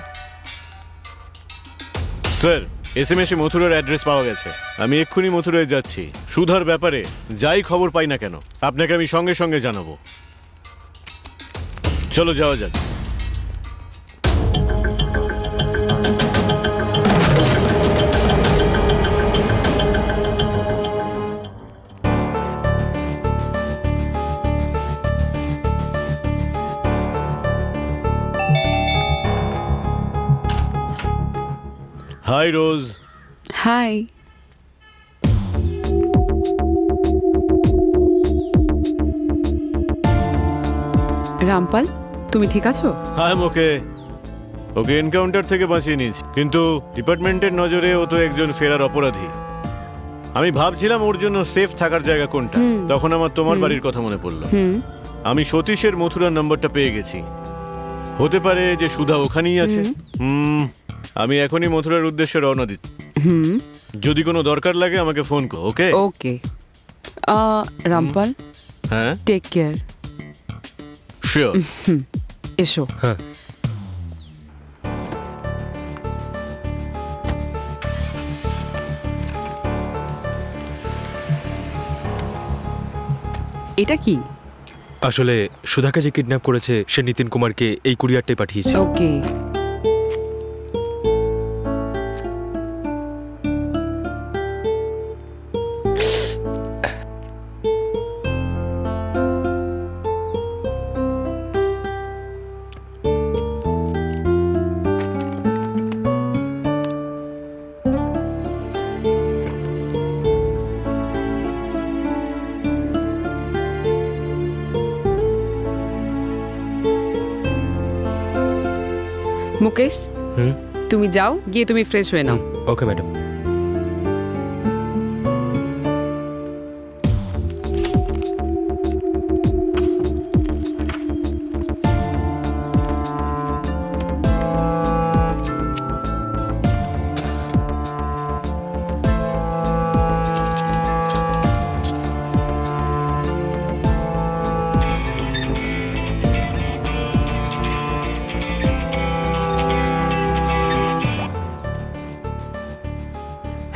[SPEAKER 7] স্যার, এসএমএসে মথুরার অ্যাড্রেস পাওয়া গেছে। আমি এক্ষুনি মথুরায় যাচ্ছি। সুধার ব্যাপারে যাই খবর পাই না কেন আপনাকে আমি সঙ্গে সঙ্গে জানাবো। চলো যাওয়া যাক। হাই রোজ।
[SPEAKER 3] হাই। রামপাল, তুমি ঠিক আছো?
[SPEAKER 7] হ্যাঁ ওকে এনকাউন্টার থেকে বাঁচিয়ে নিয়েছি, কিন্তু ডিপার্টমেন্টের নজরে ও তো একজন ফেরার অপরাধী। আমি ভাবছিলাম ওর জন্য সেফ থাকার জায়গা কোনটা, তখন আমার তোমার বাড়ির কথা মনে পড়লো। আমি সতীশের মথুরার নাম্বারটা পেয়ে গেছি। হতে পারে যে সুধা ওখানেই আছে। আমি এখনই মথুরার উদ্দেশ্যে রওনা দিচ্ছি। যদি কোনো দরকার লাগে আমাকে ফোন করো। ওকে
[SPEAKER 10] ওকে। রামপাল,
[SPEAKER 7] হ্যাঁ
[SPEAKER 10] টেক কেয়ার।
[SPEAKER 7] শিওর।
[SPEAKER 10] এসো।
[SPEAKER 2] হ্যাঁ
[SPEAKER 10] এটা কি?
[SPEAKER 2] আসলে সুধাকে যে কিডন্যাপ করেছে সে নিতিন কুমারকে এই কুরিয়ারটাই পাঠিয়েছে।
[SPEAKER 10] ওকে। মুকেশ, তুমি যাও, গিয়ে তুমি ফ্রেশ হয়ে নাও।
[SPEAKER 2] Okay madam.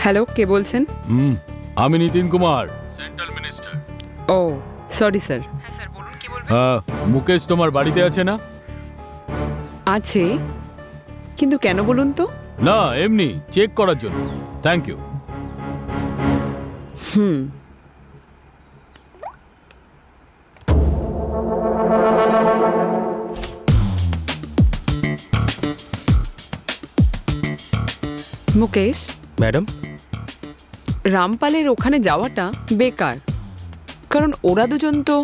[SPEAKER 10] হ্যালো, কে বলছেন?
[SPEAKER 4] আমি নিতিন কুমার, সেন্ট্রাল মিনিস্টার।
[SPEAKER 10] ও সরি স্যার।
[SPEAKER 3] হ্যাঁ স্যার, বলুন কি বলবেন?
[SPEAKER 4] মুকেশ তোমার বাড়িতে আছে না?
[SPEAKER 10] আছে, কিন্তু কেন বলুন তো?
[SPEAKER 4] না, এমনি চেক করার জন্য। Thank you.
[SPEAKER 10] মুকেশ,
[SPEAKER 2] ম্যাডাম,
[SPEAKER 10] রামপালের ওখানে যাওয়াটা বেকার, কারণ ওরা দুজন তো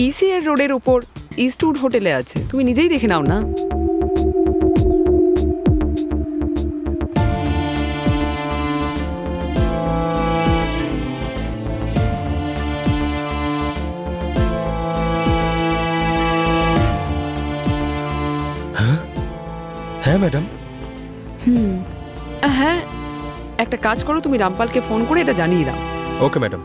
[SPEAKER 10] ইসিআর রোডের ওপর ইস্টউড হোটেলে আছে। তুমি নিজেই দেখে নাও না।
[SPEAKER 2] হ্যাঁ ম্যাডাম।
[SPEAKER 10] হ্যাঁ, একটা কাজ করো, তুমি রামপালকে ফোন করে এটা জানিয়ে দাও।
[SPEAKER 2] Okay madam.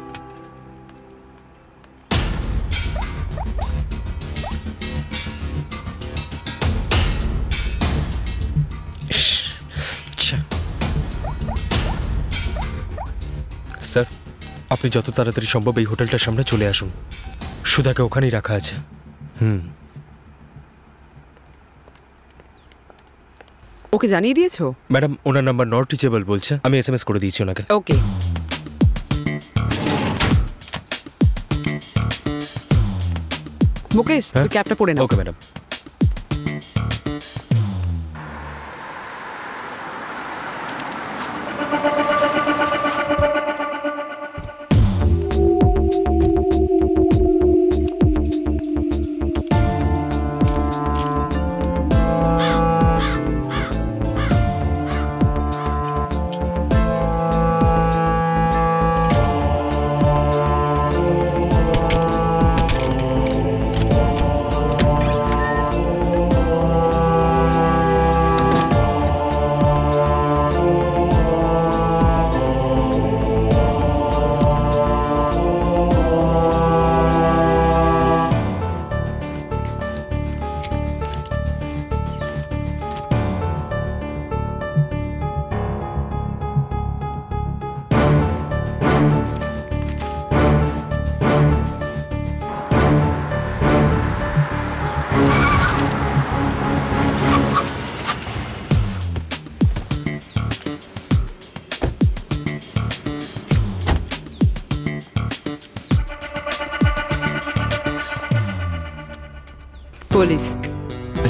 [SPEAKER 2] স্যার, আপনি যত তাড়াতাড়ি সম্ভব এই হোটেলটার সামনে চলে আসুন। সুধাকে ওখানেই রাখা আছে।
[SPEAKER 10] ওকে জানিয়ে দিয়েছো?
[SPEAKER 2] Madam, owner number not reachable বলছে। আমি এসএমএস করে দিয়েছি ওনাকে।
[SPEAKER 10] ওকে। মুকেশ, তুই ক্যাবটা পরে নাও।
[SPEAKER 2] Okay madam.
[SPEAKER 10] পুলিশ।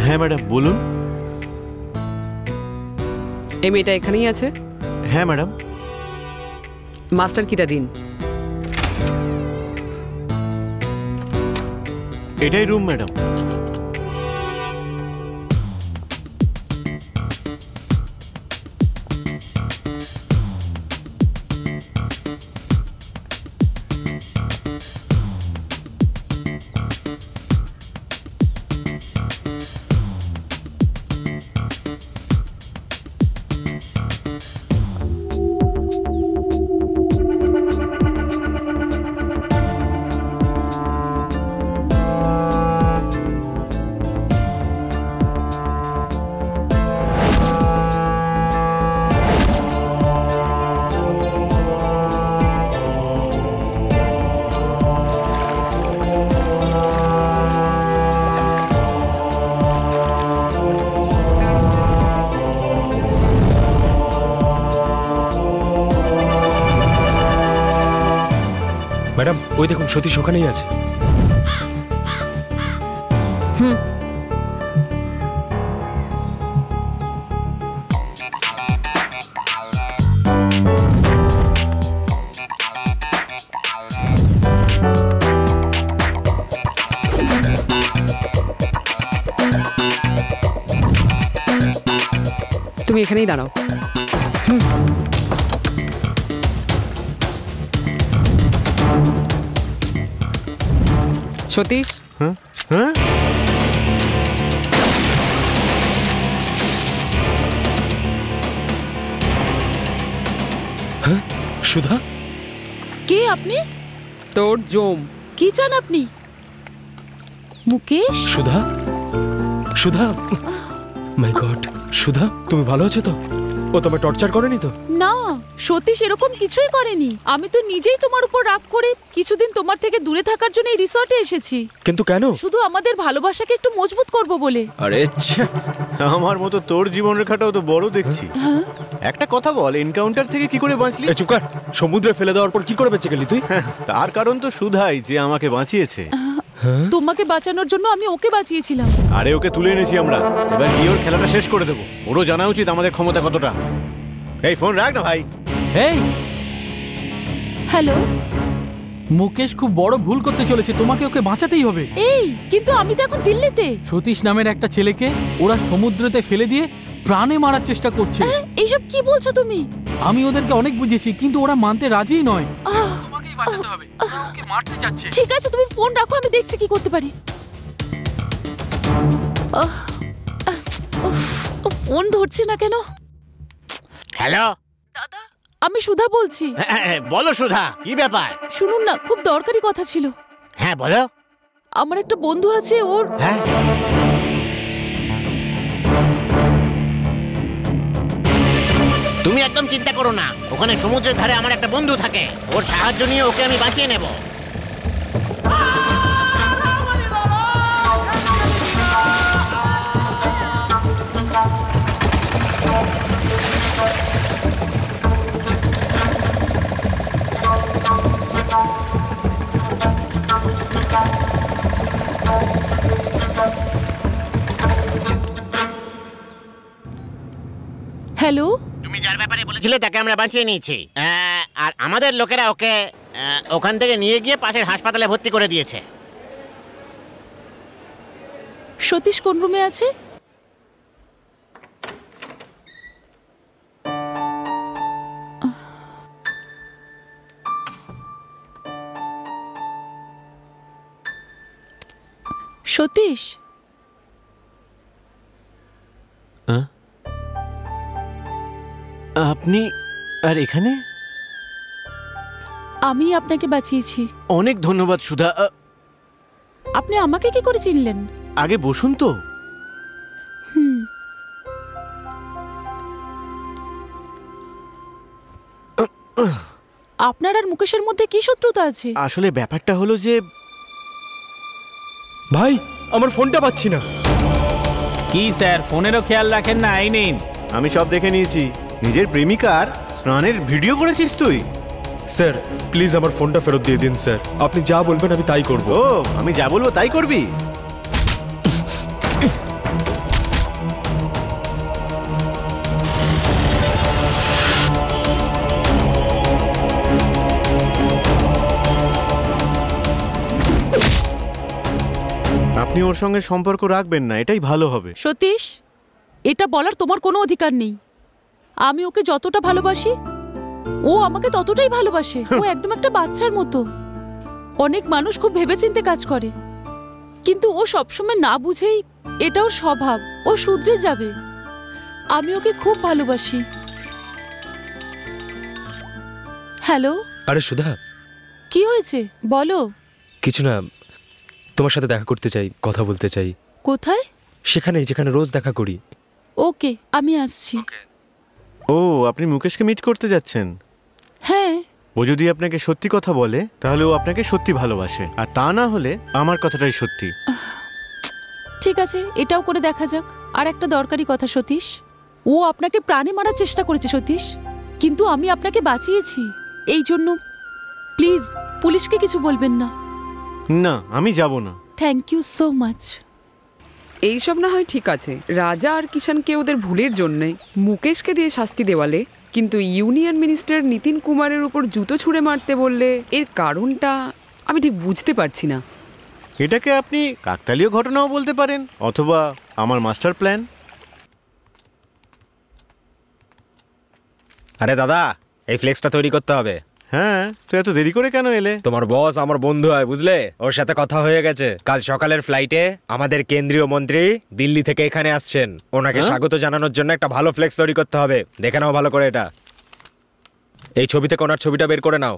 [SPEAKER 1] হ্যাঁ ম্যাডাম বলুন।
[SPEAKER 10] এই মেয়েটা এখানেই আছে?
[SPEAKER 1] হ্যাঁ ম্যাডাম।
[SPEAKER 10] মাস্টার কিটা দিন।
[SPEAKER 1] এটাই রুম ম্যাডাম।
[SPEAKER 2] ম্যাডাম ওই দেখুন সতীশ ওখানেই আছে।
[SPEAKER 10] তুমি এখানেই দাঁড়াও। সতীশ,
[SPEAKER 1] হ্যাঁ হ্যাঁ
[SPEAKER 2] হ্যাঁ সুধা,
[SPEAKER 8] কে আপনি?
[SPEAKER 10] তোর জম।
[SPEAKER 8] কি চান আপনি? মুকেশ?
[SPEAKER 2] সুধা, সুধা, মাই গড, সুধা তুমি ভালো আছো তো? ও তোমায় টর্চার করেনি তো?
[SPEAKER 8] না, সতীশ এরকম কিছুই করেনি। আমি তো নিজেই তোমার উপর রাগ করে কিছুদিন তোমার থেকে দূরে থাকার জন্য এই রিসর্টে এসেছি।
[SPEAKER 2] কিন্তু কেন?
[SPEAKER 8] শুধু আমাদের ভালোবাসাকে একটু মজবুত করব বলে।
[SPEAKER 1] আরে আমার মতো তোর জীবনরেখাটাও তো বড় দেখছি। একটা কথা বল, এনকাউন্টার থেকে কি করে বাঁচলি?
[SPEAKER 2] চুপ কর, সমুদ্রে ফেলে দেওয়ার পর কি করে বেঁচে গেলি তুই?
[SPEAKER 1] তার কারণ তো সুধাই, যে আমাকে বাঁচিয়েছে।
[SPEAKER 8] তোমাকে বাঁচানোর জন্য আমি ওকে বাঁচিয়েছিলাম।
[SPEAKER 1] আরে ওকে তুলে এনেছি আমরা, এবার গিয়ে ওর খেলাটা শেষ করে দেবো। ওরও জানা উচিত আমাদের ক্ষমতা কতটা। এই ফোন রাখ না ভাই।
[SPEAKER 4] এই
[SPEAKER 8] হ্যালো,
[SPEAKER 4] মুকেশ খুব বড় ভুল করতে চলেছে, তোমাকে ওকে বাঁচাতেই হবে।
[SPEAKER 8] এই কিন্তু আমি তো এখন দিল্লিতে।
[SPEAKER 4] সতীশ নামের একটা ছেলেকে ওরা সমুদ্রেতে ফেলে দিয়ে প্রাণে মারার চেষ্টা করছে।
[SPEAKER 8] এইসব কি বলছো তুমি?
[SPEAKER 4] আমি ওদেরকে অনেক বুঝিয়েছি কিন্তু ওরা মানতে রাজিই নয়। তোমাকেই বাঁচাতে হবে, ওরা ওকে মারতে যাচ্ছে।
[SPEAKER 8] ঠিক আছে তুমি ফোন রাখো, আমি দেখছি কি করতে পারি। ফোন ধরছে না কেন?
[SPEAKER 9] হ্যালো
[SPEAKER 8] দাদা, আমি সুধা বলছি।
[SPEAKER 9] বলো সুধা, কি ব্যাপার?
[SPEAKER 8] শুনুন না, খুব দরকারি কথা ছিল।
[SPEAKER 9] হ্যাঁ বলো।
[SPEAKER 8] আমার একটা বন্ধু আছে, ওর
[SPEAKER 9] হ্যাঁ তুমি একদম চিন্তা করো না, ওখানে সমুদ্রের ধারে আমার একটা বন্ধু থাকে, ওর সাহায্য নিয়ে ওকে আমি বাঁচিয়ে নেব।
[SPEAKER 8] হ্যালো,
[SPEAKER 9] তুমি যার ব্যাপারে বলেছিলে তাকে আমরা বাঁচিয়ে নিয়েছি, আর আমাদের লোকেরা ওকে ওখান থেকে নিয়ে গিয়ে পাশের হাসপাতালে ভর্তি করে দিয়েছে।
[SPEAKER 8] সতীশ কোন রুমে আছে? সতীশ,
[SPEAKER 1] আপনি আর এখানে?
[SPEAKER 8] আমি আপনাকে বাঁচিয়েছি।
[SPEAKER 1] অনেক ধন্যবাদ সুধা।
[SPEAKER 8] আপনি আমাকে কি করে চিনলেন?
[SPEAKER 1] আগে বসুন তো।
[SPEAKER 8] আপনার আর মুকেশের মধ্যে কি শত্রুতা আছে?
[SPEAKER 1] আসলে ব্যাপারটা হলো যে
[SPEAKER 2] ভাই আমার ফোনটা পাচ্ছি না।
[SPEAKER 4] কি স্যার, ফোনেরও খেয়াল রাখেন না? এই নিন।
[SPEAKER 1] আমি সব দেখে নিয়েছি। নিজের প্রেমিকার স্নানের ভিডিও করেছিস তুই?
[SPEAKER 2] স্যার প্লিজ আমার ফোনটা ফেরত দিয়ে দিন স্যার, আপনি যা বলবেন আমি তাই করব।
[SPEAKER 1] ও, আমি যা বলবো তাই করবি?
[SPEAKER 7] আপনি ওর সঙ্গে সম্পর্ক রাখবেন না, এটাই ভালো হবে।
[SPEAKER 8] সতীশ, এটা বলার তোমার কোনো অধিকার নেই। আমি ওকে যতটা ভালোবাসি ও আমাকে ততটাই ভালোবাসে। ও একদম একটা বাচ্চার মতো। অনেক মানুষ খুব ভেবেচিন্তে কাজ করে, কিন্তু ও সবসময় না বুঝেই, এটা ওর স্বভাব। ও শুধরে যাবে। আমি ওকে খুব ভালোবাসি। হ্যালো।
[SPEAKER 2] আরে সুধা,
[SPEAKER 8] কি হয়েছে বলো।
[SPEAKER 2] কিছু না, তোমার সাথে দেখা করতে চাই, কথা বলতে চাই।
[SPEAKER 8] কোথায়?
[SPEAKER 2] সেখানে, যেখানে রোজ দেখা করি।
[SPEAKER 8] ওকে, আমি আসছি।
[SPEAKER 7] ও, আপনি মুকেশকে মিট করতে যাচ্ছেন?
[SPEAKER 8] হ্যাঁ।
[SPEAKER 7] ও যদি আপনাকে সত্যি কথা বলে তাহলে ও আপনাকে সত্যি ভালোবাসে, আর তা না হলে আমার কথাটাই সত্যি।
[SPEAKER 8] ঠিক আছে, এটাও করে দেখা যাক। আর একটা দরকারি কথা সতীশ, ও আপনাকে প্রাণে মারার চেষ্টা করেছে সতীশ, কিন্তু আমি আপনাকে বাঁচিয়েছি। এই জন্য প্লিজ পুলিশকে কিছু বলবেন না।
[SPEAKER 7] না, আমি যাব না।
[SPEAKER 8] Thank you so much.
[SPEAKER 10] এইসব না হয় ঠিক আছে, রাজা আর কিষানকে ওদের ভুলের জন্যে মুকেশকে দিয়ে শাস্তি দেওয়ালে, কিন্তু ইউনিয়ন মিনিস্টার নিতিন কুমারের উপর জুতো ছুঁড়ে মারতে বললে এর কারণটা আমি ঠিক বুঝতে পারছি না।
[SPEAKER 7] এটাকে আপনি কাকতালীয় ঘটনাও বলতে পারেন, অথবা আমার মাস্টার প্ল্যান।
[SPEAKER 6] আরে দাদা, এই ফ্লেক্সটা তৈরি করতে হবে।
[SPEAKER 7] হ্যাঁ, তো এত দেরি করে কেন এলে?
[SPEAKER 6] তোমার বস আমার বন্ধু হয়, বুঝলে? ওর সাথে কথা হয়ে গেছে। কাল সকালের ফ্লাইটে আমাদের কেন্দ্রীয় মন্ত্রী দিল্লি থেকে এখানে আসছেন। ওনাকে স্বাগত জানানোর জন্য একটা ভালো ফ্লেক্স তৈরি করতে হবে। দেখে নাও ভালো করে এটা। এই ছবিতে ওনার ছবিটা বের করে নাও।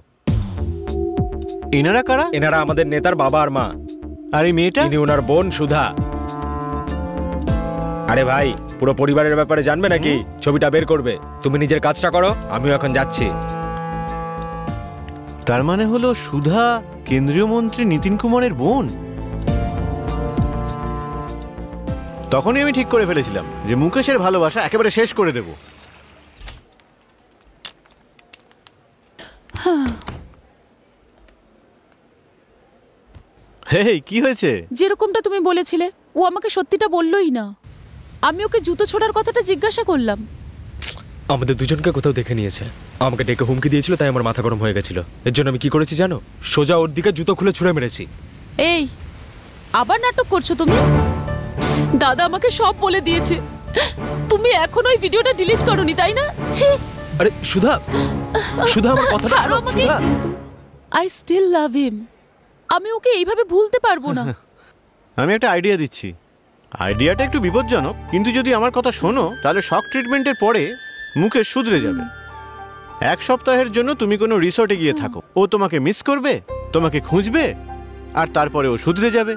[SPEAKER 7] এনারা কারা?
[SPEAKER 6] এনারা আমাদের নেতার বাবা আর মা।
[SPEAKER 7] আর এই মেয়েটা?
[SPEAKER 6] ইনি ওনার বোন সুধা। আরে ভাই, পুরো পরিবারের ব্যাপারে জানবে নাকি? ছবিটা বের করবে। তুমি নিজের কাজটা করো, আমিও এখন যাচ্ছি।
[SPEAKER 7] তার মানে হলো সুধা কেন্দ্রীয় মন্ত্রী নিতিন কুমারের বোন। তখনই আমি ঠিক করে ফেলেছিলাম যে মুকেশের ভালোবাসা একেবারে শেষ করে দেব। হেই, কি হয়েছে?
[SPEAKER 8] যেরকমটা তুমি বলেছিলে, ও আমাকে সত্যিটা বললোই না। আমি ওকে জুতো ছোড়ার কথাটা জিজ্ঞাসা করলাম।
[SPEAKER 2] আমাদের দুজনকে কোথাও দেখে নিয়েছে, আমাকে ডেকে হুমকি দিয়েছিল, তাই আমার মাথা গরম হয়ে গেছিল। এর জন্য আমি কি করেছি জানো? সোজা ওর দিকে জুতো খুলে ছুঁড়ে মেরেছি।
[SPEAKER 8] এই, আবার নাটক করছো তুমি? দাদা আমাকে সব বলে দিয়েছে। তুমি এখন ওই ভিডিওটা ডিলিট করোনি, তাই না? ছি!
[SPEAKER 2] আরে সুধা, সুধা আমার কথা
[SPEAKER 8] ছাড়ো আমাকে। আই স্টিল লাভ হিম। আমি ওকে এইভাবে ভুলতে পারবো না।
[SPEAKER 7] আমি একটা আইডিয়া দিচ্ছি। আইডিয়াটা একটু বিপজ্জনক, কিন্তু যদি আমার কথা শোনো তাহলে শক ট্রিটমেন্টের পরে মুখে শুধরে যাবে। 1 সপ্তাহের জন্য তুমি কোনো রিসর্টে গিয়ে থাকো। ও তোমাকে মিস করবে, তোমাকে খুঁজবে, আর তারপরে ও শুধরে যাবে।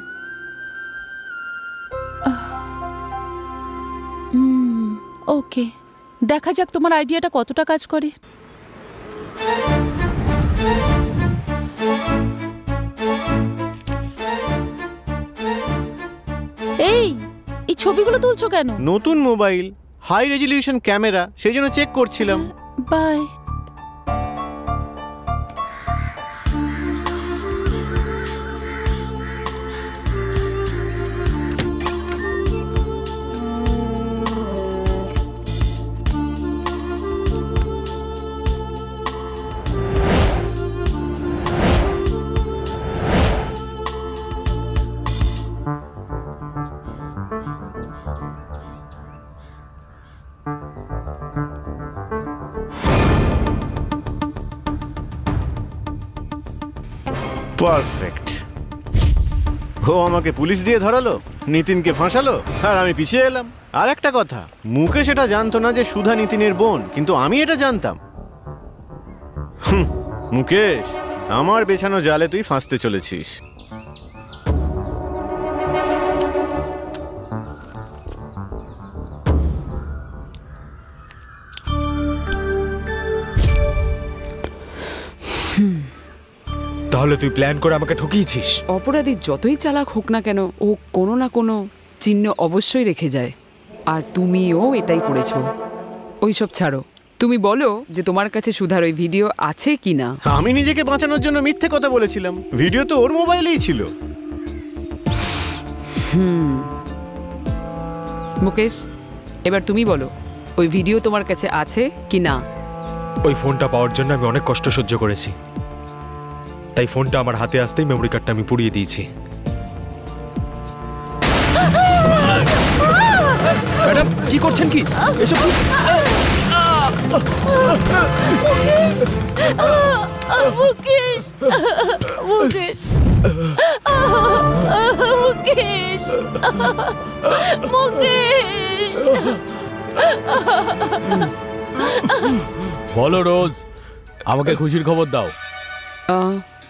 [SPEAKER 8] ওকে, দেখা যাক তোমার আইডিয়াটা কতটা কাজ করে। এই ছবিগুলো তুলছো কেন?
[SPEAKER 7] নতুন মোবাইল, হাই রেজলিউশন ক্যামেরা, সেই জন্য চেক করছিলাম।
[SPEAKER 8] বাই।
[SPEAKER 7] পারফেক্ট। ও আমাকে পুলিশ দিয়ে ধরালো, নিতিনকে ফাঁসালো, আর আমি পিছিয়ে এলাম। আর একটা কথা, মুকেশ এটা জানতো না যে সুধা নিতিনের বোন, কিন্তু আমি এটা জানতাম। মুকেশ, আমার বেছানো জালে তুই ফাঁসতে চলেছিস।
[SPEAKER 2] তাহলে তুই প্ল্যান করে আমাকে ঠকিয়েছিস।
[SPEAKER 10] অপরাধী যতই চালাক হোক না কেন, ও কোনো না কোনো চিহ্ন অবশ্যই রেখে যায়, আর তুমিও এটাই করেছো। ওইসব ছাড়ো, তুমি বলো যে তোমার কাছে সুধার ওই ভিডিও আছে কি না।
[SPEAKER 7] আমি নিজেকে বাঁচানোর জন্য মিথ্যে কথা বলেছিলাম। ভিডিও তো ওর মোবাইলেই ছিল।
[SPEAKER 10] মুকেশ, এবার তুমি বলো ওই ভিডিও তোমার কাছে আছে কি না।
[SPEAKER 2] ওই ফোনটা পাওয়ার জন্য আমি অনেক কষ্ট সহ্য করেছি, তাই ফোনটা আমার হাতে আসতেই মেমোরি কার্ডটা আমি পুড়িয়ে দিয়েছি। ম্যাডাম কি করছেন কি এসব কি?
[SPEAKER 8] মুকেশ মুকেশ মুকেশ মুকেশ
[SPEAKER 4] বলো রোজ, আমাকে খুশির খবর দাও।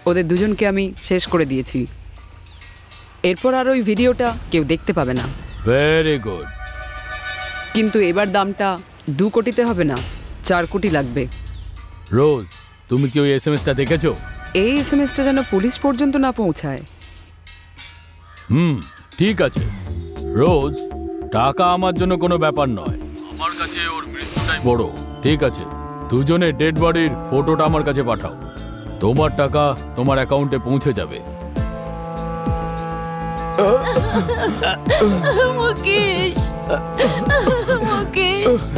[SPEAKER 10] ওদের দুজনকে আমি শেষ করে দিয়েছি। এরপর আর ওই ভিডিওটা কেউ দেখতে পাবে না।
[SPEAKER 4] Very good.
[SPEAKER 10] কিন্তু এবার দামটা 2 কোটিতে হবে না, 4 কোটি লাগবে।
[SPEAKER 4] রোজ, তুমি কি ওই এসএমএসটা দেখেছো?
[SPEAKER 10] এই এসএমএসটা যেন পুলিশ পর্যন্ত না পৌঁছায়।
[SPEAKER 4] ঠিক আছে রোজ, টাকা আমার জন্য কোনো ব্যাপার নয়, আমার কাছে ওর মৃত্যুটাই বড়। ঠিক আছে, দুজনের ডেড বডির ফটোটা আমার কাছে পাঠাও, তোমার টাকা তোমার অ্যাকাউন্টে পৌঁছে যাবে।
[SPEAKER 8] মুকেশ মুকেশ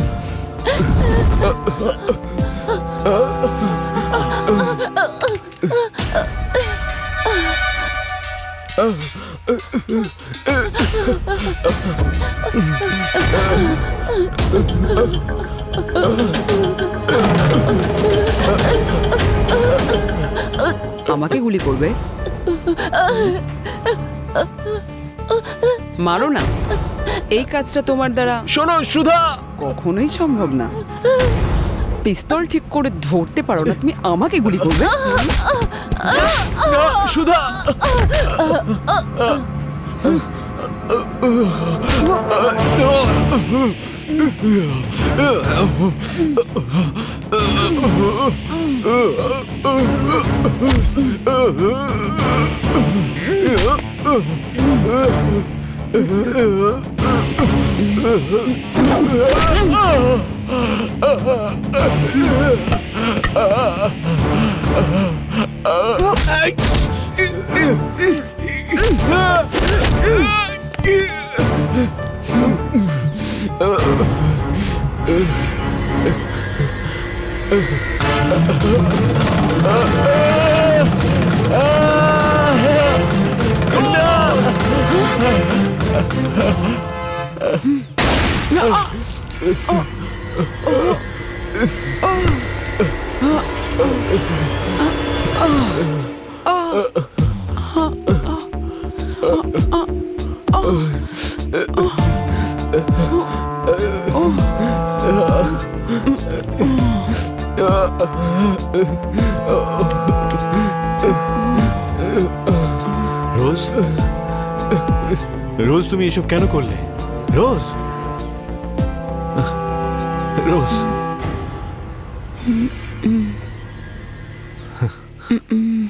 [SPEAKER 10] আমাকে গুলি করবে? মারো না, এই কাজটা তোমার দ্বারা
[SPEAKER 2] শোনো সুধা,
[SPEAKER 10] কখনোই সম্ভব না। পিস্তল ঠিক করে ধরতে পারো না, তুমি আমাকে গুলি করবে?
[SPEAKER 2] না সুধা,
[SPEAKER 7] রোজ, রোজ তুমি এসব কেন করলে? রোজ, রোজ,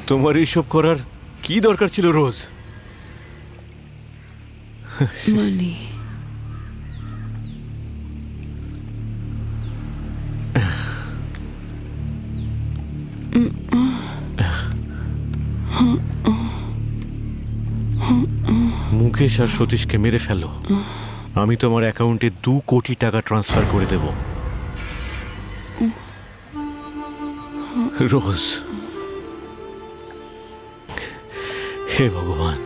[SPEAKER 7] তোমার এইসব করার কি দরকার ছিল রোজ?
[SPEAKER 5] মানে
[SPEAKER 7] মুকেশ আর সতীশকে মেরে ফেলো, আমি তোমার অ্যাকাউন্টে 2 কোটি টাকা ট্রান্সফার করে দেব। রোজ, হে ভগবান।